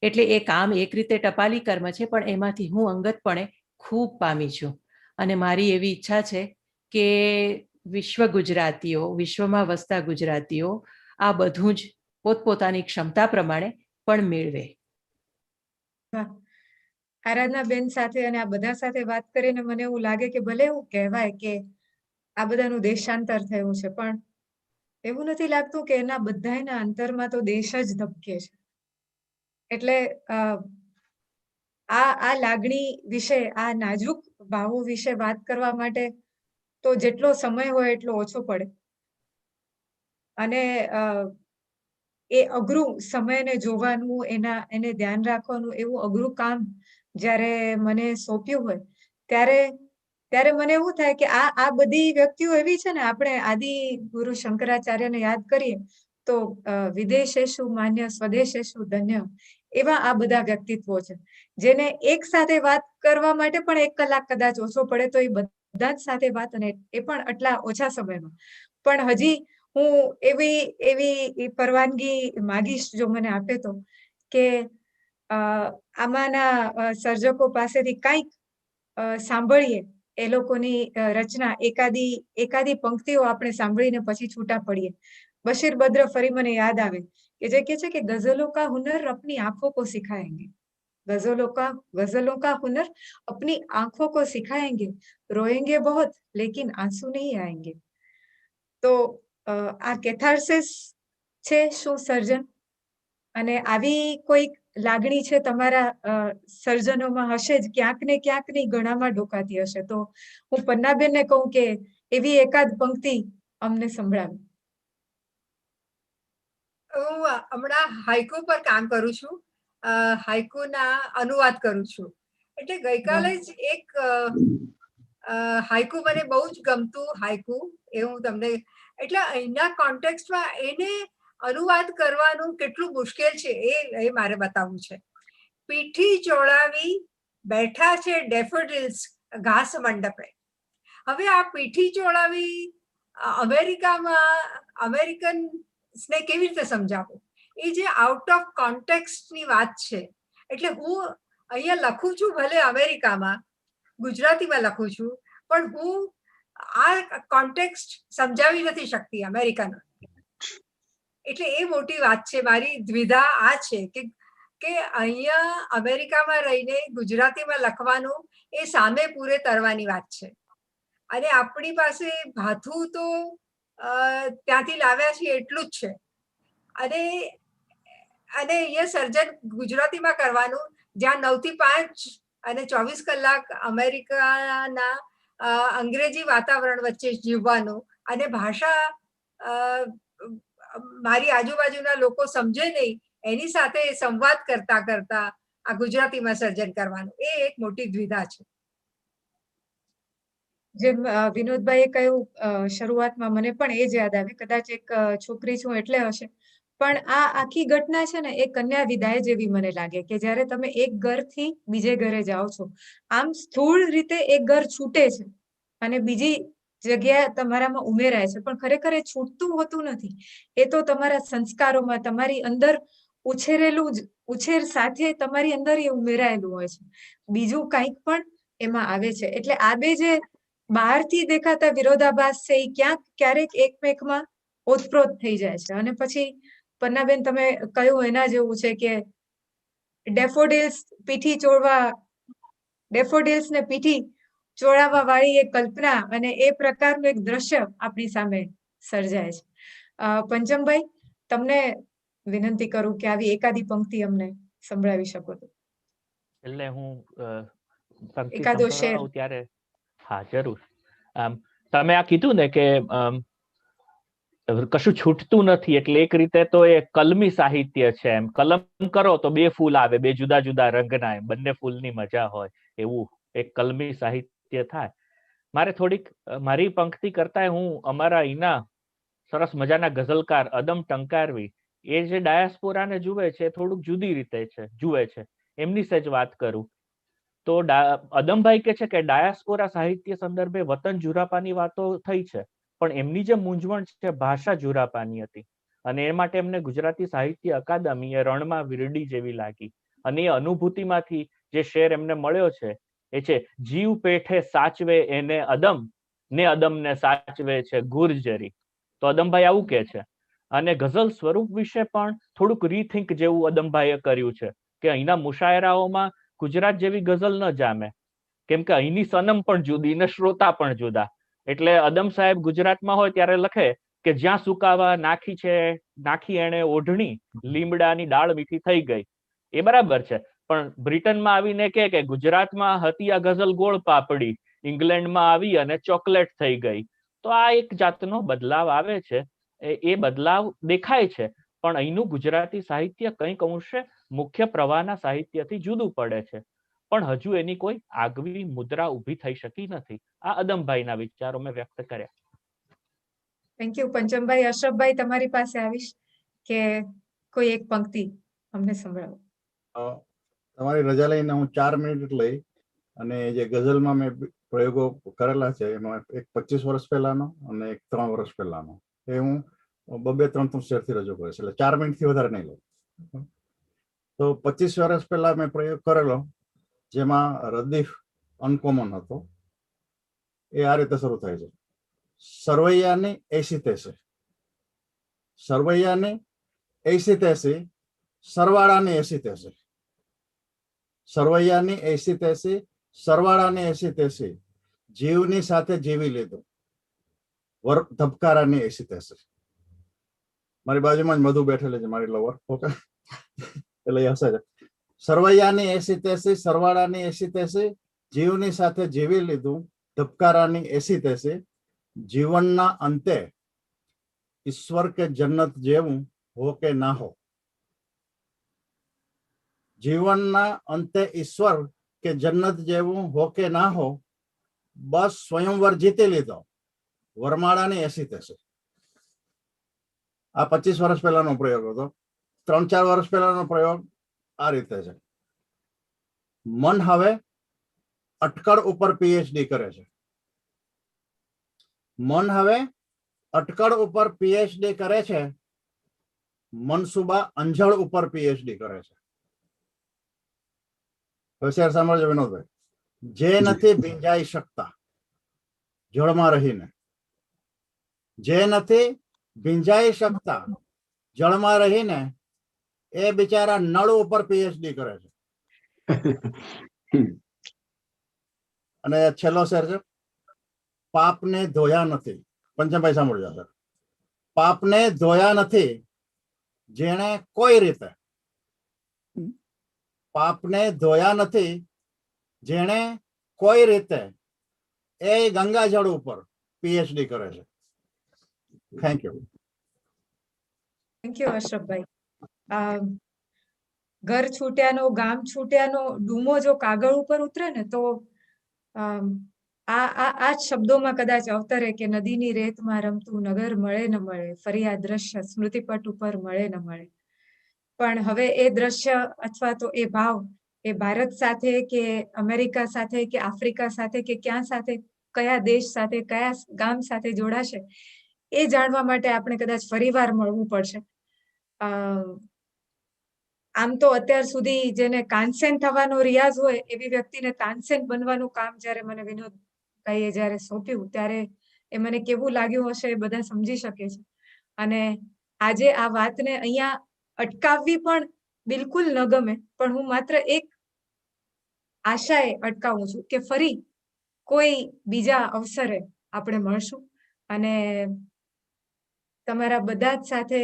એટલે એ કામ એક રીતે ટપાલી કર્મ છે, પણ એમાંથી હું અંગતપણે ખૂબ પામી છું. અને મારી એવી ઈચ્છા છે કે વિશ્વ ગુજરાતીઓ, વિશ્વમાં વસતા ગુજરાતીઓ આ બધું જ પોતપોતાની ક્ષમતા પ્રમાણે પણ મેળવે. આરાધનાબેન સાથે અને આ બધા સાથે વાત કરીને મને એવું લાગે કે ભલે એવું કહેવાય કે આ બધાનું દેશાંતર થયું છે, પણ એવું નથી લાગતું કે એના બધાના અંતરમાં તો દેશ જ ધબકે છે. એટલે આ લાગણી વિશે, આ નાજુક ભાવો વિશે વાત કરવા માટે તો જેટલો સમય હોય એટલો ઓછો પડે. અને એ અઘરું સમયને જોવાનું, એને ધ્યાન રાખવાનું એવું અઘરું કામ જ્યારે મને સોંપ્યું હોય ત્યારે મને એવું થાય કે આ બધી વ્યક્તિઓ એવી છે ને, આપણે આદિ ગુરુ શંકરાચાર્યને યાદ કરીએ તો વિદેશેષુ માન્ય સ્વદેશેષુ ધન્ય, એવા આ બધા વ્યક્તિત્વો છે જેને એક સાથે વાત કરવા માટે પણ 1 કલાક કદાચ ઓછો પડે તો એ બધા જ સાથે વાત, અને એ પણ આટલા ઓછા સમયમાં. પણ હજી હું એવી પરવાનગી માગીશ, જો મને આપે તો, કે આમાંના સર્જકો પાસેથી કંઈક સાંભળીએ, એ લોકોની રચના, એકાદી પંક્તિઓ આપણે સાંભળીને પછી છૂટા પડીએ. બશીર બદ્ર ફરી મને યાદ આવે કે જે કહે છે કે ગઝલો કા હુનર अपनी आंखों को सिखाएंगे, गजलों का हुनर अपनी आंखों को सिखाएंगे, रोएंगे बहुत लेकिन आंसू नहीं आएंगे. તો આ કેથાર્સિસ છે શું સર્જન, અને આવી કોઈક લાગણી છે તમારા સર્જનોમાં હશે જ, ક્યાંક ને ક્યાંકની ગણામાં ઢોકાતી હશે. તો હું પન્નાબેનને કહું કે એવી એકાદ પંક્તિ અમને સંભળાવે. હું હમણાં હાઇકુ પર કામ કરું છું, હાઇકુના અનુવાદ કરું છું. એટલે ગઈકાલે જ એક હાઇકુ મને બહુ જ ગમતું હાઇકુ, એ હું તમને, એટલે અહીંના કોન્ટેક્સ્ટમાં એને અનુવાદ કરવાનું કેટલું મુશ્કેલ છે એ મારે બતાવવું છે. પીઠી ચોળાવી બેઠા છે ડેફોડિલ્સ ઘાસ મંડપે. હવે આ પીઠી ચોળાવી અમેરિકન્સને કેવી રીતે સમજાવવું? એ જે આઉટ ઓફ કોન્ટેક્સ્ટની વાત છે. એટલે હું અહીંયા લખું છું ભલે અમેરિકામાં, ગુજરાતીમાં લખું છું, પણ હું આ કોન્ટેક્સ્ટ સમજાવી નથી શકતી અમેરિકાનો. એટલે એ મોટી વાત છે. મારી દ્વિધા આ છે કે અહીંયા અમેરિકામાં રહીને ગુજરાતીમાં લખવાનું એ સામે પૂરે તરવાની વાત છે. અને આપણી પાસે ભાથું તો ત્યાંથી લાવ્યા છીએ એટલું જ છે. અને અહીંયા સર્જન ગુજરાતીમાં કરવાનું, જ્યાં 9 થી 5 અને 24 કલાક અમેરિકાના અંગ્રેજી વાતાવરણ વચ્ચે જીવવાનું, અને ભાષા મારી આજુબાજુના લોકો સમજે નહીં એની સાથે સંવાદ કરતા કરતા આ ગુજરાતીમાં સર્જન કરવાનું, એ એક મોટી દ્વિધા છે. જેમ વિનોદભાઈએ કહ્યું શરૂઆતમાં, મને પણ એ જ યાદ આવે, કદાચ એક છોકરી છું એટલે હશે, પણ આ આખી ઘટના છે ને એ કન્યા વિદાય જેવી મને લાગે કે જ્યારે તમે એક ઘરથી બીજે ઘરે જાઓ છો, આમ સ્થૂળ રીતે એક ઘર છૂટે છે અને બીજી જગ્યા તમારામાં ઉમેરાય છે, પણ ખરેખર એ છૂટતું હોતું નથી. એ તો તમારા સંસ્કારોમાં, તમારી અંદર ઉછેર સાથે તમારી અંદર એ ઉમેરાયેલું હોય છે. બીજું કંઈક પણ એમાં આવે છે. એટલે આ બે જે બહારથી દેખાતા વિરોધાભાસ છે એ ક્યારેક એકમેકમાં ઓતપ્રોત થઈ જાય છે. અને પછી પન્નાબેન તમે કહ્યું એના જેવું છે કે ડેફોડિલ્સ ને પીઠી ચોળાવવા વાળી એક કલ્પના અને એ પ્રકારનું એક દ્રશ્ય આપણી સામે સર્જાય છે. પંચમભાઈ, તમને વિનંતી કરું કે આવી એકાદી પંક્તિ અમને સંભળાવી શકો તો. એટલે હું પંક્તિ એકાદો શેર. સંભળાવું ત્યારે, હા જરૂર. તમે આ કીધું ને કે કશું છૂટતું નથી, એટલે એક રીતે તો એ કલમી સાહિત્ય છે. એમ કલમ કરો તો 2 ફૂલ આવે, 2 જુદા જુદા રંગના, એમ બંને ફૂલની મજા હોય એવું એક કલમી સાહિત્ય થાય. મારે થોડીક મારી પંક્તિ કરતા હું અમારા અહીંના સરસ મજાના ગઝલકાર અદમ ટંકારવી એ જે ડાયાસ્પોરાને જુએ છે થોડુંક જુદી રીતે જુએ છે. એમની સેજ વાત કરું તો અદમભાઈ કે છે કે ડાયાસ્પોરા સાહિત્ય સંદર્ભે વતન જુરાપાની વાતો થઈ છે, પણ એમની જે મૂંઝવણ છે ભાષા જુરાપાની હતી અને એ માટે એમને ગુજરાતી સાહિત્ય અકાદમી એ રણમાં વીરડી જેવી લાગી. અને એ અનુભૂતિમાંથી જે શેર એમને મળ્યો છે એ છે, જીવ પેઠે સાચવે એને અદમ ને અદમને સાચવે છે ગુર્જરી. તો અદમભાઈ આવું કે છે. અને ગઝલ સ્વરૂપ વિશે પણ થોડુંક રીથિંક જેવું અદમભાઈએ કર્યું છે કે અહીંના મુશાયરાઓમાં ગુજરાત જેવી ગઝલ ન જામે, કેમ કે અહીંની સનમ પણ જુદી ને શ્રોતા પણ જુદા. એટલે અદમ સાહેબ ગુજરાતમાં હોય ત્યારે લખે કે જ્યાં સુકાવા નાખી એણે ઓઢણી, લીમડાની ડાળ મીઠી થઈ ગઈ. એ બરાબર છે, પણ બ્રિટનમાં આવીને કે ગુજરાતમાં હતી આ ગઝલ ગોળ પાપડી, ઇંગ્લેન્ડમાં આવી અને ચોકલેટ થઈ ગઈ. તો આ એક જાતનો બદલાવ આવે છે, એ બદલાવ દેખાય છે, પણ અહીંનું ગુજરાતી સાહિત્ય કંઈક અંશે મુખ્ય પ્રવાહના સાહિત્યથી જુદું પડે છે, પણ હજુ એની કોઈ આગવી મુદ્રા ઊભી થઈ શકી નથી. આ અદમભાઈના વિચારો મેં વ્યક્ત કર્યા. Thank you પંચમભાઈ. અશરફભાઈ તમારી પાસે આવીશ કે કોઈ એક પંક્તિ અમને સંભળાવો. તમારી રજા લઈને હું 4 મિનિટ લઈ અને જે ગઝલમાં મેં પ્રયોગો કરેલા છે એમાં એક 25 વર્ષ પહેલાનો અને એક 3 વર્ષ પહેલાનો, એ હું 2-3 શેરથી રજૂ કરીશ, એટલે 4 મિનિટથી વધારે નહીં લઉં. તો 25 વર્ષ પહેલા મેં પ્રયોગ કરેલો, જેમાં રદીફ અનકોમન હતો. એ આ રીતે શરૂ થાય છે: સરવૈયાની 80-83, સરવૈયાની 80-83, સરવાળાની 80-83, સરવૈયાની 80-83, સરવાળાની 80-83, જીવની સાથે જીવી લીધું, ધબકારાની 80-83. મારી બાજુમાં જ મધુ બેઠેલી છે, મારી લવર. ઓકે, એટલે એ હશે છે. સરવૈયાની 80-83, સરવાળાની 80-83, જીવની સાથે જીવી લીધું, ધબકારાની 80-83, જીવનના અંતે ઈશ્વર કે જન્નત જેવું હો કે ના હો. જીવનના અંતે ઈશ્વર કે જન્નત જેવું હો કે ના હો, બસ સ્વયંવર જીતી લીધો, વરમાળાની 80-83. આ 25 વર્ષ પહેલાનો પ્રયોગ હતો. 3-4 વર્ષ પહેલાનો પ્રયોગ આ રીતે છે: મન હવે અટકળ ઉપર પીએચડી કરે છે. મન હવે અટકળ ઉપર પીએચડી કરે છે, મનસુબા અંજળ ઉપર પીએચડી કરે છે. હોશિયાર સાંભળજો વિનોદભાઈ. જે નથી ભીંજાઈ શકતા જળમાં રહીને, જે નથી ભીંજાઈ શકતા જળમાં રહીને, એ બિચારા નળ ઉપર પીએચડી કરે છે. અને છેલ્લો શેર છે: પાપને ધોયા નથી. પંચમભાઈ સાંભળજો સર. પાપને ધોયા નથી જેણે કોઈ રીતે, પાપને ધોયા નથી જેણે કોઈ રીતે, એ ગંગાજળ ઉપર પીએચડી કરે છે. Thank you. Thank you Ashrafbhai. ઘર છૂટ્યાનો, ગામ છૂટ્યાનો ડૂમો જો કાગળ ઉપર ઉતરે ને તો આ જ શબ્દોમાં કદાચ અવતરે કે નદીની રેતમાં રમતું નગર મળે ન મળે, ફરી આ દ્રશ્ય સ્મૃતિપટ ઉપર મળે ન મળે. પણ હવે એ દ્રશ્ય અથવા તો એ ભાવ એ ભારત સાથે કે અમેરિકા સાથે કે આફ્રિકા સાથે કે ક્યાં સાથે, કયા દેશ સાથે, કયા ગામ સાથે જોડાશે, એ જાણવા માટે આપણે કદાચ ફરીવાર મળવું પડશે. આમ તો અત્યાર સુધી જેને કાનસેન થવાનો રિયાઝ હોય એવી વ્યક્તિને તાનસેન બનવાનું કામ જ્યારે મને વિનોદભાઈએ જ્યારે સોંપ્યું ત્યારે એ મને કેવું લાગ્યું હશે એ બધા સમજી શકે છે. અને આજે આ વાતને અહીંયા અટકાવવી પણ બિલકુલ ન ગમે, પણ હું માત્ર એક આશાએ અટકાવું છું કે ફરી કોઈ બીજા અવસરે આપણે મળશું અને તમારા બધા જ સાથે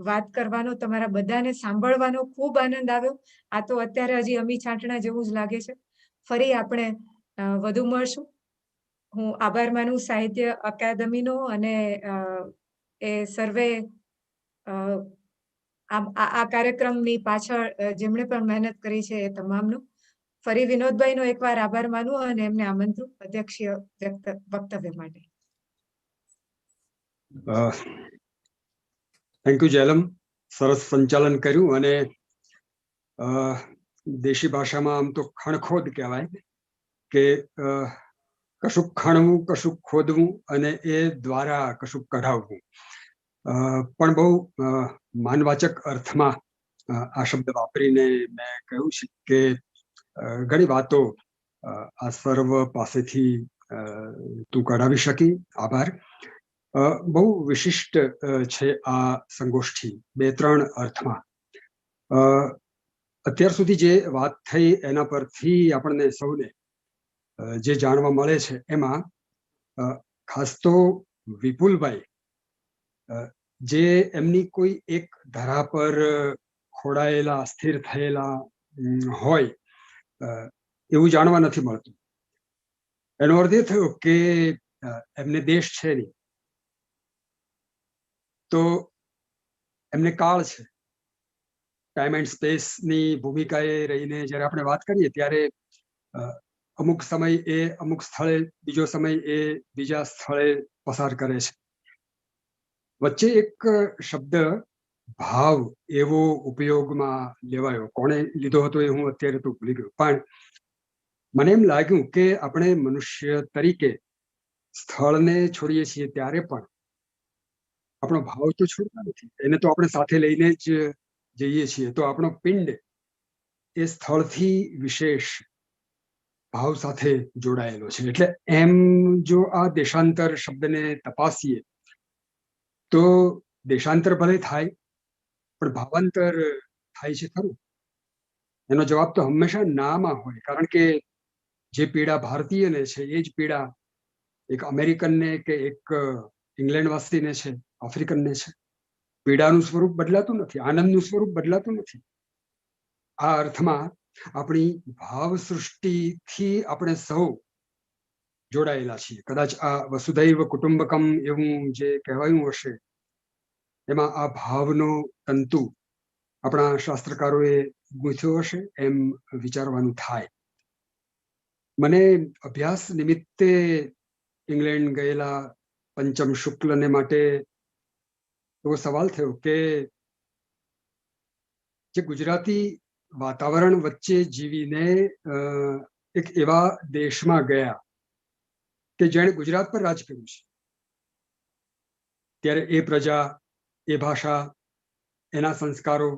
વાત કરવાનો, તમારા બધાને સાંભળવાનો ખૂબ આનંદ આવ્યો. આ તો અત્યારે હજી અમી છાંટણા જેવું જ લાગે છે. ફરી આપણે વધુ મળશું. હું આભાર માનું સાહિત્ય અકાદમીનો અને એ સર્વે આ કાર્યક્રમની પાછળ જેમણે પણ મહેનત કરી છે એ તમામનો. ફરી વિનોદભાઈનો એકવાર આભાર માનું અને એમને આમંત્રણ અધ્યક્ષીય વક્તવ્ય માટે. થેન્ક યુ જેલમ, સરસ સંચાલન કર્યું. અને દેશી ભાષામાં આમ તો ખણખોદ કહેવાય કે કશુંક ખણવું, કશુંક ખોદવું અને એ દ્વારા કશુંક કઢાવવું. પણ બહુ માનવાચક અર્થમાં આ શબ્દ વાપરીને મેં કહ્યું છે કે ઘણી વાતો આ સર્વ પાસેથી તું કઢાવી શકી. આભાર. બહુ વિશિષ્ટ છે આ સંગોષ્ઠી 2-3 અર્થમાં. અત્યાર સુધી જે વાત થઈ એના પરથી આપણને સૌને જે જાણવા મળે છે એમાં ખાસ તો વિપુલભાઈ જે એમની કોઈ એક ધારા પર ખોડાયેલા, સ્થિર થયેલા હોય એવું જાણવા નથી મળતું. એનો અર્થ એ થયો કે એમને દેશ છે નહીં, તો એમને કાળ છે. ટાઈમ એન્ડ સ્પેસની ભૂમિકાએ રહીને જ્યારે આપણે વાત કરીએ ત્યારે અમુક સમય એ અમુક સ્થળે, બીજો સમય એ બીજા સ્થળે પસાર કરે છે. વચ્ચે એક શબ્દ ભાવ એવો ઉપયોગમાં લેવાયો. કોણે લીધો હતો એ હું અત્યારે તો ભૂલી ગયો, પણ મને એમ લાગ્યું કે આપણે મનુષ્ય તરીકે સ્થળને છોડીએ છીએ ત્યારે પણ આપણો ભાવ તો છોડતા નથી, એને તો આપણે સાથે લઈને જ જઈએ છીએ. તો આપણો પિંડ એ સ્થળથી વિશેષ ભાવ સાથે જોડાયેલો છે. એટલે એમ જો આ દેશાંતર શબ્દને તપાસીએ તો દેશાંતર ભલે થાય પણ ભાવાંતર થાય છે ખરું? એનો જવાબ તો હંમેશા નામાં હોય. કારણ કે જે પીડા ભારતીયને છે એ જ પીડા એક અમેરિકનને કે એક ઇંગ્લેન્ડવાસીને છે, આફ્રિકનને છે. પીડાનું સ્વરૂપ બદલાતું નથી, આનંદનું સ્વરૂપ બદલાતું નથી. આ અર્થમાં આપણી ભાવ સૃષ્ટિથી આપણે સૌ જોડાયેલા છીએ. કદાચ આ વસુધૈવ કુટુંબકમ એવું જે કહેવાયું હશે એમાં આ ભાવનો તંતુ આપણા શાસ્ત્રકારોએ ગૂંથ્યો હશે એમ વિચારવાનું થાય. મને અભ્યાસ નિમિત્તે ઇંગ્લેન્ડ ગયેલા પંચમ શુક્લને માટે એવો સવાલ થયો કે જે ગુજરાતી વાતાવરણ વચ્ચે જીવીને એક એવા દેશમાં ગયા કે જેણે ગુજરાત પર રાજ કર્યું છે, ત્યારે એ પ્રજા, એ ભાષા, એના સંસ્કારો,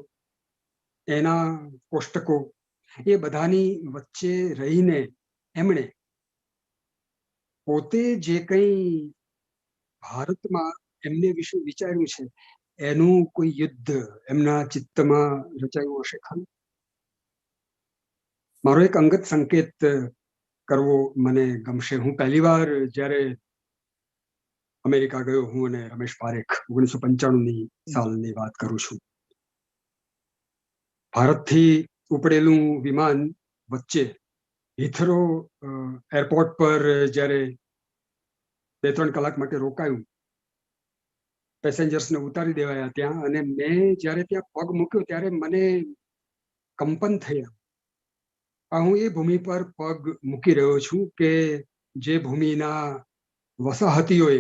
એના કોષ્ટકો, એ બધાની વચ્ચે રહીને એમણે પોતે જે કંઈ ભારતમાં એમને વિશે વિચાર્યું છે એનું કોઈ યુદ્ધ એમના ચિત્તમાં રચાયું હશે ખરું? મારો એક અંગત સંકેત કરવો મને ગમશે. હું પહેલી વાર જ્યારે અમેરિકા ગયો, હું અને રમેશ પારેખ, 1995ની સાલની વાત કરું છું. ભારતથી ઉપડેલું વિમાન વચ્ચે હિથરો એરપોર્ટ પર જ્યારે 2-3 કલાક માટે રોકાયું, પેસેન્જર્સને ઉતારી દેવાયા ત્યાં, અને મેં જ્યારે ત્યાં પગ મૂક્યો ત્યારે મને કંપન થયા. હું એ ભૂમિ પર પગ મૂકી રહ્યો છું કે જે ભૂમિના વસાહતીઓએ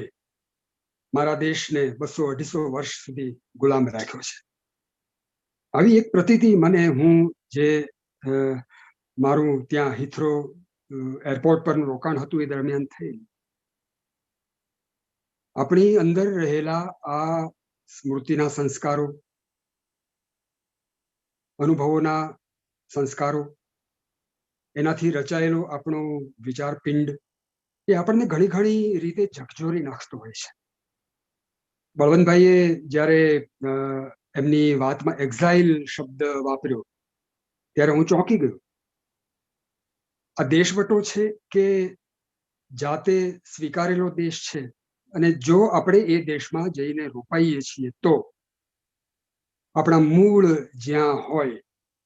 મારા દેશને 200-250 વર્ષ સુધી ગુલામ રાખ્યો છે. આવી એક પ્રતીતિ મને, હું જે મારું ત્યાં હિથરો એરપોર્ટ પરનું રોકાણ હતું એ દરમિયાન થઈ. આપણી અંદર રહેલા આ સ્મૃતિના સંસ્કારો, અનુભવોના સંસ્કારો, એનાથી રચાયેલો આપણો વિચાર પિંડ એ આપણને ઘણી ઘણી રીતે ઝકઝોરી નાખતો હોય છે. બળવંતભાઈએ જ્યારે એમની વાતમાં એક્ઝાઇલ શબ્દ વાપર્યો ત્યારે હું ચોંકી ગયો. આ દેશવટો છે કે જાતે સ્વીકારેલો દેશ છે, અને જો આપણે એ દેશમાં જઈને રોપાઈએ છીએ તો આપણા મૂળ જ્યાં હોય,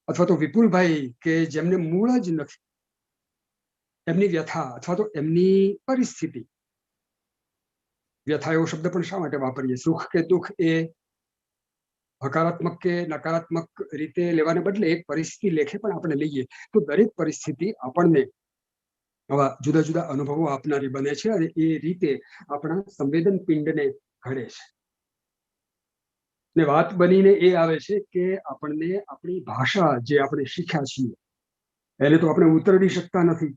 અથવા તો વિપુલભાઈ કે જેમને મૂળ જ નથી, એમની વ્યથા અથવા તો એમની પરિસ્થિતિ, વ્યથા એવો શબ્દ પણ શા માટે વાપરીએ? સુખ કે દુઃખ એ હકારાત્મક કે નકારાત્મક રીતે લેવાને બદલે એક પરિસ્થિતિ લેખે પણ આપણે લઈએ તો દરેક પરિસ્થિતિ આપણને આવા જુદા જુદા અનુભવો આપનારી બને છે, અને એ રીતે આપણા સંવેદન પિંડને ઘડે છે. ને વાત બનીને એ આવે છે કે આપણને આપણી ભાષા જે આપણે શીખ્યા છીએ એને તો આપણે ઉતરડી શકતા નથી.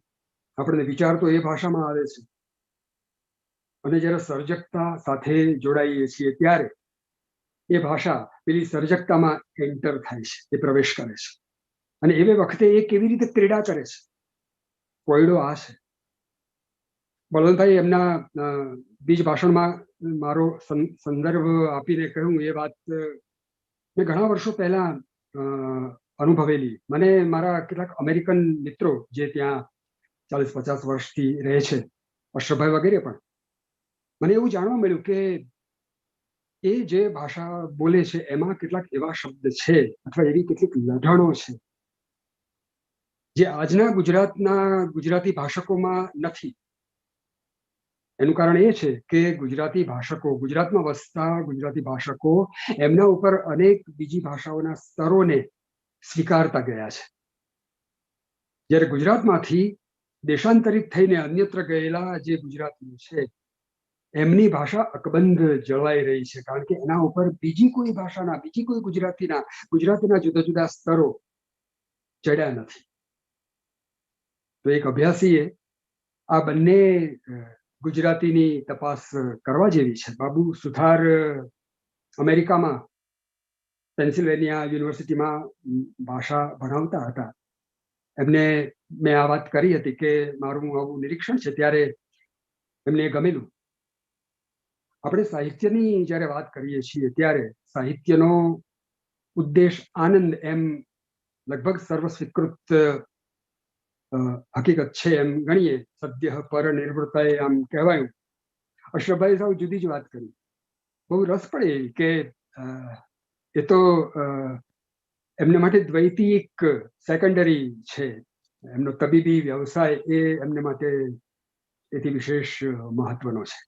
આપણને વિચાર તો એ ભાષામાં આવે છે, અને જ્યારે સર્જકતા સાથે જોડાઈએ છીએ ત્યારે એ ભાષા પેલી સર્જકતામાં એન્ટર થાય છે, એ પ્રવેશ કરે છે. અને એ વખતે એ કેવી રીતે ક્રીડા કરે છે, કોયડો આ છે. બળવંતભાઈ એમના બીજ ભાષણમાં મારો સંદર્ભ આપીને કહ્યું એ વાત મેં ઘણા વર્ષો પહેલા અનુભવેલી. મને મારા કેટલાક અમેરિકન મિત્રો જે ત્યાં 40-50 વર્ષથી રહે છે, અશરફભાઈ વગેરે, પણ મને એવું જાણવા મળ્યું કે એ જે ભાષા બોલે છે એમાં કેટલાક એવા શબ્દ છે અથવા એવી કેટલીક લઢણો છે જે આજના ગુજરાતી ભાષકોમાં નથી. એનું કારણ એ છે કે ગુજરાતી ભાષકો, ગુજરાતમાં વસતા ગુજરાતી ભાષકો એમના ઉપર અનેક બીજી ભાષાઓના સ્તરોને સ્વીકારતા ગયા છે. જ્યારે ગુજરાતમાંથી દેશાંતરિત થઈને અન્યત્ર ગયેલા જે ગુજરાતીઓ છે એમની ભાષા અકબંધ જળવાઈ રહી છે, કારણ કે એના ઉપર બીજી કોઈ ભાષાના, બીજી કોઈ ગુજરાતીના જુદા જુદા સ્તરો ચડ્યા નથી. તો એક અભ્યાસીએ આ બંને ગુજરાતીની તપાસ કરવા જેવી છે. બાબુ સુથાર અમેરિકામાં પેન્સિલ્વેનિયા યુનિવર્સિટીમાં ભાષા ભણાવતા હતા. એમને મેં આ વાત કરી હતી કે મારું આવું નિરીક્ષણ છે, ત્યારે એમને ગમેલું. આપણે સાહિત્યની જ્યારે વાત કરીએ છીએ ત્યારે સાહિત્યનો ઉદ્દેશ આનંદ એમ લગભગ સર્વસ્વીકૃત હકીકત છે એમ ગણીએ. સદ્ય પર નિર્ભરતાએ આમ કહેવાયું. અશરફભાઈ સાવ જુદી જ વાત કરી. બહુ રસ પડે કે એ તો એમને માટે દ્વૈતિક સેકન્ડરી છે. એમનો તબીબી વ્યવસાય એ એમને માટે એથી વિશેષ મહત્વનો છે.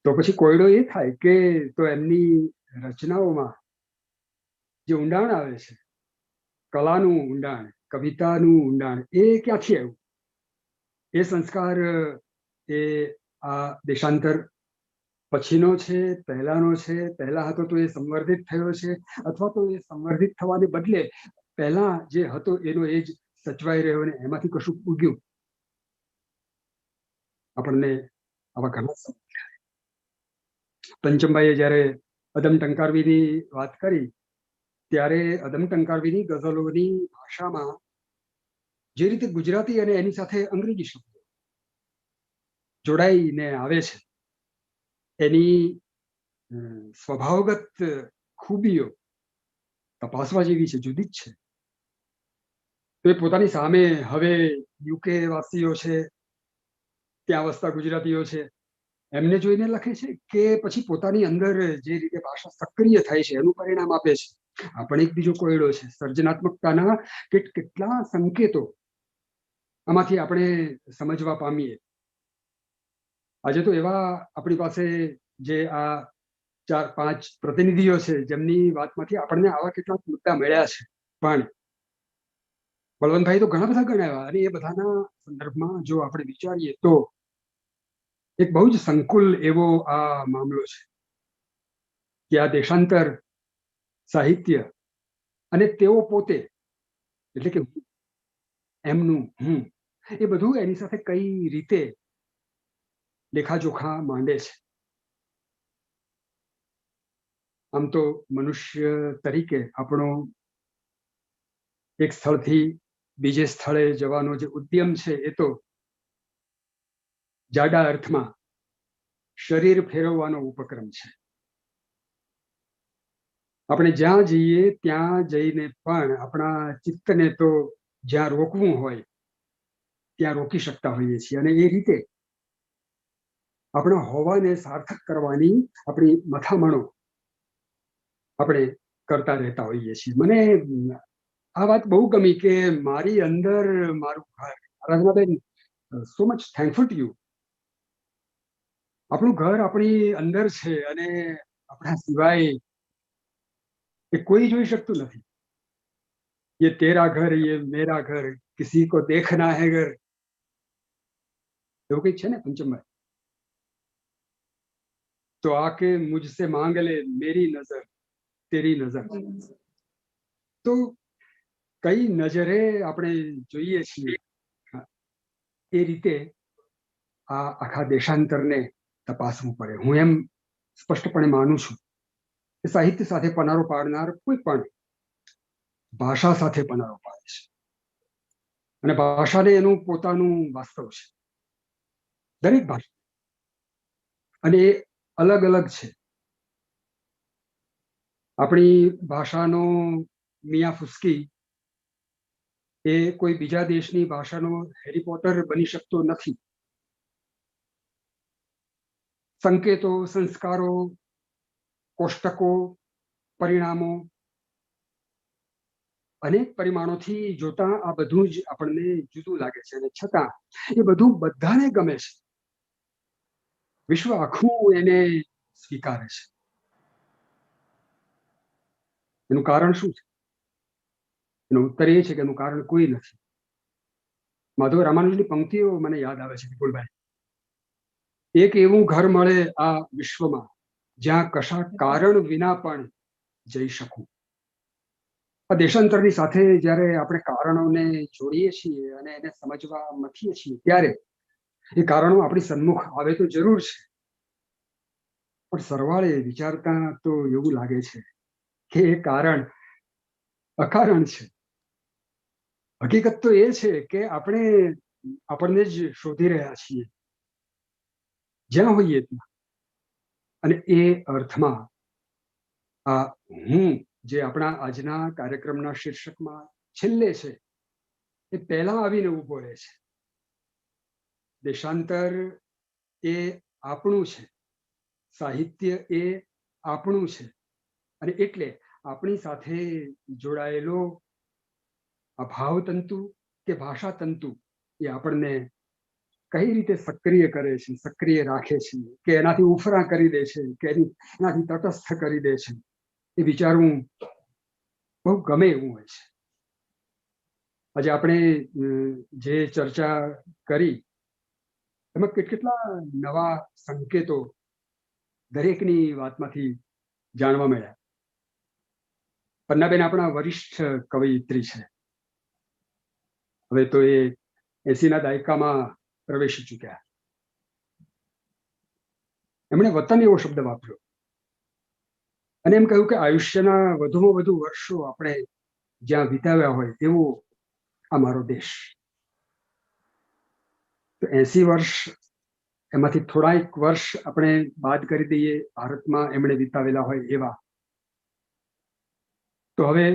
તો પછી કોયડો એ થાય કે તો એમની રચનાઓમાં જે ઊંડાણ આવે છે, કલાનું ઊંડાણ, કવિતાનું ઊંડાણ, એ ક્યાંથી આવ્યું? એ સંસ્કાર એ આ દેશાંતર પછીનો છે, પહેલાનો છે? પહેલા હતો તો એ સંવર્ધિત થયો છે, અથવા તો એ સંવર્ધિત થવાને બદલે પહેલા જે હતો એનો એ જ સચવાઈ રહ્યો ને એમાંથી કશું ઉગ્યું? આપણને આવા ઘણા પંચમભાઈએ જ્યારે અદમ ટંકારવીની વાત કરી ત્યારે અદમ ટંકારવીની ગઝલોની ભાષામાં જે રીતે ગુજરાતી અને એની સાથે અંગ્રેજી શબ્દો જોડાઈને આવે છે, એની સ્વભાવગત ખૂબીઓ તપાસવા જેવી છે, જુદી જ છે. તો એ પોતાની સામે હવે યુકે વાસીઓ છે, ત્યાં વસતા ગુજરાતીઓ છે, એમને જોઈને લખે છે કે પછી પોતાની અંદર જે રીતે ભાષા સક્રિય થાય છે એનું પરિણામ આપે છે? આ પણ એક બીજો કોયડો છે. સર્જનાત્મકતાના કેટલા સંકેતો આમાંથી આપણે સમજવા પામીએ. આજે તો એવા આપણી પાસે જે આ 4-5 પ્રતિનિધિઓ છે જેમની વાતમાંથી આપણને આવા કેટલાક મુદ્દા મળ્યા છે. પણ બળવંતભાઈ તો ઘણા બધા ગણાવ્યા, અને એ બધાના સંદર્ભમાં જો આપણે વિચારીએ તો એક બહુ જ સંકુલ એવો આ મામલો છે કે આ દેશાંતર સાહિત્ય અને તેઓ પોતે, એટલે કે એમનું હું, એ બધું એની સાથે કઈ રીતે લેખાજોખા માંડે છે. આમ તો મનુષ્ય તરીકે આપણો એક સ્થળથી બીજે સ્થળે જવાનો જે ઉદ્યમ છે એ તો જાડા અર્થમાં શરીર ફેરવવાનો ઉપક્રમ છે. આપણે જ્યાં જઈએ ત્યાં જઈને પણ આપણા ચિત્તને તો જ્યાં રોકવું હોય ત્યાં રોકી શકતા હોઈએ છીએ, અને એ રીતે આપણા હોવાને સાર્થક કરવાની આપણી મથામણો આપણે કરતા રહેતા હોઈએ છીએ. મને આ વાત બહુ ગમી કે મારી અંદર મારું ઘર. આરાધનાબેન, so much thankful to you. આપણું ઘર આપણી અંદર છે, અને આપણા સિવાય એ કોઈ જોઈ શકતું નથી. ये तेरा घर, ये मेरा घर, किसी को देखना है घर, એવું કંઈક છે ને પંચમભાઈ? तो आके मुझसे मांग ले मेरी नजर तेरी नजर। तो કઈ નજરે આપણે જોઈએ છીએ એ રીતે આ આખા દેશાંતરને તપાસવું પડે. હું એમ સ્પષ્ટપણે માનું છું કે સાહિત્ય સાથે પનારો પાડનાર કોઈ પણ ભાષા સાથે પનારો પાડે છે અને ભાષાને એનું પોતાનું વાસ્તવ છે. દરેક ભાષા અને એ અલગ અલગ છે. આપણી ભાષાનો મિયા ફુસકી એ કોઈ બીજા દેશની ભાષાનો હેરી પોટર બની શકતો નથી. સંકેતો, સંસ્કારો, કોષ્ટકો, પરિણામો, અનેક પરિમાણોથી જોતા આ બધું જ આપણને જુદું લાગે છે અને છતાં એ બધું બધાને ગમે છે. વિશ્વ આખું એને સ્વીકારે છે. એનું કારણ શું છે? એનો ઉત્તર એ છે કે એનું કારણ કોઈ નથી. માધવ રામાનુજની પંક્તિઓ મને યાદ આવે છે વિપુલભાઈ. એક એવું ઘર મળે આ વિશ્વમાં જ્યાં કશા કારણ વિના પણ જઈ શકું. આ દેશાંતરની સાથે જ્યારે આપણે કારણોને જોડીએ છીએ અને એને સમજવા મથીએ છીએ ત્યારે એ કારણો આપણી સન્મુખ આવે તો જરૂર છે, પણ સરવાળે વિચારતા તો એવું લાગે છે કે એ કારણ અકારણ છે. હકીકત તો એ છે કે આપણે આપણને જ શોધી રહ્યા છીએ જ્યાં હોઈએ ત્યાં. અને એ અર્થમાં આ હું જે આપણા આજના કાર્યક્રમના શીર્ષકમાં છેલ્લે છે એ પહેલા આવીને ઊભો રહે છે. દેશાંતર એ આપણું છે, સાહિત્ય એ આપણું છે અને એટલે આપણી સાથે જોડાયેલો આ ભાવતંતુ કે ભાષા તંતુ એ આપણને કઈ રીતે સક્રિય કરે છે, સક્રિય રાખે છે, કે એનાથી ઉફરા કરી દે છે, કે એનાથી તટસ્થ કરી દે છે, એ વિચારવું બહુ ગમે એવું હોય છે. આજે આપણે જે ચર્ચા કરી એમાં કેટલા નવા સંકેતો દરેકની વાતમાંથી જાણવા મળ્યા. પન્નાબેન આપણા વરિષ્ઠ કવયિત્રી છે. હવે તો એ 80ના દાયકામાં પ્રવેશી ચૂક્યા. એમણે વતન એવો શબ્દ વાપર્યો અને એમ કહ્યું કે આયુષ્યના વધુમાં વધુ વર્ષો આપણે જ્યાં વિતાવ્યા હોય એવો આ મારો દેશ. તો 80 વર્ષ એમાંથી થોડાક વર્ષ આપણે બાદ કરી દઈએ ભારતમાં એમણે વિતાવેલા હોય એવા, તો હવે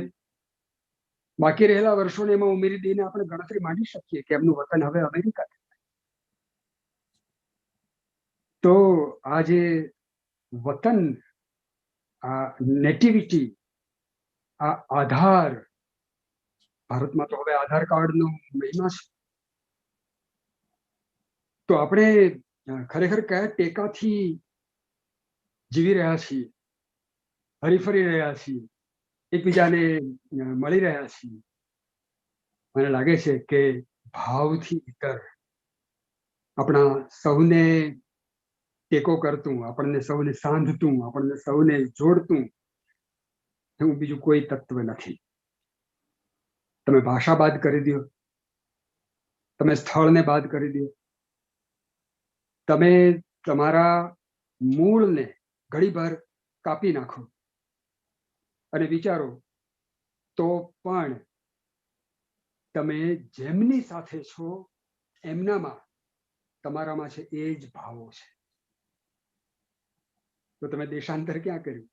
બાકી રહેલા વર્ષોને એમાં ઉમેરી દઈને આપણે ગણતરી માંડી શકીએ કે એમનું વતન હવે અમેરિકા. તો આ જે વતન, આ નેટિવિટી, આ આધાર, ભારતમાં તો હવે આધાર કાર્ડનો મહિમા છે. તો આપણે ખરેખર કયા ટેકાથી જીવી રહ્યા છીએ, હરીફરી રહ્યા છીએ, એકબીજાને મળી રહ્યા છીએ? મને લાગે છે કે ભાવથી ઇતર આપણા સૌને ટેકો કરતું, આપણને સૌને સાંધતું, આપણને સૌને જોડતું એવું બીજું કોઈ તત્વ નથી. તમે ભાષા બાદ કરી દો, તમે સ્થળને બાદ કરી દો, તમે તમારા મૂળને ઘડીભર કાપી નાખો અને વિચારો તો પણ તમે જેમની સાથે છો એમનામાં તમારામાં છે એ જ ભાવો છે. તો તમે દેશાંતર ક્યાં કર્યું?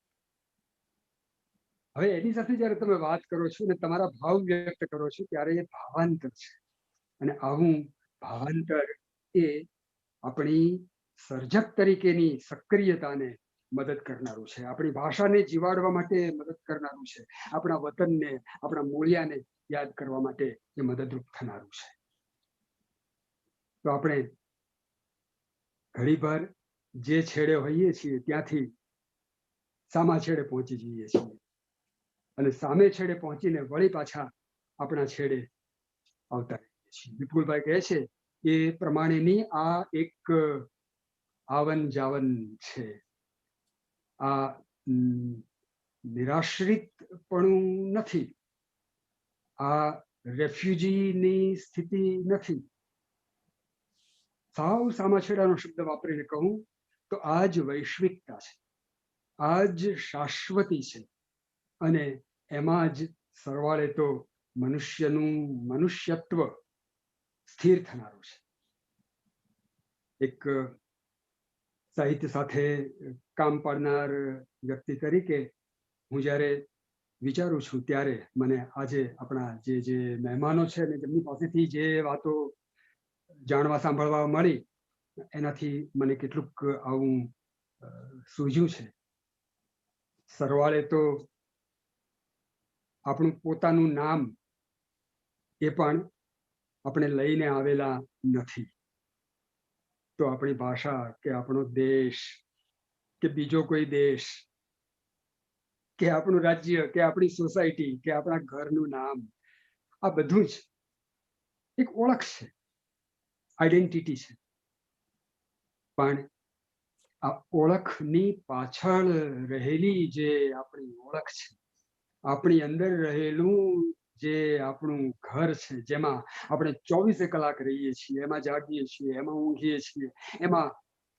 હવે એની સાથે જયારે તમે વાત કરો છો અને તમારા ભાવ વ્યક્ત કરો છો ત્યારે એ ભાવાંતર છે. અને આવું ભાવાંતર એ આપણી સર્જક તરીકેની સક્રિયતાને મદદ કરનારું છે, આપણી ભાષાને જીવાડવા માટે મદદ કરનારું છે, આપણા વતનને, આપણા મૂળિયાને યાદ કરવા માટે એ મદદરૂપ થનારું છે. તો આપણે ઘડીભર જે છેડે હોઈએ છીએ ત્યાંથી સામા છેડે પહોંચી જઈએ છીએ અને સામે છેડે પહોંચીને વળી પાછા આપણા છેડે આવતા રહીએ છીએ. વિપુલભાઈ કહે છે એ પ્રમાણેની આ એક આવન જાવન છે. આ નિરાશ્રિતપણું નથી, આ રેફ્યુજીની સ્થિતિ નથી. સાવ સામાછેડાનો શબ્દ વાપરીને કહું તો આ જ વૈશ્વિકતા છે, આ જ શાશ્વતી છે, અને એમાં જ સરવાળે તો મનુષ્યનું મનુષ્યત્વ સ્થિર થનારું છે. એક સાહિત્ય સાથે કામ પાડનાર વ્યક્તિ તરીકે હું જ્યારે વિચારું છું ત્યારે મને આજે આપણા જે મહેમાનો છે ને તેમની પાસેથી જે વાતો જાણવા સાંભળવા મળી એનાથી મને કેટલુંક આવું સૂઝ્યું છે. સરવાળે તો આપણું પોતાનું નામ એ પણ આપણે લઈને આવેલા નથી, તો આપણી ભાષા કે આપણો દેશ કે બીજો કોઈ દેશ કે આપણું રાજ્ય કે આપણી સોસાયટી કે આપણા ઘરનું નામ, આ બધું જ એક ઓળખ છે, આઈડેન્ટિટી છે. પણ આ ઓળખની પાછળ રહેલી જે આપણી ઓળખ છે, આપણી અંદર રહેલું જે આપણું ઘર છે, જેમાં આપણે 24 કલાક રહીએ છીએ, એમાં જાગીએ છીએ, એમાં ઊંઘીએ છીએ, એમાં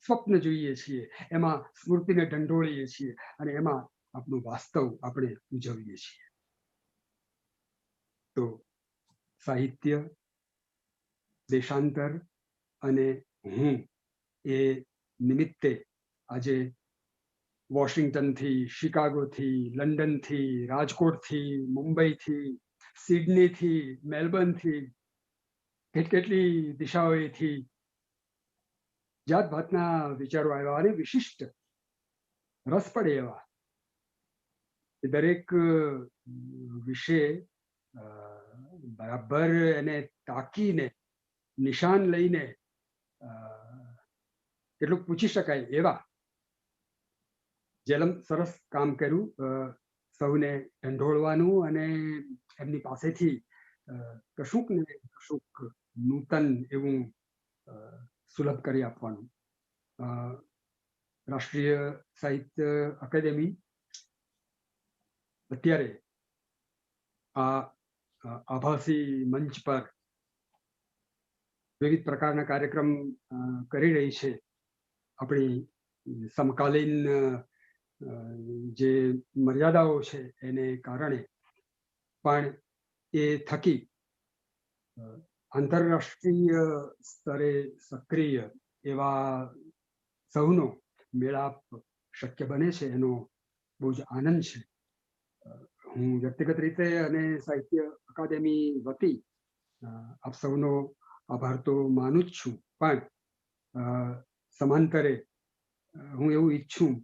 સ્વપ્ન જોઈએ છીએ, એમાં સ્મૃતિને ઢંઢોળીએ છીએ અને એમાં આપણું વાસ્તવ આપણે ઉજવીએ છીએ. તો સાહિત્ય, દેશાંતર અને હું એ નિમિત્તે આજે વોશિંગ્ટનથી, શિકાગોથી, લંડનથી, રાજકોટથી, મુંબઈથી, સિડનીથી, મેલબર્નથી, કેટલી દિશાઓથી જાતભાતના વિચારો આવ્યા અને વિશિષ્ટ રસ પડે એવા દરેક વિશે બરાબર એને તાકીને નિશાન લઈને એટલું પૂછી શકાય એવા જેલમ સરસ કામ કર્યું, સૌને ઢંઢોળવાનું અને એમની પાસેથી કશુંક ને કશુંક નૂતન એવું સુલભ કરી આપવાનું. રાષ્ટ્રીય સાહિત્ય અકાદમી અત્યારે આ આભાસી મંચ પર વિવિધ પ્રકારના કાર્યક્રમ કરી રહી છે. આપણી સમકાલીન જે મર્યાદાઓ છે એને કારણે પણ એ થકી આંતરરાષ્ટ્રીય સ્તરે સક્રિય એવા સૌનો મેળાપ શક્ય બને છે, એનો બહુ જ આનંદ છે. હું વ્યક્તિગત રીતે અને સાહિત્ય અકાદમી વતી આપ સૌનો આભાર તો માનું જ છું, પણ સમાંતરે હું એવું ઈચ્છું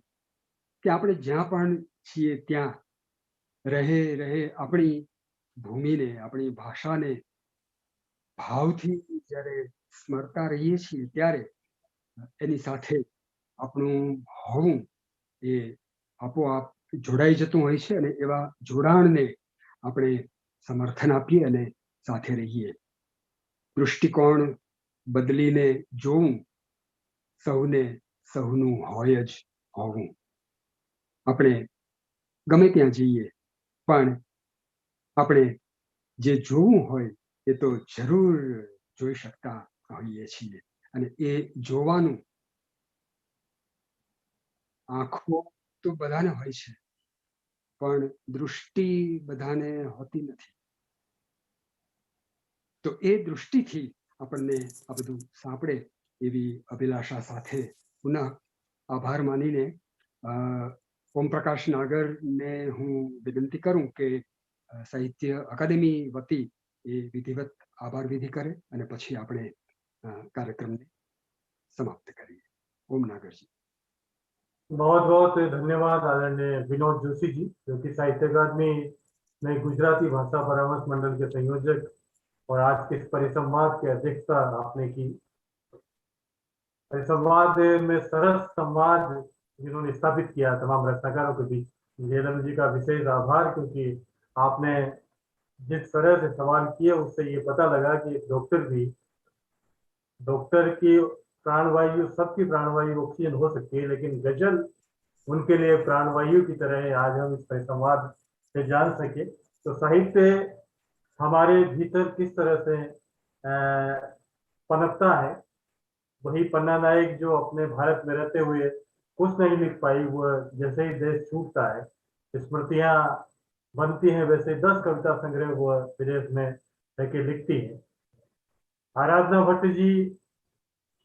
કે આપણે જ્યાં પણ છીએ ત્યાં રહે આપણી ભૂમિને, આપણી ભાષાને ભાવથી જ્યારે સ્મરતા રહીએ છીએ ત્યારે એની સાથે આપણું હોવું એ આપોઆપ જોડાઈ જતું હોય છે અને એવા જોડાણને આપણે સમર્થન આપીએ અને સાથે રહીએ. દૃષ્ટિકોણ બદલીને જોવું સૌને સૌનું હોય જ હોવું. આપણે ગમે ત્યાં જઈએ પણ આપણે જે જોવું હોય એ તો જરૂર જોઈ શકતા હોઈએ છીએ અને એ જોવાનું આંખો તો બધાને હોય છે પણ દૃષ્ટિ બધાને હોતી નથી. તો એ દૃષ્ટિથી આપણને આ બધું સાંપડે એવી અભિલાષા સાથે પુનઃ આભાર માનીને ઓમપ્રકાશ નાગરને હું વિનંતી કરું કે સાહિત્ય અકાદમી વતી એ વિધિવત આભાર વિધિ કરે અને પછી આપણે કાર્યક્રમને समाप्त करिए. ओम नागर जी. बहुत बहुत धन्यवाद आदरणीय विनोद जोशी जी, जो कि साहित्य अकादमी में गुजराती भाषा परामर्श मंडल के संयोजक और आज के इस परिसंवाद की अध्यक्षता आपने की. परिसंवाद में सरस संवाद जिन्होंने स्थापित किया तमाम रचनाकारों के बीच, झेलम जी का विशेष आभार, क्योंकि आपने जिस तरह से सवाल किए उससे ये पता लगा कि एक डॉक्टर की प्राणवायु, सबकी प्राणवायु ऑक्सीजन हो सकती है, लेकिन गजल उनके लिए प्राणवायु की तरह आज हम इस परिसंवाद से जान सके। तो साहित्य हमारे भीतर किस तरह से पनपता है, वही पन्ना नायक जो अपने भारत में रहते हुए कुछ नहीं लिख पाई, वो जैसे ही देश छूटता है स्मृतियां बनती हैं, वैसे 10 कविता संग्रह वो विदेश में रहकर लिखती है। आराधना भट्ट जी,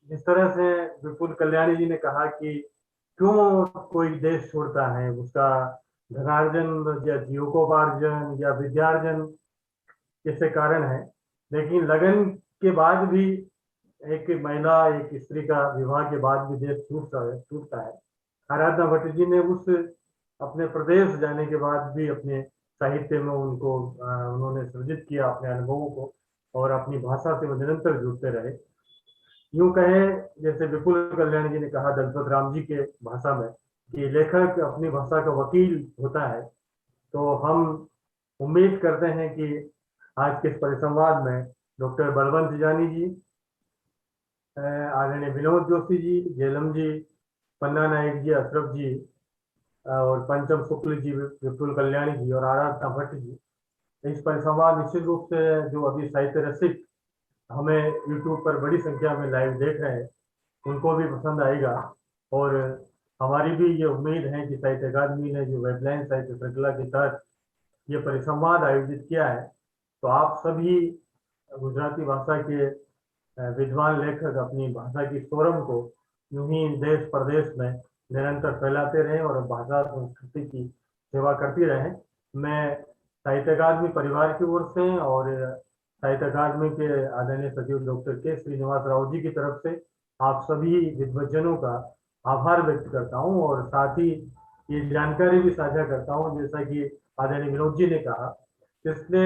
जिस तरह से विपुल कल्याणी जी ने कहा कि क्यों कोई देश छोड़ता है, उसका धनार्जन या जीविकोपार्जन या विद्यार्जन जैसे कारण है, लेकिन लगन के बाद भी एक महिला, एक स्त्री का विवाह के बाद भी देश टूटता है। आराधना भट्ट जी ने उस अपने प्रदेश जाने के बाद भी अपने साहित्य में उन्होंने सृजित किया अपने अनुभवों को, और अपनी भाषा से वो निरंतर जुड़ते रहे। यूं कहें, जैसे विपुल कल्याण जी ने कहा दलपत राम जी के भाषा में कि लेखक अपनी भाषा का वकील होता है, तो हम उम्मीद करते हैं कि आज के इस परिसंवाद में डॉक्टर बलवंत जानी जी, आदरणीय विनोद जोशी जी, जेलम जी, पन्ना नायक जी, अशरफ जी और पंचम शुक्ल जी, विपुल कल्याणी जी और आराधना भट्ट जी, इस परिसंवाद निश्चित रूप से जो अभी साहित्य रसिक हमें यूट्यूब पर बड़ी संख्या में लाइव देख रहे हैं, उनको भी पसंद आएगा। और हमारी भी ये उम्मीद है कि साहित्य अकादमी ने जो वेबलाइन साहित्य श्रृंखला के तहत ये परिसंवाद आयोजित किया है, तो आप सभी गुजराती भाषा के विद्वान लेखक अपनी भाषा की शोरम को यूं ही देश प्रदेश में निरंतर फैलाते रहें और भाषा संस्कृति की सेवा करती रहें। मैं साहित्य अकादमी परिवार की ओर से और साहित्य अकादमी के आदरणीय सचिव डॉक्टर के श्रीनिवास राव जी की तरफ से आप सभी विद्वज्जनों का आभार व्यक्त करता हूं, और साथ ही ये जानकारी भी साझा करता हूं, जैसा कि आदरणीय विनोद जी ने कहा, पिछले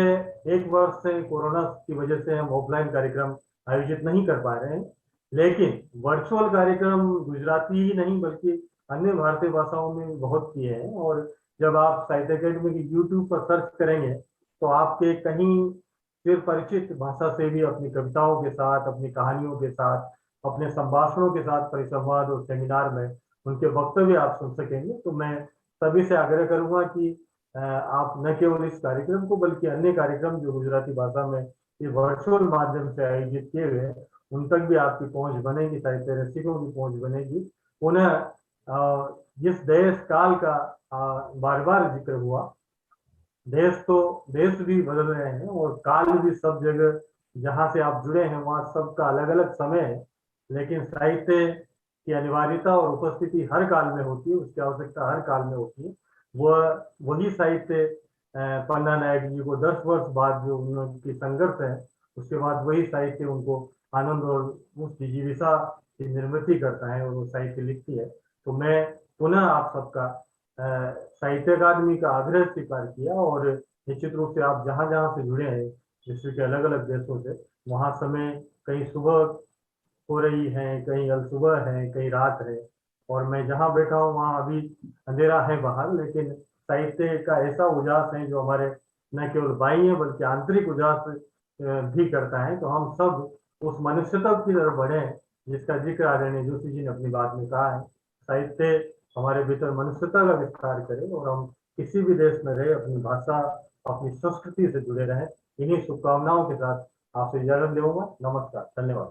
1 वर्ष से कोरोना की वजह से हम ऑफलाइन कार्यक्रम आयोजित नहीं कर पा रहे हैं, लेकिन वर्चुअल कार्यक्रम गुजराती ही नहीं बल्कि अन्य भारतीय भाषाओं में बहुत किए हैं। और जब आप साहित्य अकादमी की यूट्यूब पर सर्च करेंगे तो आपके कहीं फिर परिचित भाषा से भी अपनी कविताओं के साथ, अपनी कहानियों के साथ, अपने संभाषणों के साथ परिसंवाद और सेमिनार में उनके वक्तव्य आप सुन सकेंगे। तो मैं सभी से आग्रह करूंगा कि आप न केवल इस कार्यक्रम को बल्कि अन्य कार्यक्रम जो गुजराती भाषा में ये वर्चुअल माध्यम से आयोजित किए हुए हैं, उन तक भी आपकी पहुंच बनेगी, साहित्य रसिकों की पहुंच बनेगी। पुनः जिस देश काल का बार बार जिक्र हुआ, देश भी बदल रहे हैं और काल भी सब जगह जहां से आप जुड़े हैं वहां सबका अलग अलग समय है, लेकिन साहित्य की अनिवार्यता और उपस्थिति हर काल में होती है, उसकी आवश्यकता हर काल में होती है। वही साहित्य पन्ना नायक जी को 10 वर्ष बाद जो उनकी संघर्ष है, उसके बाद वही साहित्य उनको आनंद और उस जिजीविषा की निर्मित करता है और वो साहित्य लिखती है। तो मैं पुनः आप सबका साहित्य अकादमी का आग्रह स्वीकार किया, और निश्चित रूप से आप जहां जहां से जुड़े हैं विश्व के अलग अलग देशों से, वहां समय कहीं सुबह हो रही है, कहीं अल सुबह है, कहीं रात है, और मैं जहां बैठा हूँ वहां अभी अंधेरा है बाहर, लेकिन साहित्य का ऐसा उजास है जो हमारे न केवल बाह्य बल्कि आंतरिक उजास भी करता है। तो हम सब उस मनुष्यता की तरफ बढ़े जिसका जिक्र आदरणीय जोशी जी ने अपनी बात में कहा है। साहित्य हमारे भीतर मनुष्यता का विस्तार करे और हम किसी भी देश में रहे अपनी भाषा, अपनी संस्कृति से जुड़े रहें। इन्हीं शुभकामनाओं के साथ आपसे इजाजत दूंगा। नमस्कार, धन्यवाद।